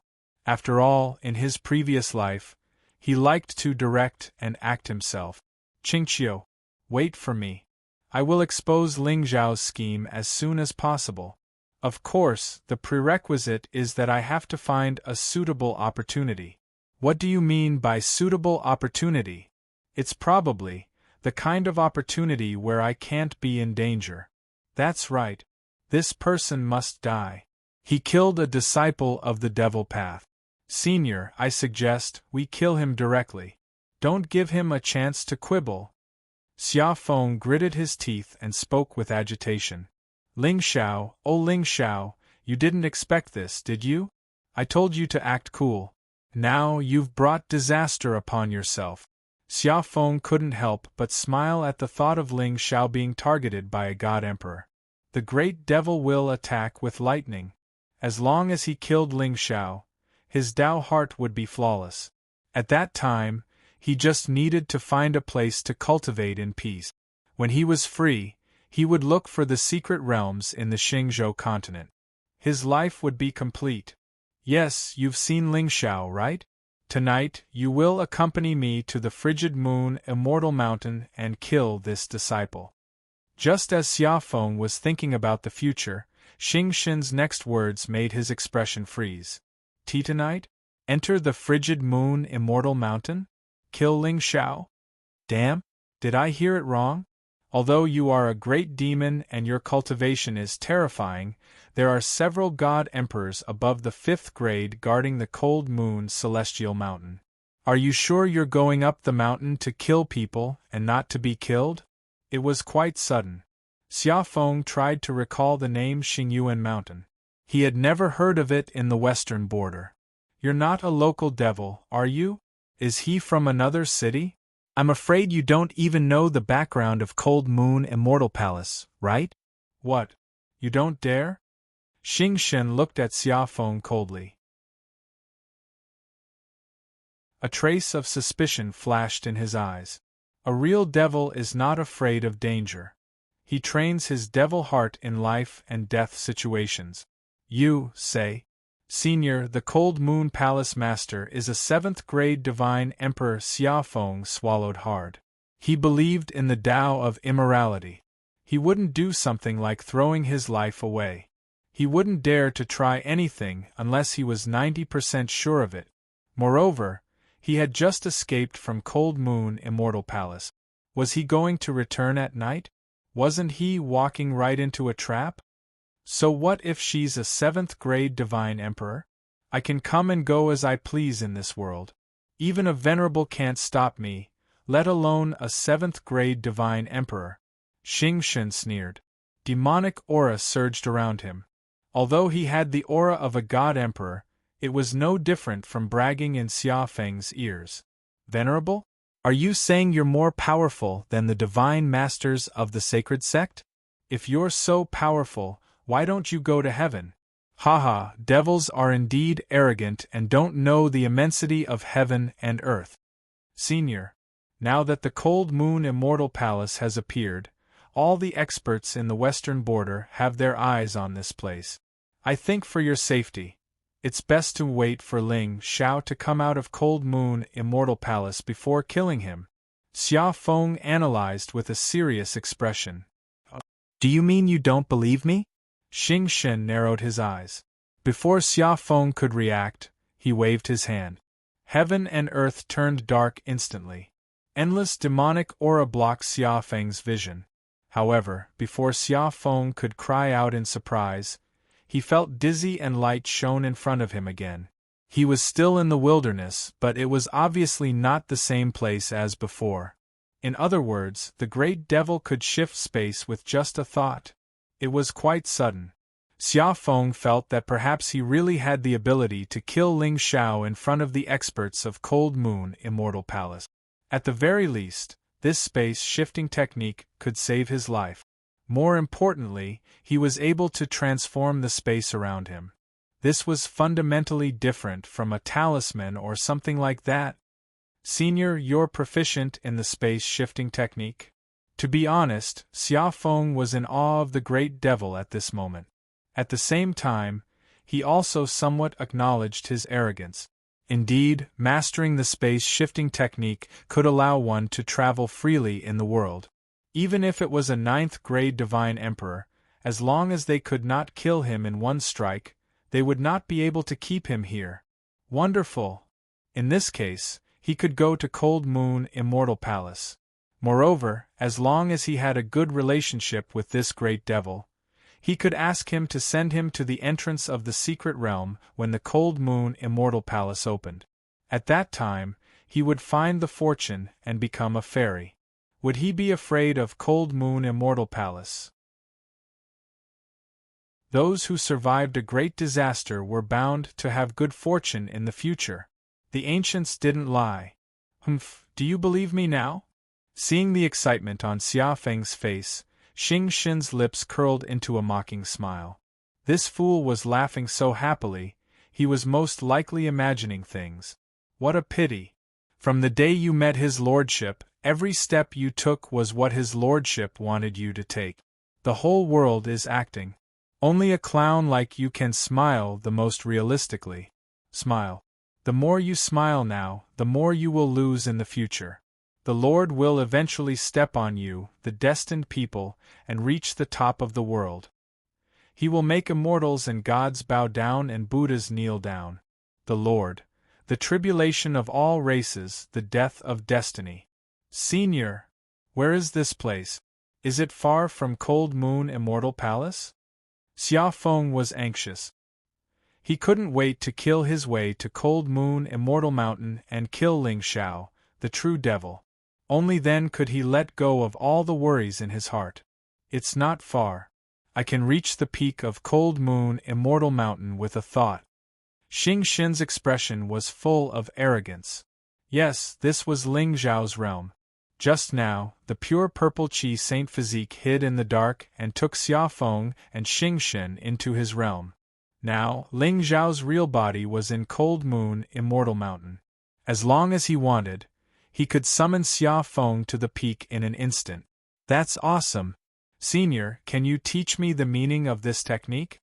After all, in his previous life, he liked to direct and act himself. Qingqiu, wait for me. I will expose Ling Xiao's scheme as soon as possible. Of course, the prerequisite is that I have to find a suitable opportunity. What do you mean by suitable opportunity? It's probably the kind of opportunity where I can't be in danger. That's right. This person must die. He killed a disciple of the Devil Path. Senior, I suggest we kill him directly. Don't give him a chance to quibble. Xia Feng gritted his teeth and spoke with agitation. Ling Xiao, oh Ling Xiao, you didn't expect this, did you? I told you to act cool. Now you've brought disaster upon yourself. Xia Feng couldn't help but smile at the thought of Ling Xiao being targeted by a god emperor. The great devil will attack with lightning. As long as he killed Ling Xiao, his Dao heart would be flawless. At that time, he just needed to find a place to cultivate in peace. When he was free, he would look for the secret realms in the Xingzhou continent. His life would be complete. Yes, you've seen Ling Xiao, right? Tonight, you will accompany me to the frigid moon Immortal Mountain and kill this disciple. Just as Xia Feng was thinking about the future, Xing Shen's next words made his expression freeze. Tonight? Enter the frigid moon Immortal Mountain? Kill Ling Xiao? Damn, did I hear it wrong? Although you are a great demon and your cultivation is terrifying, there are several god emperors above the 5th grade guarding the cold moon Celestial Mountain. Are you sure you're going up the mountain to kill people and not to be killed? It was quite sudden. Xia Feng tried to recall the name Xingyuan Mountain. He had never heard of it in the western border. You're not a local devil, are you? Is he from another city? I'm afraid you don't even know the background of Cold Moon Immortal Palace, right? What? You don't dare? Xing Shen looked at Xia Feng coldly. A trace of suspicion flashed in his eyes. A real devil is not afraid of danger. He trains his devil heart in life and death situations. You say? Senior, the Cold Moon Palace Master is a 7th grade divine emperor. Xia Feng swallowed hard. He believed in the Tao of immorality. He wouldn't do something like throwing his life away. He wouldn't dare to try anything unless he was 90% sure of it. Moreover, he had just escaped from Cold Moon Immortal Palace. Was he going to return at night? Wasn't he walking right into a trap? So what if she's a 7th grade divine emperor? I can come and go as I please in this world. Even a venerable can't stop me, let alone a 7th grade divine emperor. Xing Shen sneered. Demonic aura surged around him. Although he had the aura of a god emperor, it was no different from bragging in Xia Feng's ears. Venerable? Are you saying you're more powerful than the divine masters of the sacred sect? If you're so powerful, why don't you go to heaven? Haha, devils are indeed arrogant and don't know the immensity of heaven and earth. Senior, now that the Cold Moon Immortal Palace has appeared, all the experts in the western border have their eyes on this place. I think for your safety, it's best to wait for Ling Xiao to come out of Cold Moon Immortal Palace before killing him. Xia Feng analyzed with a serious expression. Do you mean you don't believe me? Xing Shen narrowed his eyes. Before Xia Feng could react, he waved his hand. Heaven and earth turned dark instantly. Endless demonic aura blocked Xia Feng's vision. However, before Xia Feng could cry out in surprise, he felt dizzy and light shone in front of him again. He was still in the wilderness, but it was obviously not the same place as before. In other words, the great devil could shift space with just a thought. It was quite sudden. Xia Feng felt that perhaps he really had the ability to kill Ling Xiao in front of the experts of Cold Moon Immortal Palace. At the very least, this space-shifting technique could save his life. More importantly, he was able to transform the space around him. This was fundamentally different from a talisman or something like that. Senior, you're proficient in the space-shifting technique? To be honest, Xia Feng was in awe of the great devil at this moment. At the same time, he also somewhat acknowledged his arrogance. Indeed, mastering the space-shifting technique could allow one to travel freely in the world. Even if it was a 9th-grade divine emperor, as long as they could not kill him in one strike, they would not be able to keep him here. Wonderful! In this case, he could go to Cold Moon Immortal Palace. Moreover, as long as he had a good relationship with this great devil, he could ask him to send him to the entrance of the secret realm when the Cold Moon Immortal Palace opened. At that time, he would find the fortune and become a fairy. Would he be afraid of Cold Moon Immortal Palace? Those who survived a great disaster were bound to have good fortune in the future. The ancients didn't lie. Humph, do you believe me now? Seeing the excitement on Xia Feng's face, Xing Xin's lips curled into a mocking smile. This fool was laughing so happily, he was most likely imagining things. What a pity! From the day you met his lordship, every step you took was what his lordship wanted you to take. The whole world is acting. Only a clown like you can smile the most realistically. Smile. The more you smile now, the more you will lose in the future. The Lord will eventually step on you, the destined people, and reach the top of the world. He will make immortals and gods bow down and Buddhas kneel down. The Lord. The tribulation of all races, the death of destiny. Senior, where is this place? Is it far from Cold Moon Immortal Palace? Xia Feng was anxious. He couldn't wait to kill his way to Cold Moon Immortal Mountain and kill Ling Xiao, the true devil. Only then could he let go of all the worries in his heart. It's not far. I can reach the peak of Cold Moon Immortal Mountain with a thought. Xing Xin's expression was full of arrogance. Yes, this was Ling Xiao's realm. Just now, the pure purple Qi Saint Physique hid in the dark and took Xia Feng and Xing Xin into his realm. Now, Ling Xiao's real body was in Cold Moon Immortal Mountain. As long as he wanted, he could summon Xia Feng to the peak in an instant. That's awesome. Senior, can you teach me the meaning of this technique?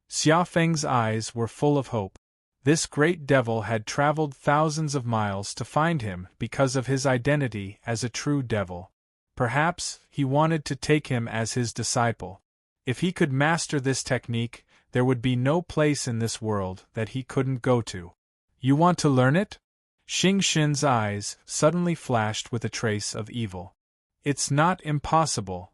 Xia Feng's eyes were full of hope. This great devil had traveled thousands of miles to find him because of his identity as a true devil. Perhaps he wanted to take him as his disciple. If he could master this technique, there would be no place in this world that he couldn't go to. You want to learn it? Xing Xin's eyes suddenly flashed with a trace of evil. It's not impossible.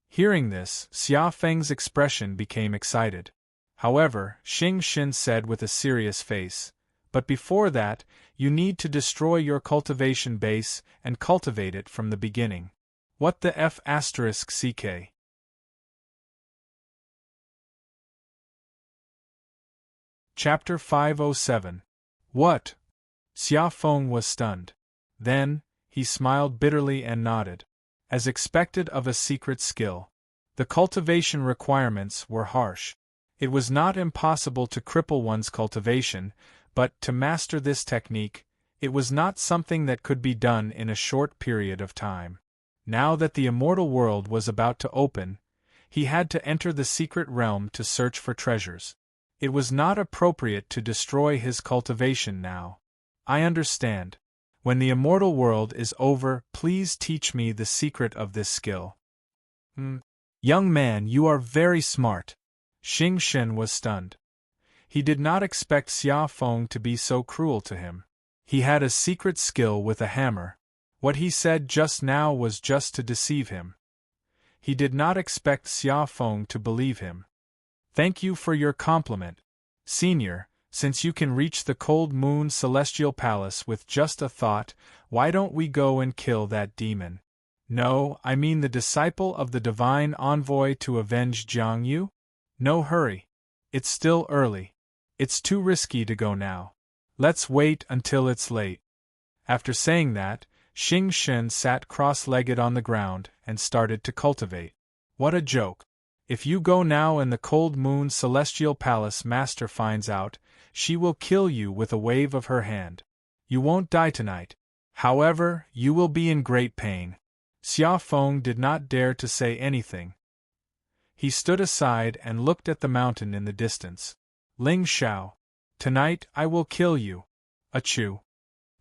Hearing this, Xia Feng's expression became excited. However, Xing Xin said with a serious face, but before that, you need to destroy your cultivation base and cultivate it from the beginning. What the F***ck? Chapter 507. What? Xia Feng was stunned. Then, he smiled bitterly and nodded. As expected of a secret skill. The cultivation requirements were harsh. It was not impossible to cripple one's cultivation, but to master this technique, it was not something that could be done in a short period of time. Now that the immortal world was about to open, he had to enter the secret realm to search for treasures. It was not appropriate to destroy his cultivation now. I understand. When the immortal world is over, please teach me the secret of this skill. Young man, you are very smart. Xing Xin was stunned. He did not expect Xia Feng to be so cruel to him. He had a secret skill with a hammer. What he said just now was just to deceive him. He did not expect Xia Feng to believe him. Thank you for your compliment. Senior, since you can reach the Cold Moon Celestial Palace with just a thought, why don't we go and kill that demon? No, I mean the disciple of the divine envoy to avenge Jiang Yu? No hurry. It's still early. It's too risky to go now. Let's wait until it's late. After saying that, Xing Shen sat cross-legged on the ground and started to cultivate. What a joke! If you go now and the cold moon celestial palace master finds out, she will kill you with a wave of her hand. You won't die tonight. However, you will be in great pain. Xia Feng did not dare to say anything. He stood aside and looked at the mountain in the distance. Ling Xiao. Tonight I will kill you. Achoo.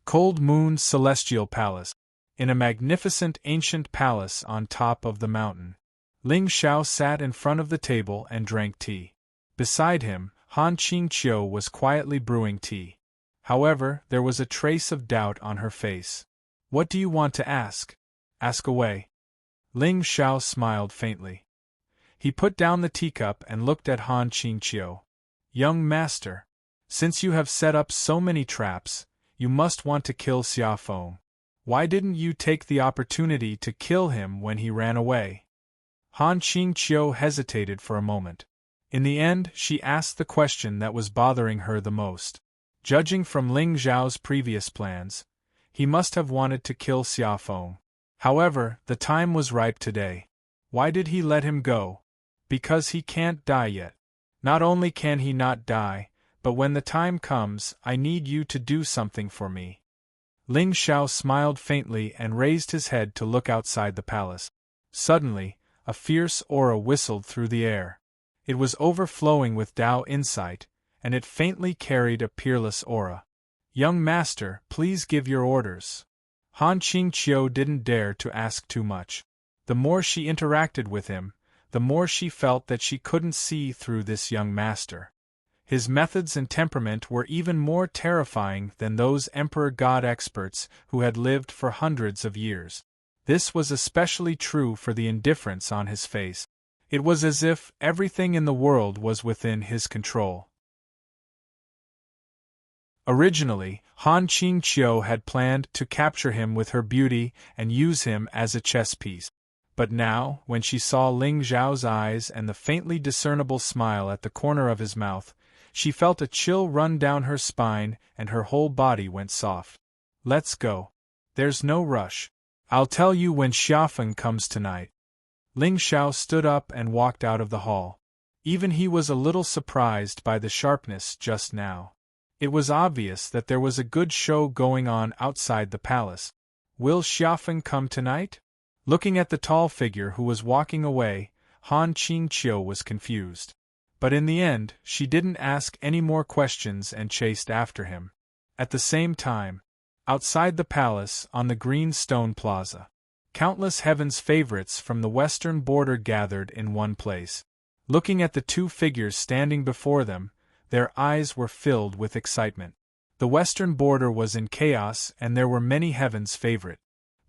Cold Moon Celestial Palace. In a magnificent ancient palace on top of the mountain. Ling Xiao sat in front of the table and drank tea. Beside him, Han Qingqiu was quietly brewing tea. However, there was a trace of doubt on her face. What do you want to ask? Ask away. Ling Xiao smiled faintly. He put down the teacup and looked at Han Qingqiu. Young master, since you have set up so many traps, you must want to kill Xia Feng. Why didn't you take the opportunity to kill him when he ran away? Han Qingqiu hesitated for a moment. In the end, she asked the question that was bothering her the most. Judging from Ling Zhao's previous plans, he must have wanted to kill Xia Feng. However, the time was ripe today. Why did he let him go? Because he can't die yet. Not only can he not die, but when the time comes, I need you to do something for me. Ling Xiao smiled faintly and raised his head to look outside the palace. Suddenly, a fierce aura whistled through the air. It was overflowing with Tao insight, and it faintly carried a peerless aura. Young master, please give your orders. Han Qingqiu didn't dare to ask too much. The more she interacted with him, the more she felt that she couldn't see through this young master. His methods and temperament were even more terrifying than those Emperor God experts who had lived for hundreds of years. This was especially true for the indifference on his face. It was as if everything in the world was within his control. Originally, Han Qingqiu had planned to capture him with her beauty and use him as a chess piece. But now, when she saw Ling Zhao's eyes and the faintly discernible smile at the corner of his mouth, she felt a chill run down her spine and her whole body went soft. Let's go. There's no rush. I'll tell you when Xiafeng comes tonight. Ling Xiao stood up and walked out of the hall. Even he was a little surprised by the sharpness just now. It was obvious that there was a good show going on outside the palace. Will Xiafeng come tonight? Looking at the tall figure who was walking away, Han Qingqiu was confused. But in the end, she didn't ask any more questions and chased after him. At the same time, outside the palace on the green stone plaza, countless heaven's favorites from the western border gathered in one place. Looking at the two figures standing before them, their eyes were filled with excitement. The western border was in chaos and there were many heaven's favorite.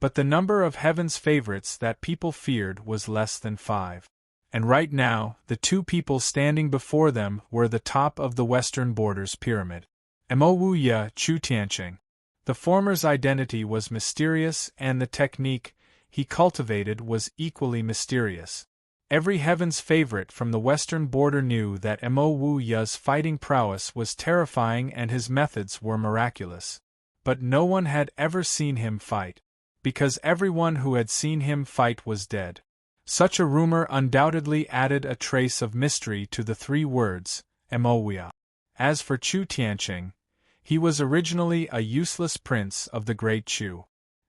But the number of heaven's favorites that people feared was less than 5. And right now, the two people standing before them were the top of the western border's pyramid. Mo Wuya Chu Tianqing. The former's identity was mysterious and the technique he cultivated was equally mysterious. Every heaven's favorite from the western border knew that Mo Wuya's fighting prowess was terrifying and his methods were miraculous. But no one had ever seen him fight, because everyone who had seen him fight was dead. Such a rumor undoubtedly added a trace of mystery to the 3 words, Mo Wuya. As for Chu Tianqing, he was originally a useless prince of the Great Chu.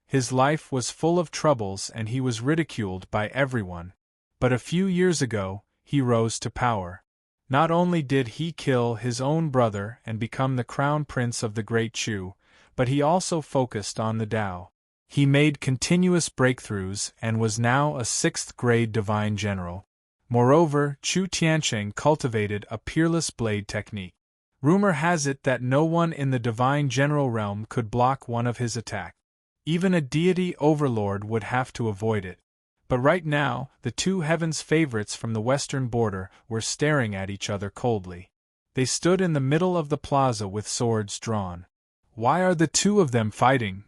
His life was full of troubles and he was ridiculed by everyone. But a few years ago, he rose to power. Not only did he kill his own brother and become the crown prince of the Great Chu, but he also focused on the Tao. He made continuous breakthroughs and was now a 6th-grade divine general. Moreover, Chu Tianqing cultivated a peerless blade technique. Rumor has it that no one in the divine general realm could block one of his attacks. Even a deity overlord would have to avoid it. But right now, the two heaven's favorites from the western border were staring at each other coldly. They stood in the middle of the plaza with swords drawn. Why are the two of them fighting?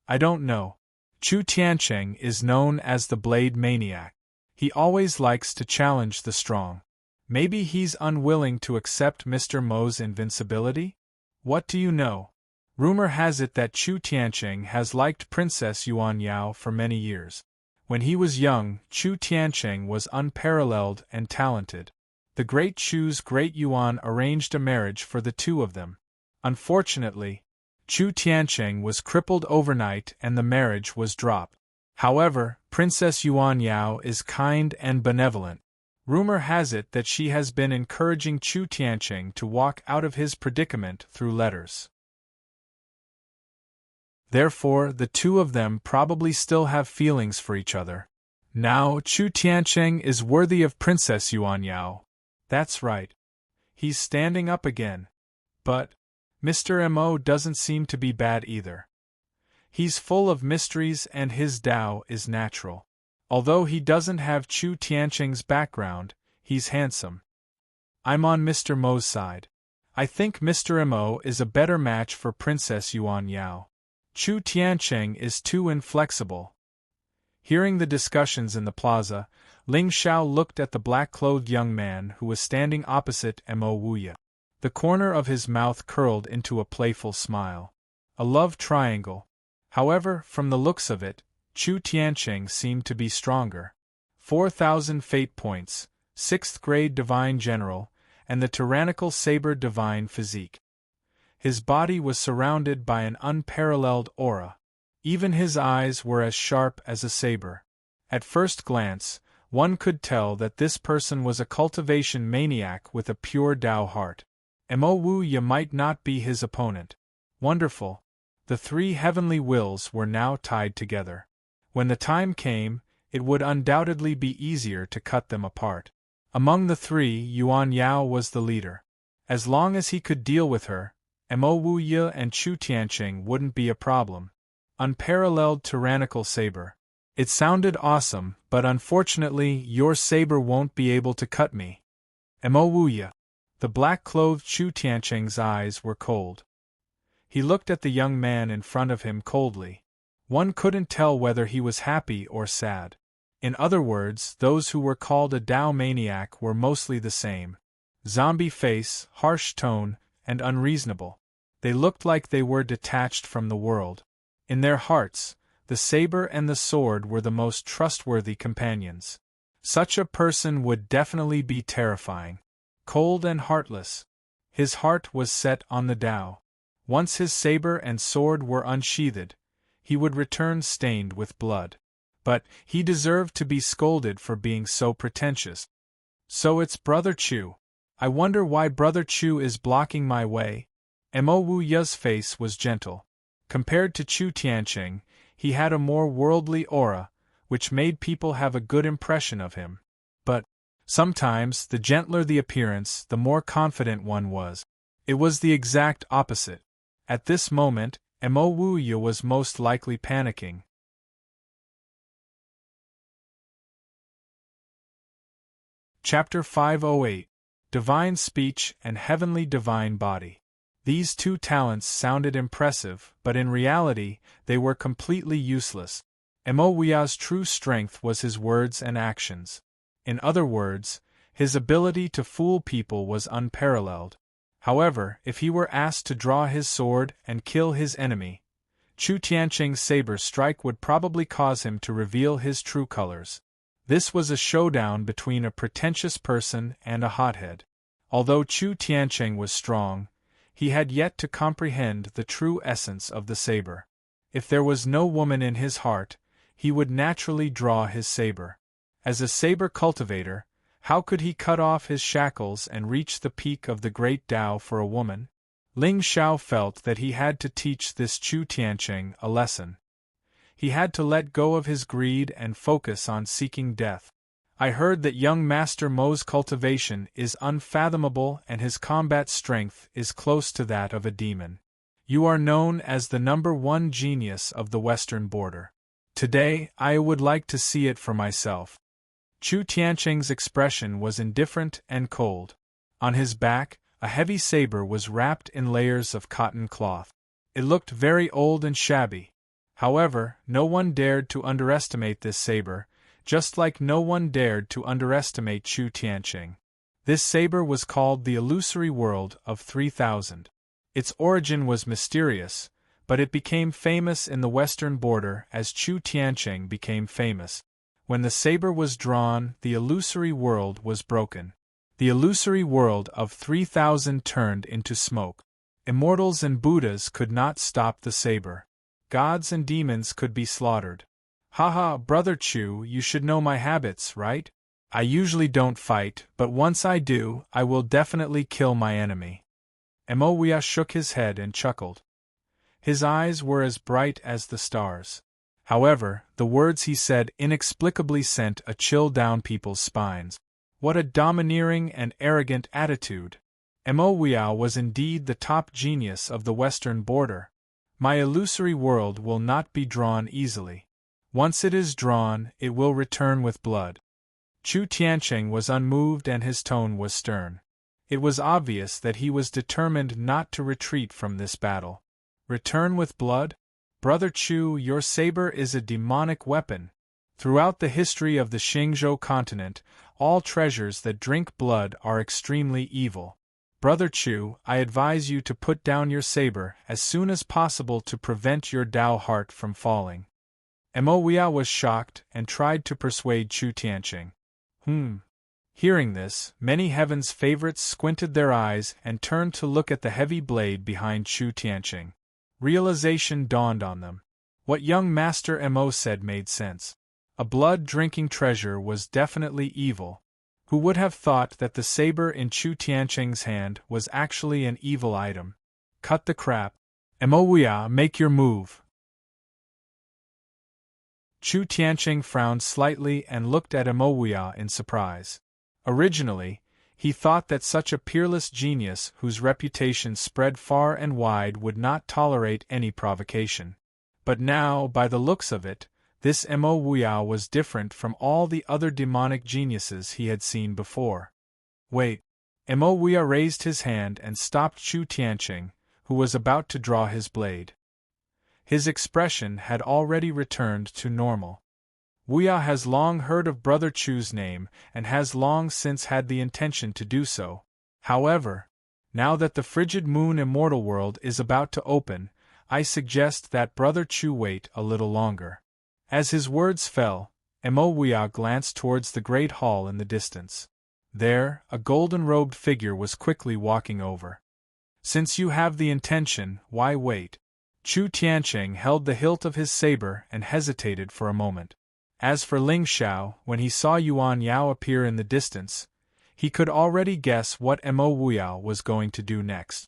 I don't know. Chu Tianqing is known as the Blade Maniac. He always likes to challenge the strong. Maybe he's unwilling to accept Mr. Mo's invincibility? What do you know? Rumor has it that Chu Tianqing has liked Princess Yuan Yao for many years. When he was young, Chu Tianqing was unparalleled and talented. The great Chu's great Yuan arranged a marriage for the two of them. Unfortunately, Chu Tianqing was crippled overnight and the marriage was dropped. However, Princess Yuan Yao is kind and benevolent. Rumor has it that she has been encouraging Chu Tianqing to walk out of his predicament through letters. Therefore, the two of them probably still have feelings for each other. Now, Chu Tianqing is worthy of Princess Yuan Yao. That's right. He's standing up again. But Mr. Mo doesn't seem to be bad either. He's full of mysteries and his Tao is natural. Although he doesn't have Chu Tianqing's background, he's handsome. I'm on Mr. Mo's side. I think Mr. Mo is a better match for Princess Yuan Yao. Chu Tianqing is too inflexible. Hearing the discussions in the plaza, Ling Xiao looked at the black-clothed young man who was standing opposite Mo Wuya. The corner of his mouth curled into a playful smile. A love triangle. However, from the looks of it, Chu Tianqing seemed to be stronger. 4,000 fate points, 6th grade divine general, and the tyrannical saber divine physique. His body was surrounded by an unparalleled aura. Even his eyes were as sharp as a saber. At first glance, one could tell that this person was a cultivation maniac with a pure Tao heart. Mo Wuya might not be his opponent. Wonderful. The three heavenly wills were now tied together. When the time came, it would undoubtedly be easier to cut them apart. Among the three, Yuan Yao was the leader. As long as he could deal with her, Mo Wuya and Chu Tianqing wouldn't be a problem. Unparalleled tyrannical saber. It sounded awesome, but unfortunately your saber won't be able to cut me. Mo Wuya. The black-clothed Chu Tianqing's eyes were cold. He looked at the young man in front of him coldly. One couldn't tell whether he was happy or sad. In other words, those who were called a Tao maniac were mostly the same. Zombie face, harsh tone, and unreasonable. They looked like they were detached from the world. In their hearts, the saber and the sword were the most trustworthy companions. Such a person would definitely be terrifying. Cold and heartless. His heart was set on the Tao. Once his saber and sword were unsheathed, he would return stained with blood. But he deserved to be scolded for being so pretentious. So it's Brother Chu. I wonder why Brother Chu is blocking my way. Mo Wuya's face was gentle. Compared to Chu Tianqing, he had a more worldly aura, which made people have a good impression of him. But sometimes, the gentler the appearance, the more confident one was. It was the exact opposite. At this moment, Mo Wuya was most likely panicking. Chapter 508. Divine Speech and Heavenly Divine Body. These two talents sounded impressive, but in reality, they were completely useless. Mo Wuya's true strength was his words and actions. In other words, his ability to fool people was unparalleled. However, if he were asked to draw his sword and kill his enemy, Chu Tianqing's saber strike would probably cause him to reveal his true colors. This was a showdown between a pretentious person and a hothead. Although Chu Tianqing was strong, he had yet to comprehend the true essence of the saber. If there was no woman in his heart, he would naturally draw his saber. As a saber cultivator, how could he cut off his shackles and reach the peak of the great Tao for a woman? Ling Xiao felt that he had to teach this Chu Tianqing a lesson. He had to let go of his greed and focus on seeking death. I heard that young Master Mo's cultivation is unfathomable and his combat strength is close to that of a demon. You are known as the #1 genius of the western border. Today, I would like to see it for myself. Chu Tianqing's expression was indifferent and cold. On his back, a heavy saber was wrapped in layers of cotton cloth. It looked very old and shabby. However, no one dared to underestimate this saber, just like no one dared to underestimate Chu Tianqing. This saber was called the illusory world of 3000. Its origin was mysterious, but it became famous in the western border as Chu Tiancheng became famous. When the saber was drawn, the illusory world was broken. The illusory world of 3,000 turned into smoke. Immortals and Buddhas could not stop the saber. Gods and demons could be slaughtered. Haha, Brother Chu, you should know my habits, right? I usually don't fight, but once I do, I will definitely kill my enemy. Emoya shook his head and chuckled. His eyes were as bright as the stars. However, the words he said inexplicably sent a chill down people's spines. What a domineering and arrogant attitude! Emoya was indeed the top genius of the western border. My illusory world will not be drawn easily. Once it is drawn, it will return with blood. Chu Tiancheng was unmoved and his tone was stern. It was obvious that he was determined not to retreat from this battle. Return with blood? Brother Chu, your saber is a demonic weapon. Throughout the history of the Xingzhou continent, all treasures that drink blood are extremely evil. Brother Chu, I advise you to put down your saber as soon as possible to prevent your Dao heart from falling. Emoya was shocked and tried to persuade Chu Tiancheng. Hearing this, many heaven's favorites squinted their eyes and turned to look at the heavy blade behind Chu Tiancheng. Realization dawned on them. What young Master Mo said made sense. A blood-drinking treasure was definitely evil. Who would have thought that the saber in Chu Tiancheng's hand was actually an evil item? Cut the crap. Emoya, make your move. Chu Tiancheng frowned slightly and looked at Emoya in surprise. Originally, he thought that such a peerless genius whose reputation spread far and wide would not tolerate any provocation. But now, by the looks of it, this Emoya was different from all the other demonic geniuses he had seen before. Wait. Emoya raised his hand and stopped Chu Tiancheng, who was about to draw his blade. His expression had already returned to normal. Wuya has long heard of Brother Chu's name and has long since had the intention to do so. However, now that the frigid moon immortal world is about to open, I suggest that Brother Chu wait a little longer. As his words fell, Emoya glanced towards the great hall in the distance. There, a golden-robed figure was quickly walking over. Since you have the intention, why wait? Chu Tiancheng held the hilt of his saber and hesitated for a moment. As for Ling Xiao, when he saw Yuan Yao appear in the distance, he could already guess what Emoya was going to do next.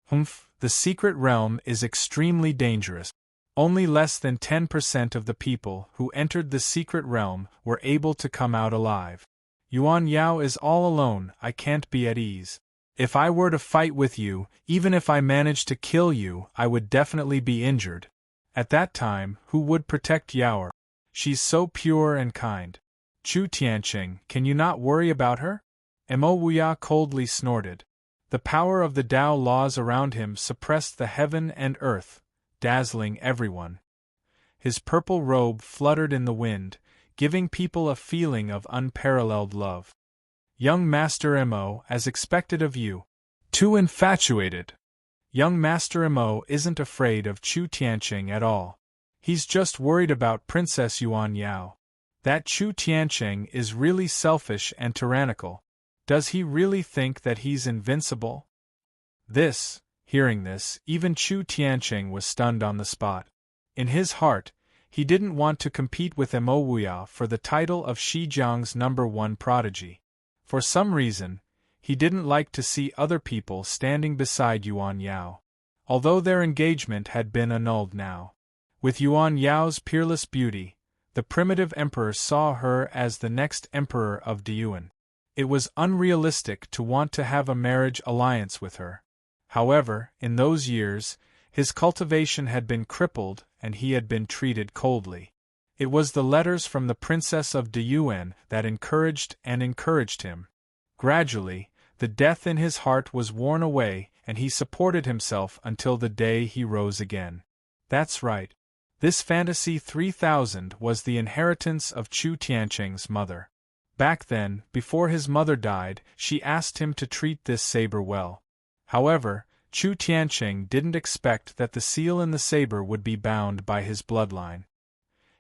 The secret realm is extremely dangerous. Only less than 10% of the people who entered the secret realm were able to come out alive. Yuan Yao is all alone, I can't be at ease. If I were to fight with you, even if I managed to kill you, I would definitely be injured. At that time, who would protect Yao? She's so pure and kind. Chu Tiancheng, can you not worry about her? Emoya coldly snorted. The power of the Tao laws around him suppressed the heaven and earth, dazzling everyone. His purple robe fluttered in the wind, giving people a feeling of unparalleled love. Young Master Mo, as expected of you. Too infatuated. Young Master Mo isn't afraid of Chu Tiancheng at all. He's just worried about Princess Yuan Yao. That Chu Tiancheng is really selfish and tyrannical. Does he really think that he's invincible? Hearing this, even Chu Tiancheng was stunned on the spot. In his heart, he didn't want to compete with Emoya for the title of Shijiang's #1 prodigy. For some reason, he didn't like to see other people standing beside Yuan Yao. Although their engagement had been annulled now. With Yuan Yao's peerless beauty, the primitive emperor saw her as the next emperor of Deyuan. It was unrealistic to want to have a marriage alliance with her. However, in those years, his cultivation had been crippled and he had been treated coldly. It was the letters from the Princess of Deyuan that encouraged him. Gradually, the death in his heart was worn away and he supported himself until the day he rose again. That's right. This fantasy 3000 was the inheritance of Chu Tiancheng's mother. Back then, before his mother died, she asked him to treat this saber well. However, Chu Tianqing didn't expect that the seal in the saber would be bound by his bloodline.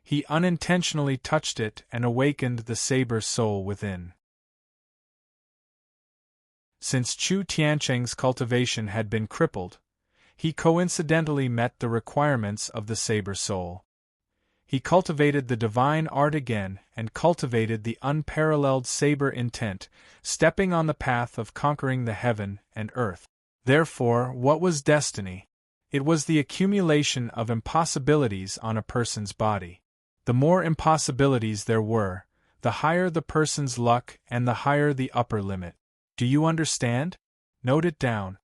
He unintentionally touched it and awakened the saber soul within. Since Chu Tianqing's cultivation had been crippled, he coincidentally met the requirements of the saber soul. He cultivated the divine art again and cultivated the unparalleled saber intent, stepping on the path of conquering the heaven and earth. Therefore, what was destiny? It was the accumulation of impossibilities on a person's body. The more impossibilities there were, the higher the person's luck and the higher the upper limit. Do you understand? Note it down.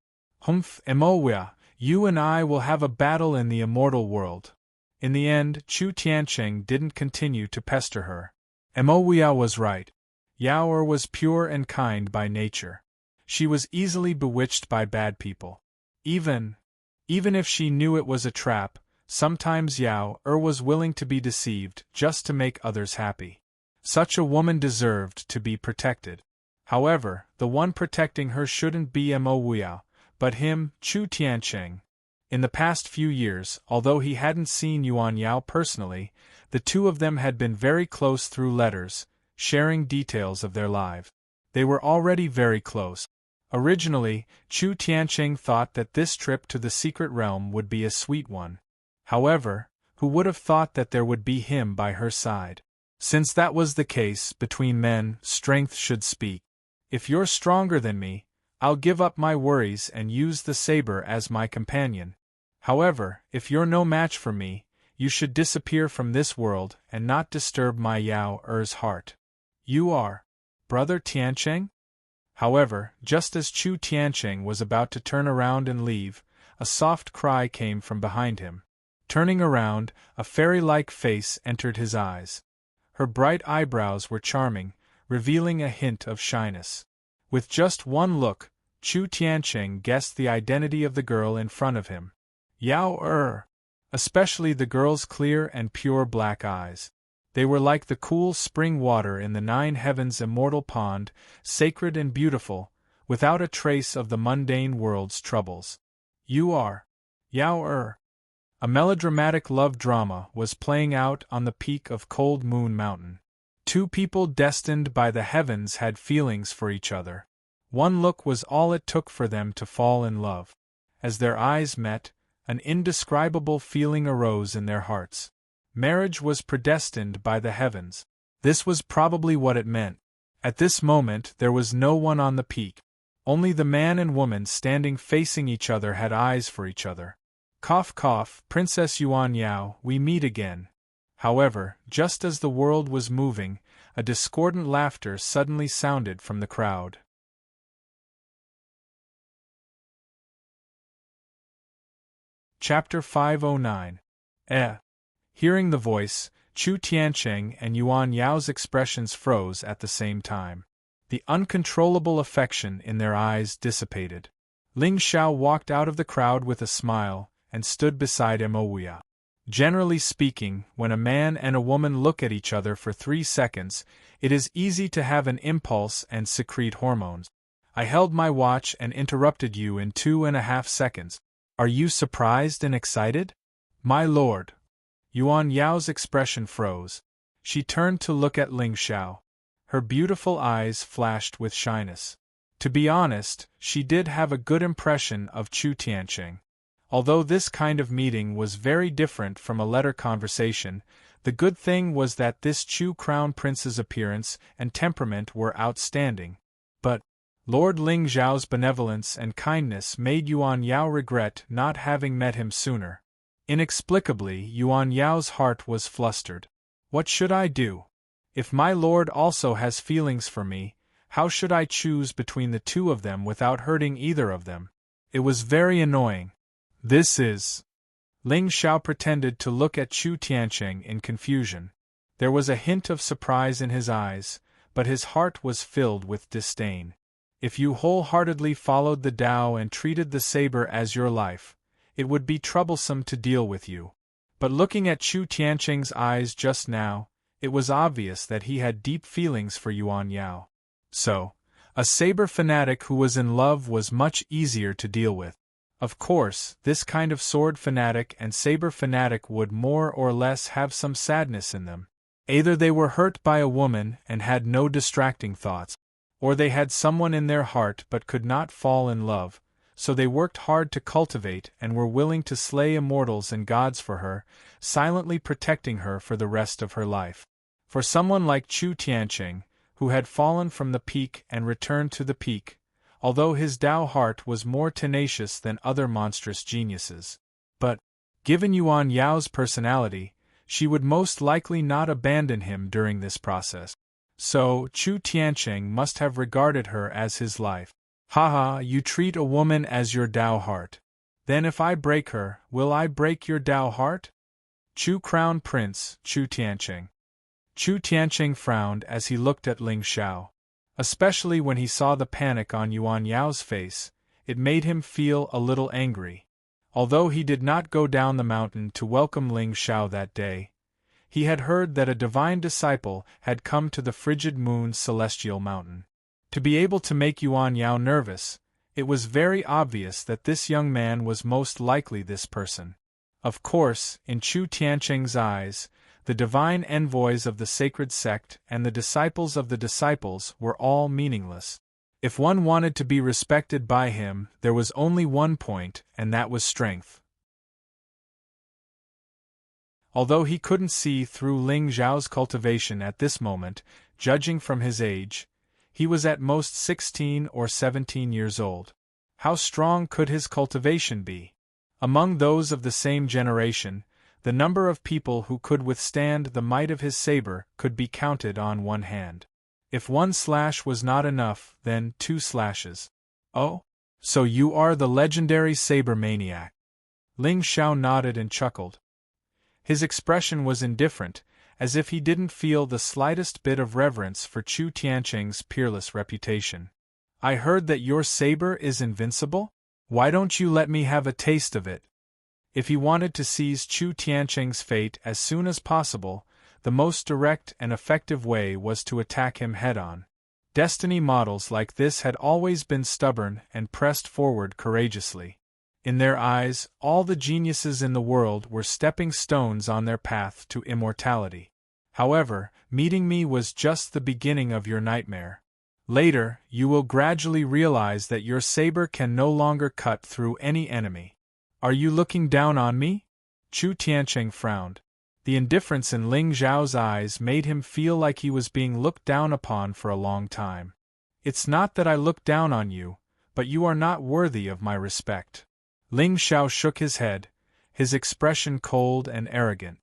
Humph, Emoya, you and I will have a battle in the immortal world. In the end, Chu Tianqing didn't continue to pester her. Emoya was right. Yao Er was pure and kind by nature. She was easily bewitched by bad people. Even if she knew it was a trap, sometimes Yao Er was willing to be deceived just to make others happy. Such a woman deserved to be protected. However, the one protecting her shouldn't be Emoya, but him, Chu Tianqing. In the past few years, although he hadn't seen Yuan Yao personally, the two of them had been very close through letters, sharing details of their lives. They were already very close. Originally, Chu Tianqing thought that this trip to the secret realm would be a sweet one. However, who would have thought that there would be him by her side? Since that was the case, between men, strength should speak. If you're stronger than me, I'll give up my worries and use the saber as my companion. However, if you're no match for me, you should disappear from this world and not disturb my Yao Er's heart. You are, Brother Tianqing? However, just as Chu Tianqing was about to turn around and leave, a soft cry came from behind him. Turning around, a fairy-like face entered his eyes. Her bright eyebrows were charming, revealing a hint of shyness. With just one look, Chu Tianqing guessed the identity of the girl in front of him. Yao Er! Especially the girl's clear and pure black eyes. They were like the cool spring water in the nine heavens' immortal pond, sacred and beautiful, without a trace of the mundane world's troubles. You are Yao Er. A melodramatic love drama was playing out on the peak of Cold Moon Mountain. Two people destined by the heavens had feelings for each other. One look was all it took for them to fall in love. As their eyes met, an indescribable feeling arose in their hearts. Marriage was predestined by the heavens. This was probably what it meant. At this moment there was no one on the peak. Only the man and woman standing facing each other had eyes for each other. Cough cough, Princess Yuan Yao, we meet again. However, just as the world was moving, a discordant laughter suddenly sounded from the crowd. Chapter 509. Hearing the voice, Chu Tianqing and Yuan Yao's expressions froze at the same time. The uncontrollable affection in their eyes dissipated. Ling Xiao walked out of the crowd with a smile, and stood beside Emoya. Generally speaking, when a man and a woman look at each other for 3 seconds, it is easy to have an impulse and secrete hormones. I held my watch and interrupted you in 2.5 seconds. Are you surprised and excited? My lord. Yuan Yao's expression froze. She turned to look at Ling Xiao. Her beautiful eyes flashed with shyness. To be honest, she did have a good impression of Chu Tianqing. Although this kind of meeting was very different from a letter conversation, the good thing was that this Chu Crown Prince's appearance and temperament were outstanding. But Lord Ling Xiao's benevolence and kindness made Yuan Yao regret not having met him sooner. Inexplicably, Yuan Yao's heart was flustered. What should I do? If my lord also has feelings for me, how should I choose between the two of them without hurting either of them? It was very annoying. This is... Ling Xiao pretended to look at Chu Tianqing in confusion. There was a hint of surprise in his eyes, but his heart was filled with disdain. If you wholeheartedly followed the Tao and treated the saber as your life, it would be troublesome to deal with you. But looking at Chu Tianqing's eyes just now, it was obvious that he had deep feelings for Yuan Yao. So, a saber fanatic who was in love was much easier to deal with. Of course, this kind of sword fanatic and saber fanatic would more or less have some sadness in them. Either they were hurt by a woman and had no distracting thoughts, or they had someone in their heart but could not fall in love, so they worked hard to cultivate and were willing to slay immortals and gods for her, silently protecting her for the rest of her life. For someone like Chu Tianqing, who had fallen from the peak and returned to the peak, although his Tao heart was more tenacious than other monstrous geniuses. But, given Yuan Yao's personality, she would most likely not abandon him during this process. So, Chu Tianqing must have regarded her as his life. Haha, you treat a woman as your Tao heart. Then if I break her, will I break your Tao heart? Chu Crown Prince, Chu Tianqing. Chu Tianqing frowned as he looked at Ling Xiao. Especially when he saw the panic on Yuan Yao's face, it made him feel a little angry. Although he did not go down the mountain to welcome Ling Xiao that day, he had heard that a divine disciple had come to the frigid moon's celestial mountain. To be able to make Yuan Yao nervous, it was very obvious that this young man was most likely this person. Of course, in Chu Tianqing's eyes, the divine envoys of the sacred sect and the disciples of the disciples were all meaningless. If one wanted to be respected by him, there was only one point, and that was strength. Although he couldn't see through Ling Xiao's cultivation at this moment, judging from his age, he was at most 16 or 17 years old. How strong could his cultivation be? Among those of the same generation, the number of people who could withstand the might of his saber could be counted on one hand. If one slash was not enough, then 2 slashes. Oh? So you are the legendary saber maniac. Ling Xiao nodded and chuckled. His expression was indifferent, as if he didn't feel the slightest bit of reverence for Chu Tianqing's peerless reputation. I heard that your saber is invincible? Why don't you let me have a taste of it? If he wanted to seize Chu Tianqing's fate as soon as possible, the most direct and effective way was to attack him head-on. Destiny models like this had always been stubborn and pressed forward courageously. In their eyes, all the geniuses in the world were stepping stones on their path to immortality. However, meeting me was just the beginning of your nightmare. Later, you will gradually realize that your saber can no longer cut through any enemy. Are you looking down on me? Chu Tianqing frowned. The indifference in Ling Xiao's eyes made him feel like he was being looked down upon for a long time. It's not that I look down on you, but you are not worthy of my respect. Ling Xiao shook his head, his expression cold and arrogant.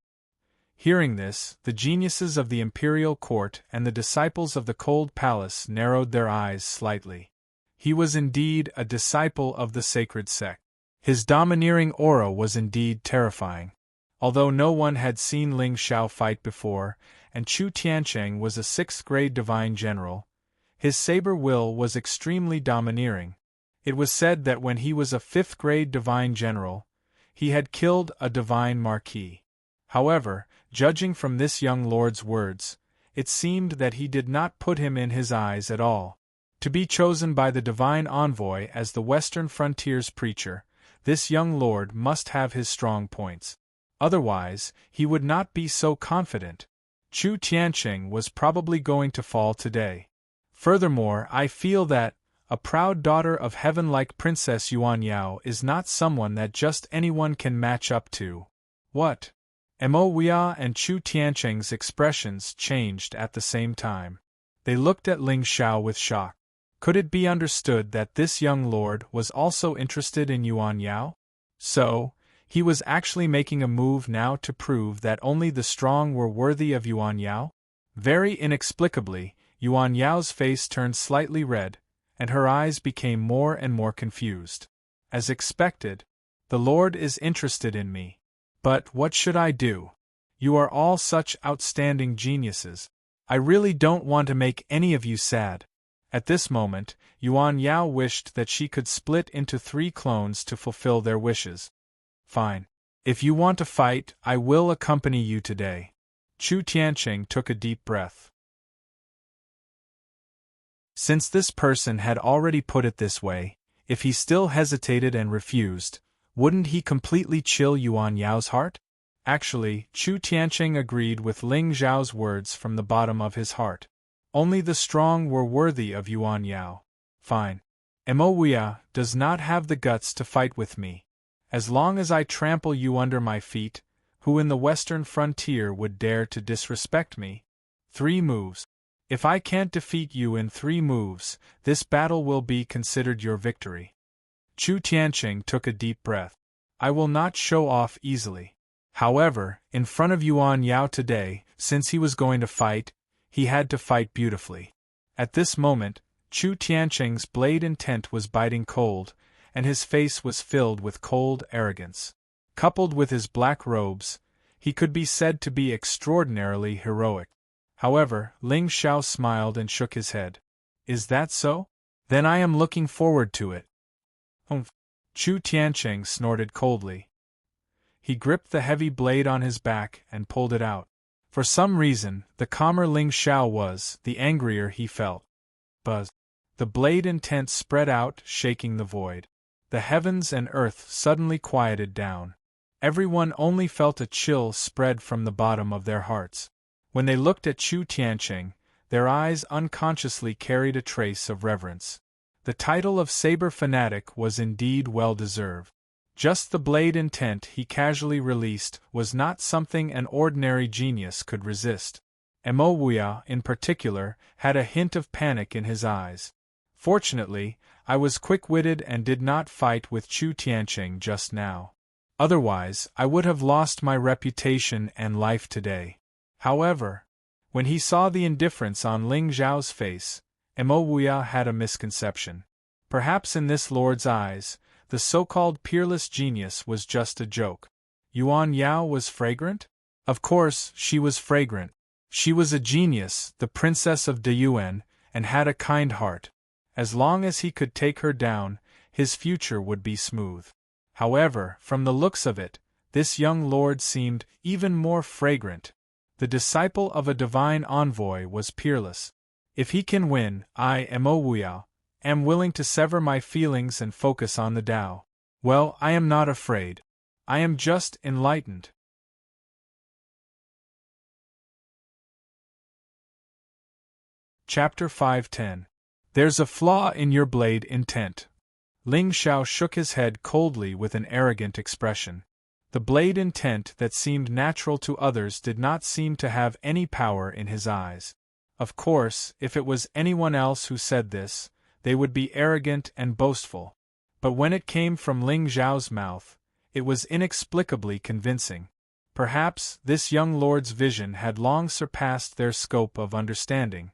Hearing this, the geniuses of the imperial court and the disciples of the cold palace narrowed their eyes slightly. He was indeed a disciple of the sacred sect. His domineering aura was indeed terrifying. Although no one had seen Ling Xiao fight before, and Chu Tianqing was a 6th-grade divine general, his saber will was extremely domineering. It was said that when he was a 5th-grade divine general, he had killed a divine marquis. However, judging from this young lord's words, it seemed that he did not put him in his eyes at all. To be chosen by the divine envoy as the Western frontier's preacher, this young lord must have his strong points. Otherwise, he would not be so confident. Chu Tianqing was probably going to fall today. Furthermore, I feel that a proud daughter of heaven like Princess Yuan Yao is not someone that just anyone can match up to. What? Mo Wia and Chu Tianqing's expressions changed at the same time. They looked at Ling Xiao with shock. Could it be understood that this young lord was also interested in Yuan Yao? So, he was actually making a move now to prove that only the strong were worthy of Yuan Yao? Very inexplicably, Yuan Yao's face turned slightly red, and her eyes became more and more confused. As expected, the Lord is interested in me. But what should I do? You are all such outstanding geniuses. I really don't want to make any of you sad. At this moment, Yuan Yao wished that she could split into 3 clones to fulfill their wishes. Fine. If you want to fight, I will accompany you today. Chu Tianqing took a deep breath. Since this person had already put it this way, If he still hesitated and refused, wouldn't he completely chill Yuan Yao's heart? Actually, Chu Tianqing agreed with Ling Zhao's words from the bottom of his heart. Only the strong were worthy of Yuan Yao. Fine. Mo does not have the guts to fight with me. As long as I trample you under my feet, who in the western frontier would dare to disrespect me? 3 moves. If I can't defeat you in 3 moves, this battle will be considered your victory. Chu Tianqing took a deep breath. I will not show off easily. However, in front of Yuan Yao today, since he was going to fight, he had to fight beautifully. At this moment, Chu Tianqing's blade intent was biting cold, and his face was filled with cold arrogance. Coupled with his black robes, he could be said to be extraordinarily heroic. However, Ling Xiao smiled and shook his head. Is that so? Then I am looking forward to it. Humph. Chu Tianqing snorted coldly. He gripped the heavy blade on his back and pulled it out. For some reason, the calmer Ling Xiao was, the angrier he felt. Buzz. The blade intent spread out, shaking the void. The heavens and earth suddenly quieted down. Everyone only felt a chill spread from the bottom of their hearts. When they looked at Chu Tianqing, their eyes unconsciously carried a trace of reverence. The title of saber fanatic was indeed well deserved. Just the blade intent he casually released was not something an ordinary genius could resist. Mo in particular, had a hint of panic in his eyes. Fortunately, I was quick-witted and did not fight with Chu Tianqing just now. Otherwise, I would have lost my reputation and life today. However, when he saw the indifference on Ling Zhao's face, Mo had a misconception. Perhaps in this lord's eyes, the so-called peerless genius was just a joke. Yuan Yao was fragrant? Of course, she was fragrant. She was a genius, the princess of Deyuan, and had a kind heart. As long as he could take her down, his future would be smooth. However, from the looks of it, this young lord seemed even more fragrant. The disciple of a divine envoy was peerless. If he can win, I, Mo am willing to sever my feelings and focus on the Tao. Well, I am not afraid. I am just enlightened. Chapter 510. There's a flaw in your blade intent. Ling Xiao shook his head coldly with an arrogant expression. The blade intent that seemed natural to others did not seem to have any power in his eyes. Of course, if it was anyone else who said this, they would be arrogant and boastful. But when it came from Ling Zhao's mouth, it was inexplicably convincing. Perhaps this young lord's vision had long surpassed their scope of understanding.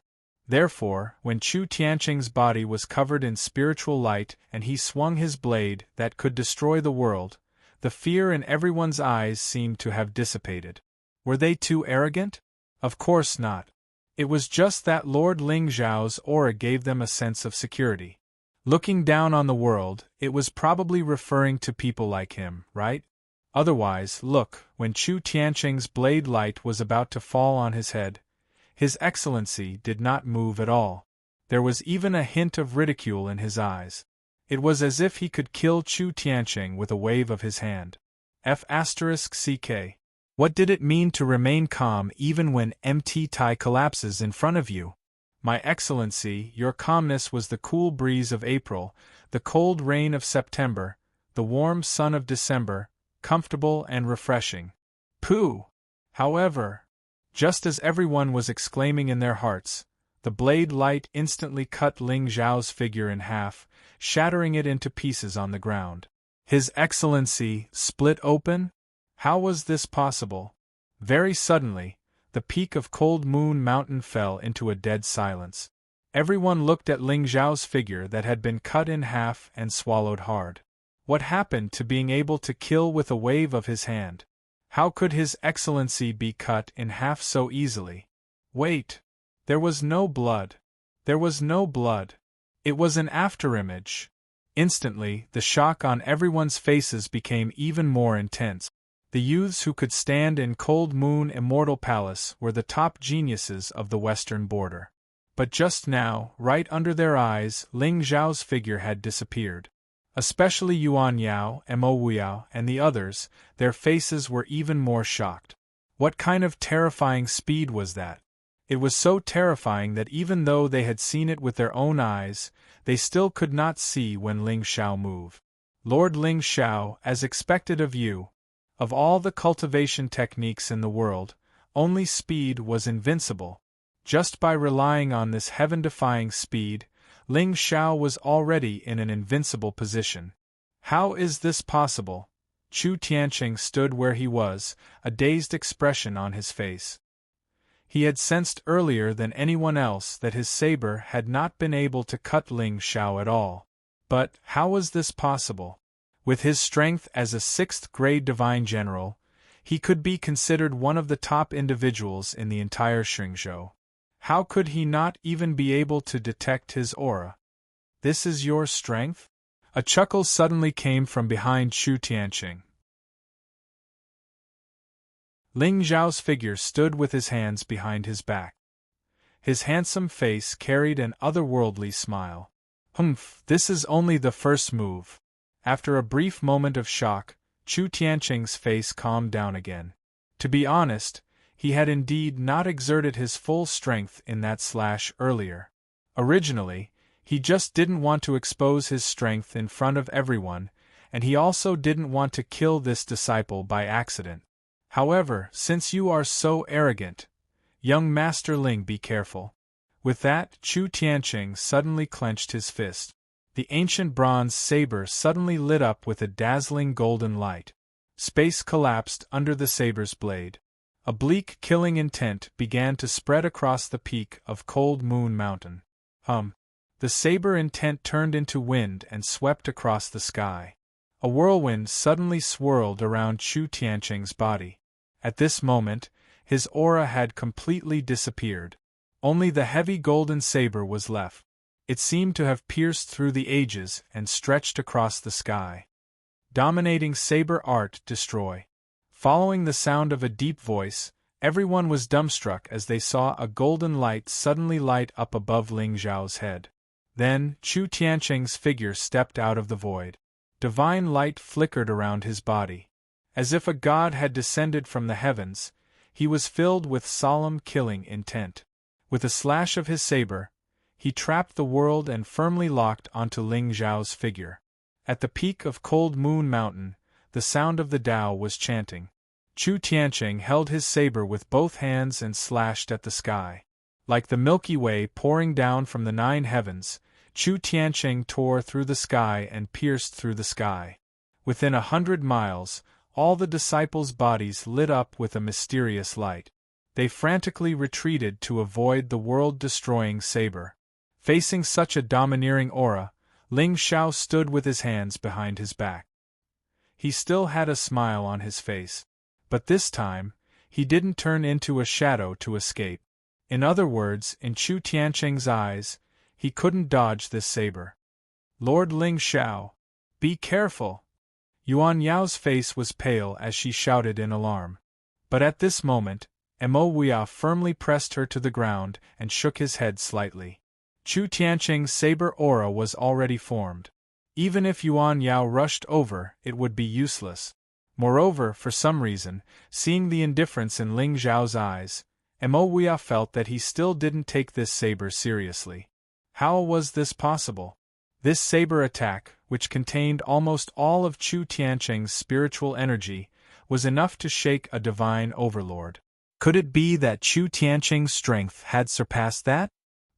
Therefore, when Chu Tianqing's body was covered in spiritual light and he swung his blade that could destroy the world, the fear in everyone's eyes seemed to have dissipated. Were they too arrogant? Of course not. It was just that Lord Ling Zhao's aura gave them a sense of security. Looking down on the world, it was probably referring to people like him, right? Otherwise, look, when Chu Tianqing's blade light was about to fall on his head, His Excellency did not move at all. There was even a hint of ridicule in his eyes. It was as if he could kill Chu Tianqing with a wave of his hand. F***ck. What did it mean to remain calm even when MT Tai collapses in front of you? My Excellency, your calmness was the cool breeze of April, the cold rain of September, the warm sun of December, comfortable and refreshing. Pooh! However, just as everyone was exclaiming in their hearts, the blade light instantly cut Ling Zhao's figure in half, shattering it into pieces on the ground. His Excellency split open? How was this possible? Very suddenly, the peak of Cold Moon Mountain fell into a dead silence. Everyone looked at Ling Zhao's figure that had been cut in half and swallowed hard. What happened to being able to kill with a wave of his hand? How could His Excellency be cut in half so easily? Wait! There was no blood. There was no blood. It was an afterimage. Instantly, the shock on everyone's faces became even more intense. The youths who could stand in Cold Moon Immortal Palace were the top geniuses of the western border. But just now, right under their eyes, Ling Zhao's figure had disappeared. Especially Yuan Yao, Mo Wuyao, and the others, their faces were even more shocked. What kind of terrifying speed was that? It was so terrifying that even though they had seen it with their own eyes, they still could not see when Ling Xiao moved. Lord Ling Xiao, as expected of you, of all the cultivation techniques in the world, only speed was invincible. Just by relying on this heaven-defying speed, Ling Xiao was already in an invincible position. How is this possible? Chu Tianqing stood where he was, a dazed expression on his face. He had sensed earlier than anyone else that his saber had not been able to cut Ling Xiao at all. But how was this possible? With his strength as a 6th-grade divine general, he could be considered one of the top individuals in the entire Xingzhou. How could he not even be able to detect his aura? This is your strength? A chuckle suddenly came from behind Chu Tianqing. Ling Xiao's figure stood with his hands behind his back. His handsome face carried an otherworldly smile. Humph, this is only the first move. After a brief moment of shock, Chu Tianqing's face calmed down again. To be honest, he had indeed not exerted his full strength in that slash earlier. Originally, he just didn't want to expose his strength in front of everyone, and he also didn't want to kill this disciple by accident. However, since you are so arrogant, young Master Ling, be careful. With that, Chu Tianqing suddenly clenched his fist. The ancient bronze saber suddenly lit up with a dazzling golden light. Space collapsed under the saber's blade. A bleak, killing intent began to spread across the peak of Cold Moon Mountain. The saber intent turned into wind and swept across the sky. A whirlwind suddenly swirled around Chu Tianqing's body. At this moment, his aura had completely disappeared. Only the heavy golden saber was left. It seemed to have pierced through the ages and stretched across the sky. Dominating saber art destroy. Following the sound of a deep voice, everyone was dumbstruck as they saw a golden light suddenly light up above Ling Xiao's head. Then, Chu Tianqing's figure stepped out of the void. Divine light flickered around his body. As if a god had descended from the heavens, he was filled with solemn killing intent. With a slash of his saber, he trapped the world and firmly locked onto Ling Xiao's figure. At the peak of Cold Moon Mountain, the sound of the Tao was chanting. Chu Tianqing held his saber with both hands and slashed at the sky. Like the Milky Way pouring down from the 9 heavens, Chu Tianqing tore through the sky and pierced through the sky. Within 100 miles, all the disciples' bodies lit up with a mysterious light. They frantically retreated to avoid the world-destroying saber. Facing such a domineering aura, Ling Xiao stood with his hands behind his back. He still had a smile on his face. But this time, he didn't turn into a shadow to escape. In other words, in Chu Tianqing's eyes, he couldn't dodge this saber. Lord Ling Xiao, be careful! Yuan Yao's face was pale as she shouted in alarm. But at this moment, Mo Wuyao firmly pressed her to the ground and shook his head slightly. Chu Tianqing's saber aura was already formed. Even if Yuan Yao rushed over, it would be useless. Moreover, for some reason, seeing the indifference in Ling Xiao's eyes, Mo Wuyao felt that he still didn't take this saber seriously. How was this possible? This saber attack, which contained almost all of Chu Tianqing's spiritual energy, was enough to shake a divine overlord. Could it be that Chu Tianqing's strength had surpassed that?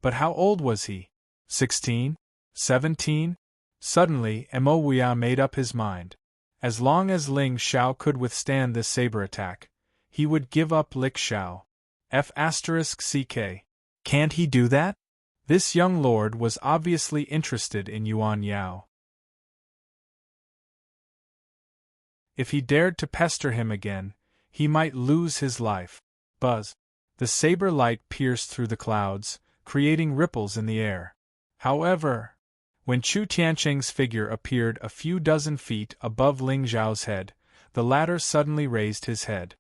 But how old was he? 16? 17? Suddenly, Mo Wuyao made up his mind. As long as Ling Xiao could withstand this saber attack, he would give up Lik Xiao. F***ck. Can't he do that? This young lord was obviously interested in Yuan Yao. If he dared to pester him again, he might lose his life. Buzz. The saber light pierced through the clouds, creating ripples in the air. However, when Chu Tianqing's figure appeared a few dozen feet above Ling Xiao's head, the latter suddenly raised his head.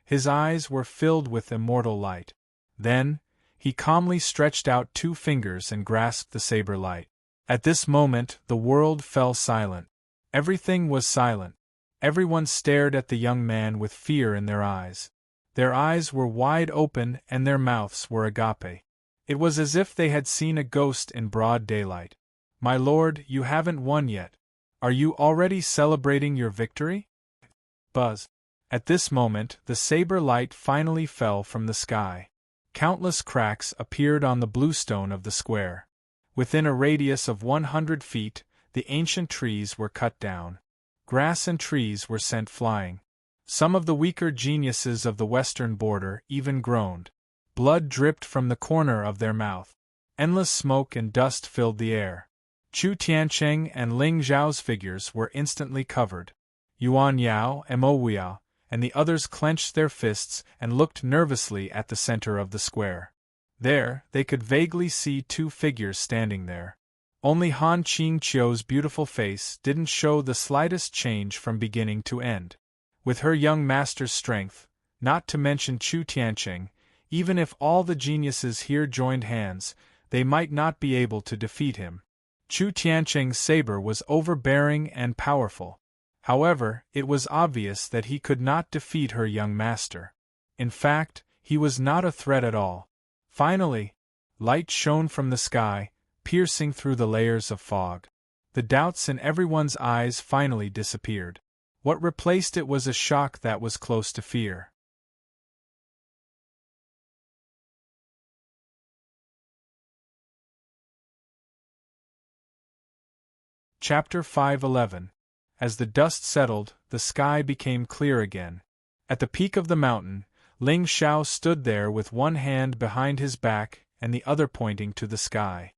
His eyes were filled with immortal light. Then, he calmly stretched out 2 fingers and grasped the saber light. At this moment, the world fell silent. Everything was silent. Everyone stared at the young man with fear in their eyes. Their eyes were wide open and their mouths were agape. It was as if they had seen a ghost in broad daylight. "My lord, you haven't won yet. Are you already celebrating your victory?" Buzz. At this moment, the saber light finally fell from the sky. Countless cracks appeared on the bluestone of the square. Within a radius of 100 feet, the ancient trees were cut down. Grass and trees were sent flying. Some of the weaker geniuses of the western border even groaned. Blood dripped from the corner of their mouth. Endless smoke and dust filled the air. Chu Tiancheng and Ling Zhao's figures were instantly covered. Yuan Yao, Mo Weao, and the others clenched their fists and looked nervously at the center of the square. There, they could vaguely see two figures standing there. Only Han Qingqiu's beautiful face didn't show the slightest change from beginning to end. With her young master's strength, not to mention Chu Tiancheng, even if all the geniuses here joined hands, they might not be able to defeat him. Chu Tiancheng's saber was overbearing and powerful. However, it was obvious that he could not defeat her young master. In fact, he was not a threat at all. Finally, light shone from the sky, piercing through the layers of fog. The doubts in everyone's eyes finally disappeared. What replaced it was a shock that was close to fear. Chapter 5:11. As the dust settled, the sky became clear again. At the peak of the mountain, Ling Xiao stood there with one hand behind his back and the other pointing to the sky.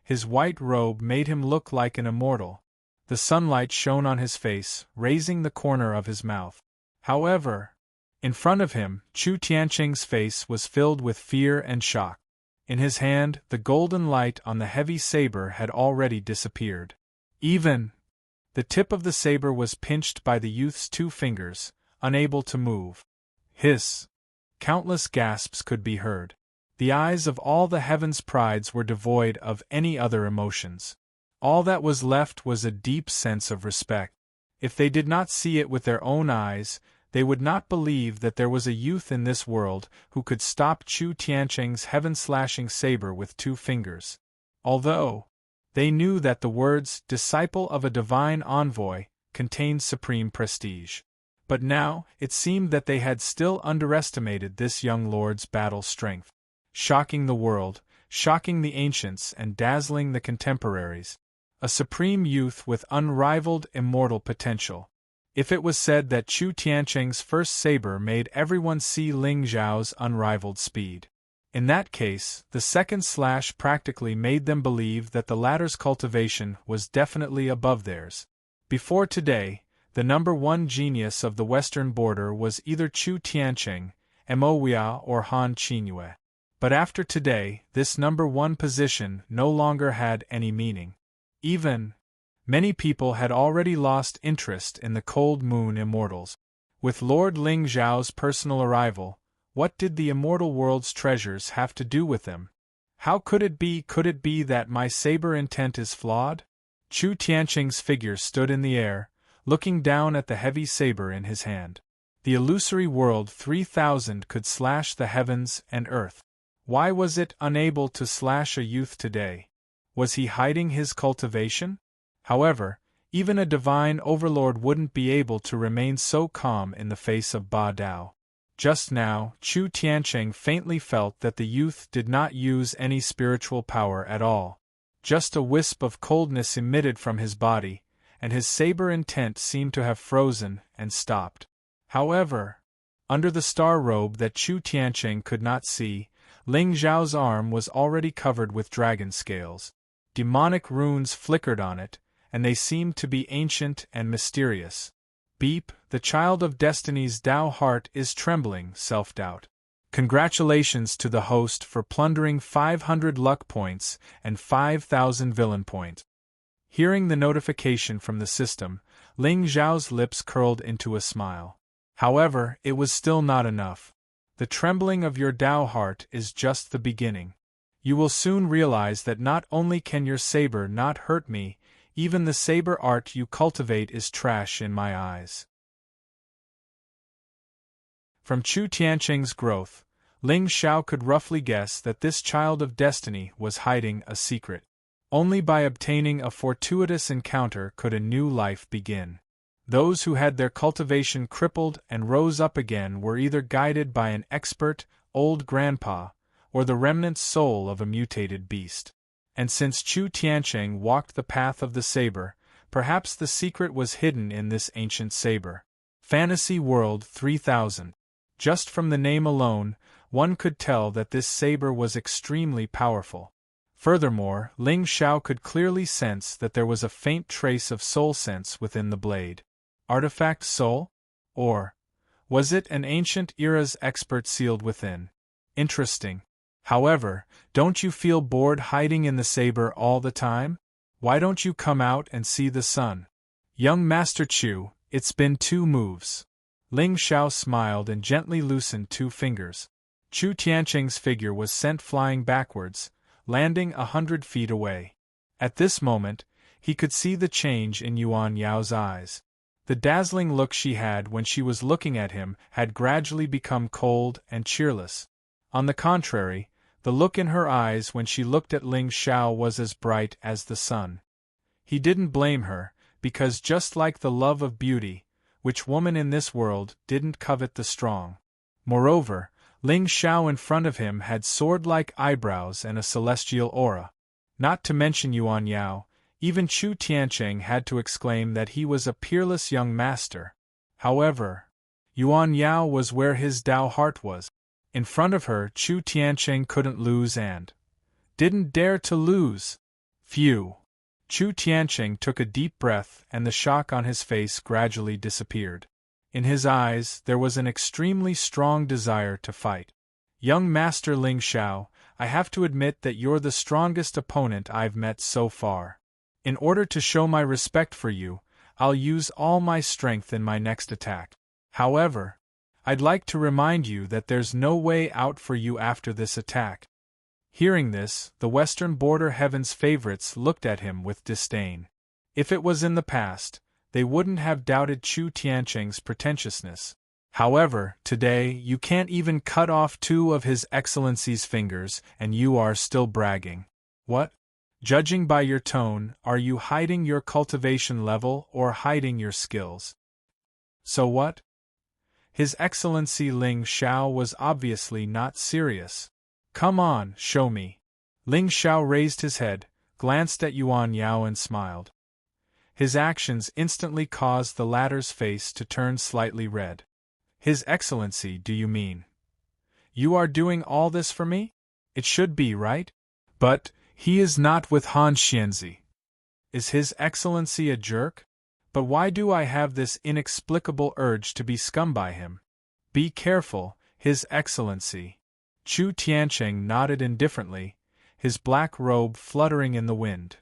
His white robe made him look like an immortal. The sunlight shone on his face, raising the corner of his mouth. However, in front of him, Chu Tiancheng's face was filled with fear and shock. In his hand, the golden light on the heavy saber had already disappeared. Even the tip of the saber was pinched by the youth's two fingers, unable to move. Hiss! Countless gasps could be heard. The eyes of all the heaven's prides were devoid of any other emotions. All that was left was a deep sense of respect. If they did not see it with their own eyes, they would not believe that there was a youth in this world who could stop Chu Tiancheng's heaven-slashing saber with two fingers. Although they knew that the words, "disciple of a divine envoy," contained supreme prestige. But now, it seemed that they had still underestimated this young lord's battle strength. Shocking the world, shocking the ancients and dazzling the contemporaries. A supreme youth with unrivaled immortal potential. If it was said that Chu Tiancheng's first saber made everyone see Ling Zhao's unrivaled speed, in that case, the second slash practically made them believe that the latter's cultivation was definitely above theirs. Before today, the number one genius of the western border was either Chu Tiancheng, Mo Weao, or Han Qingyue. But after today, this number one position no longer had any meaning. Even many people had already lost interest in the Cold Moon Immortals. With Lord Ling Zhao's personal arrival, what did the immortal world's treasures have to do with them? How could it be that my saber intent is flawed? Chu Tiancheng's figure stood in the air, looking down at the heavy saber in his hand. The illusory world 3000 could slash the heavens and earth. Why was it unable to slash a youth today? Was he hiding his cultivation? However, even a divine overlord wouldn't be able to remain so calm in the face of Ba Dao. Just now, Chu Tiancheng faintly felt that the youth did not use any spiritual power at all. Just a wisp of coldness emitted from his body, and his saber intent seemed to have frozen and stopped. However, under the star robe that Chu Tiancheng could not see, Ling Zhao's arm was already covered with dragon scales. Demonic runes flickered on it, and they seemed to be ancient and mysterious. Beep, the child of destiny's Tao heart is trembling, self-doubt. Congratulations to the host for plundering 500 luck points and 5,000 villain points. Hearing the notification from the system, Ling Zhao's lips curled into a smile. However, it was still not enough. The trembling of your Tao heart is just the beginning. You will soon realize that not only can your saber not hurt me, even the saber art you cultivate is trash in my eyes. From Chu Tianqing's growth, Ling Xiao could roughly guess that this child of destiny was hiding a secret. Only by obtaining a fortuitous encounter could a new life begin. Those who had their cultivation crippled and rose up again were either guided by an expert, old grandpa, or the remnant soul of a mutated beast. And since Chu Tianqing walked the path of the saber, perhaps the secret was hidden in this ancient saber. Fantasy World 3000. Just from the name alone, one could tell that this saber was extremely powerful. Furthermore, Ling Xiao could clearly sense that there was a faint trace of soul sense within the blade. Artifact soul? Or was it an ancient era's expert sealed within? Interesting. However, don't you feel bored hiding in the saber all the time? Why don't you come out and see the sun? Young Master Chu, it's been 2 moves. Ling Xiao smiled and gently loosened 2 fingers. Chu Tianqing's figure was sent flying backwards, landing 100 feet away. At this moment, he could see the change in Yuan Yao's eyes. The dazzling look she had when she was looking at him had gradually become cold and cheerless. On the contrary, the look in her eyes when she looked at Ling Xiao was as bright as the sun. He didn't blame her, because just like the love of beauty, which woman in this world didn't covet the strong? Moreover, Ling Xiao in front of him had sword-like eyebrows and a celestial aura. Not to mention Yuan Yao, even Chu Tianqing had to exclaim that he was a peerless young master. However, Yuan Yao was where his Tao heart was. In front of her, Chu Tianqing couldn't lose and didn't dare to lose. Phew! Chu Tianqing took a deep breath and the shock on his face gradually disappeared. In his eyes, there was an extremely strong desire to fight. Young Master Ling Xiao, I have to admit that you're the strongest opponent I've met so far. In order to show my respect for you, I'll use all my strength in my next attack. However, I'd like to remind you that there's no way out for you after this attack. Hearing this, the Western Border Heaven's favorites looked at him with disdain. If it was in the past, they wouldn't have doubted Chu Tianqing's pretentiousness. However, today you can't even cut off 2 of His Excellency's fingers, and you are still bragging. What? Judging by your tone, are you hiding your cultivation level or hiding your skills? So what? His Excellency Ling Xiao was obviously not serious. Come on, show me. Ling Xiao raised his head, glanced at Yuan Yao and smiled. His actions instantly caused the latter's face to turn slightly red. His Excellency, do you mean? You are doing all this for me? It should be, right? But he is not with Han Xianzi. Is His Excellency a jerk? But why do I have this inexplicable urge to be scum by him? Be careful, His Excellency. Chu Tianqing nodded indifferently, his black robe fluttering in the wind.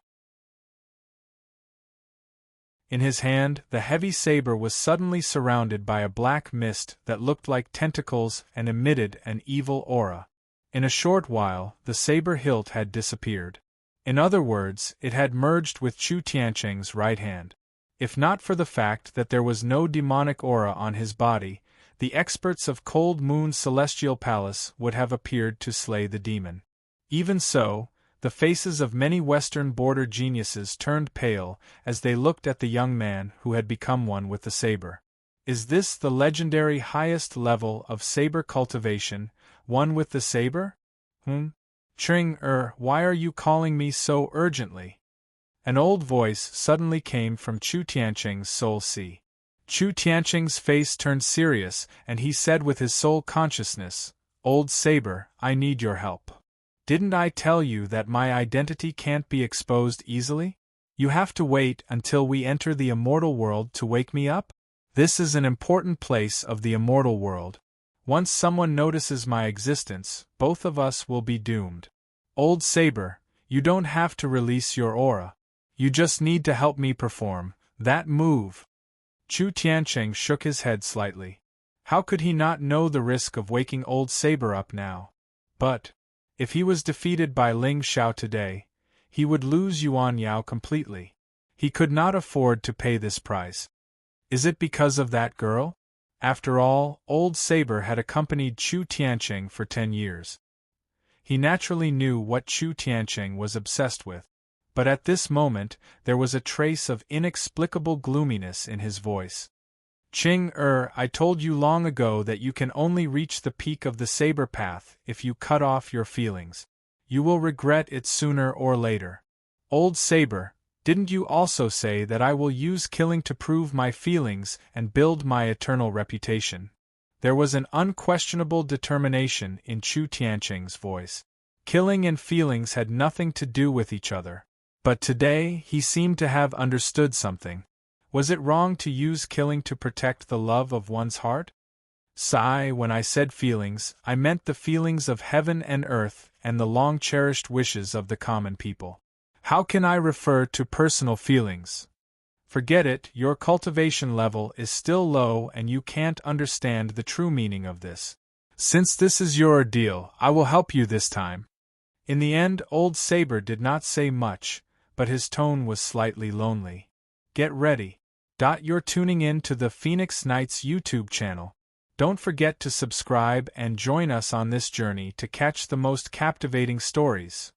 In his hand, the heavy saber was suddenly surrounded by a black mist that looked like tentacles and emitted an evil aura. In a short while, the saber hilt had disappeared. In other words, it had merged with Chu Tianqing's right hand. If not for the fact that there was no demonic aura on his body, the experts of Cold Moon's Celestial Palace would have appeared to slay the demon. Even so, the faces of many Western border geniuses turned pale as they looked at the young man who had become one with the saber. Is this the legendary highest level of saber cultivation, one with the saber? Ching, why are you calling me so urgently? An old voice suddenly came from Chu Tianqing's soul sea. Chu Tianqing's face turned serious, and he said with his soul consciousness, Old Saber, I need your help. Didn't I tell you that my identity can't be exposed easily? You have to wait until we enter the immortal world to wake me up? This is an important place of the immortal world. Once someone notices my existence, both of us will be doomed. Old Saber, you don't have to release your aura. You just need to help me perform that move. Chu Tianqing shook his head slightly. How could he not know the risk of waking Old Saber up now? But If he was defeated by Ling Xiao today, he would lose Yuan Yao completely. He could not afford to pay this price. Is it because of that girl? After all, old Saber had accompanied Chu Tianqing for 10 years. He naturally knew what Chu Tianqing was obsessed with. But at this moment, there was a trace of inexplicable gloominess in his voice. I told you long ago that you can only reach the peak of the saber path if you cut off your feelings. You will regret it sooner or later. Old Saber, didn't you also say that I will use killing to prove my feelings and build my eternal reputation? There was an unquestionable determination in Chu Tianqing's voice. Killing and feelings had nothing to do with each other. But today, he seemed to have understood something. Was it wrong to use killing to protect the love of one's heart? When I said feelings, I meant the feelings of heaven and earth and the long-cherished wishes of the common people. How can I refer to personal feelings? Forget it, your cultivation level is still low and you can't understand the true meaning of this. Since this is your ordeal, I will help you this time. In the end, old Saber did not say much, but his tone was slightly lonely. Get ready. You're tuning in to the Phoenix Knights YouTube channel. Don't forget to subscribe and join us on this journey to catch the most captivating stories.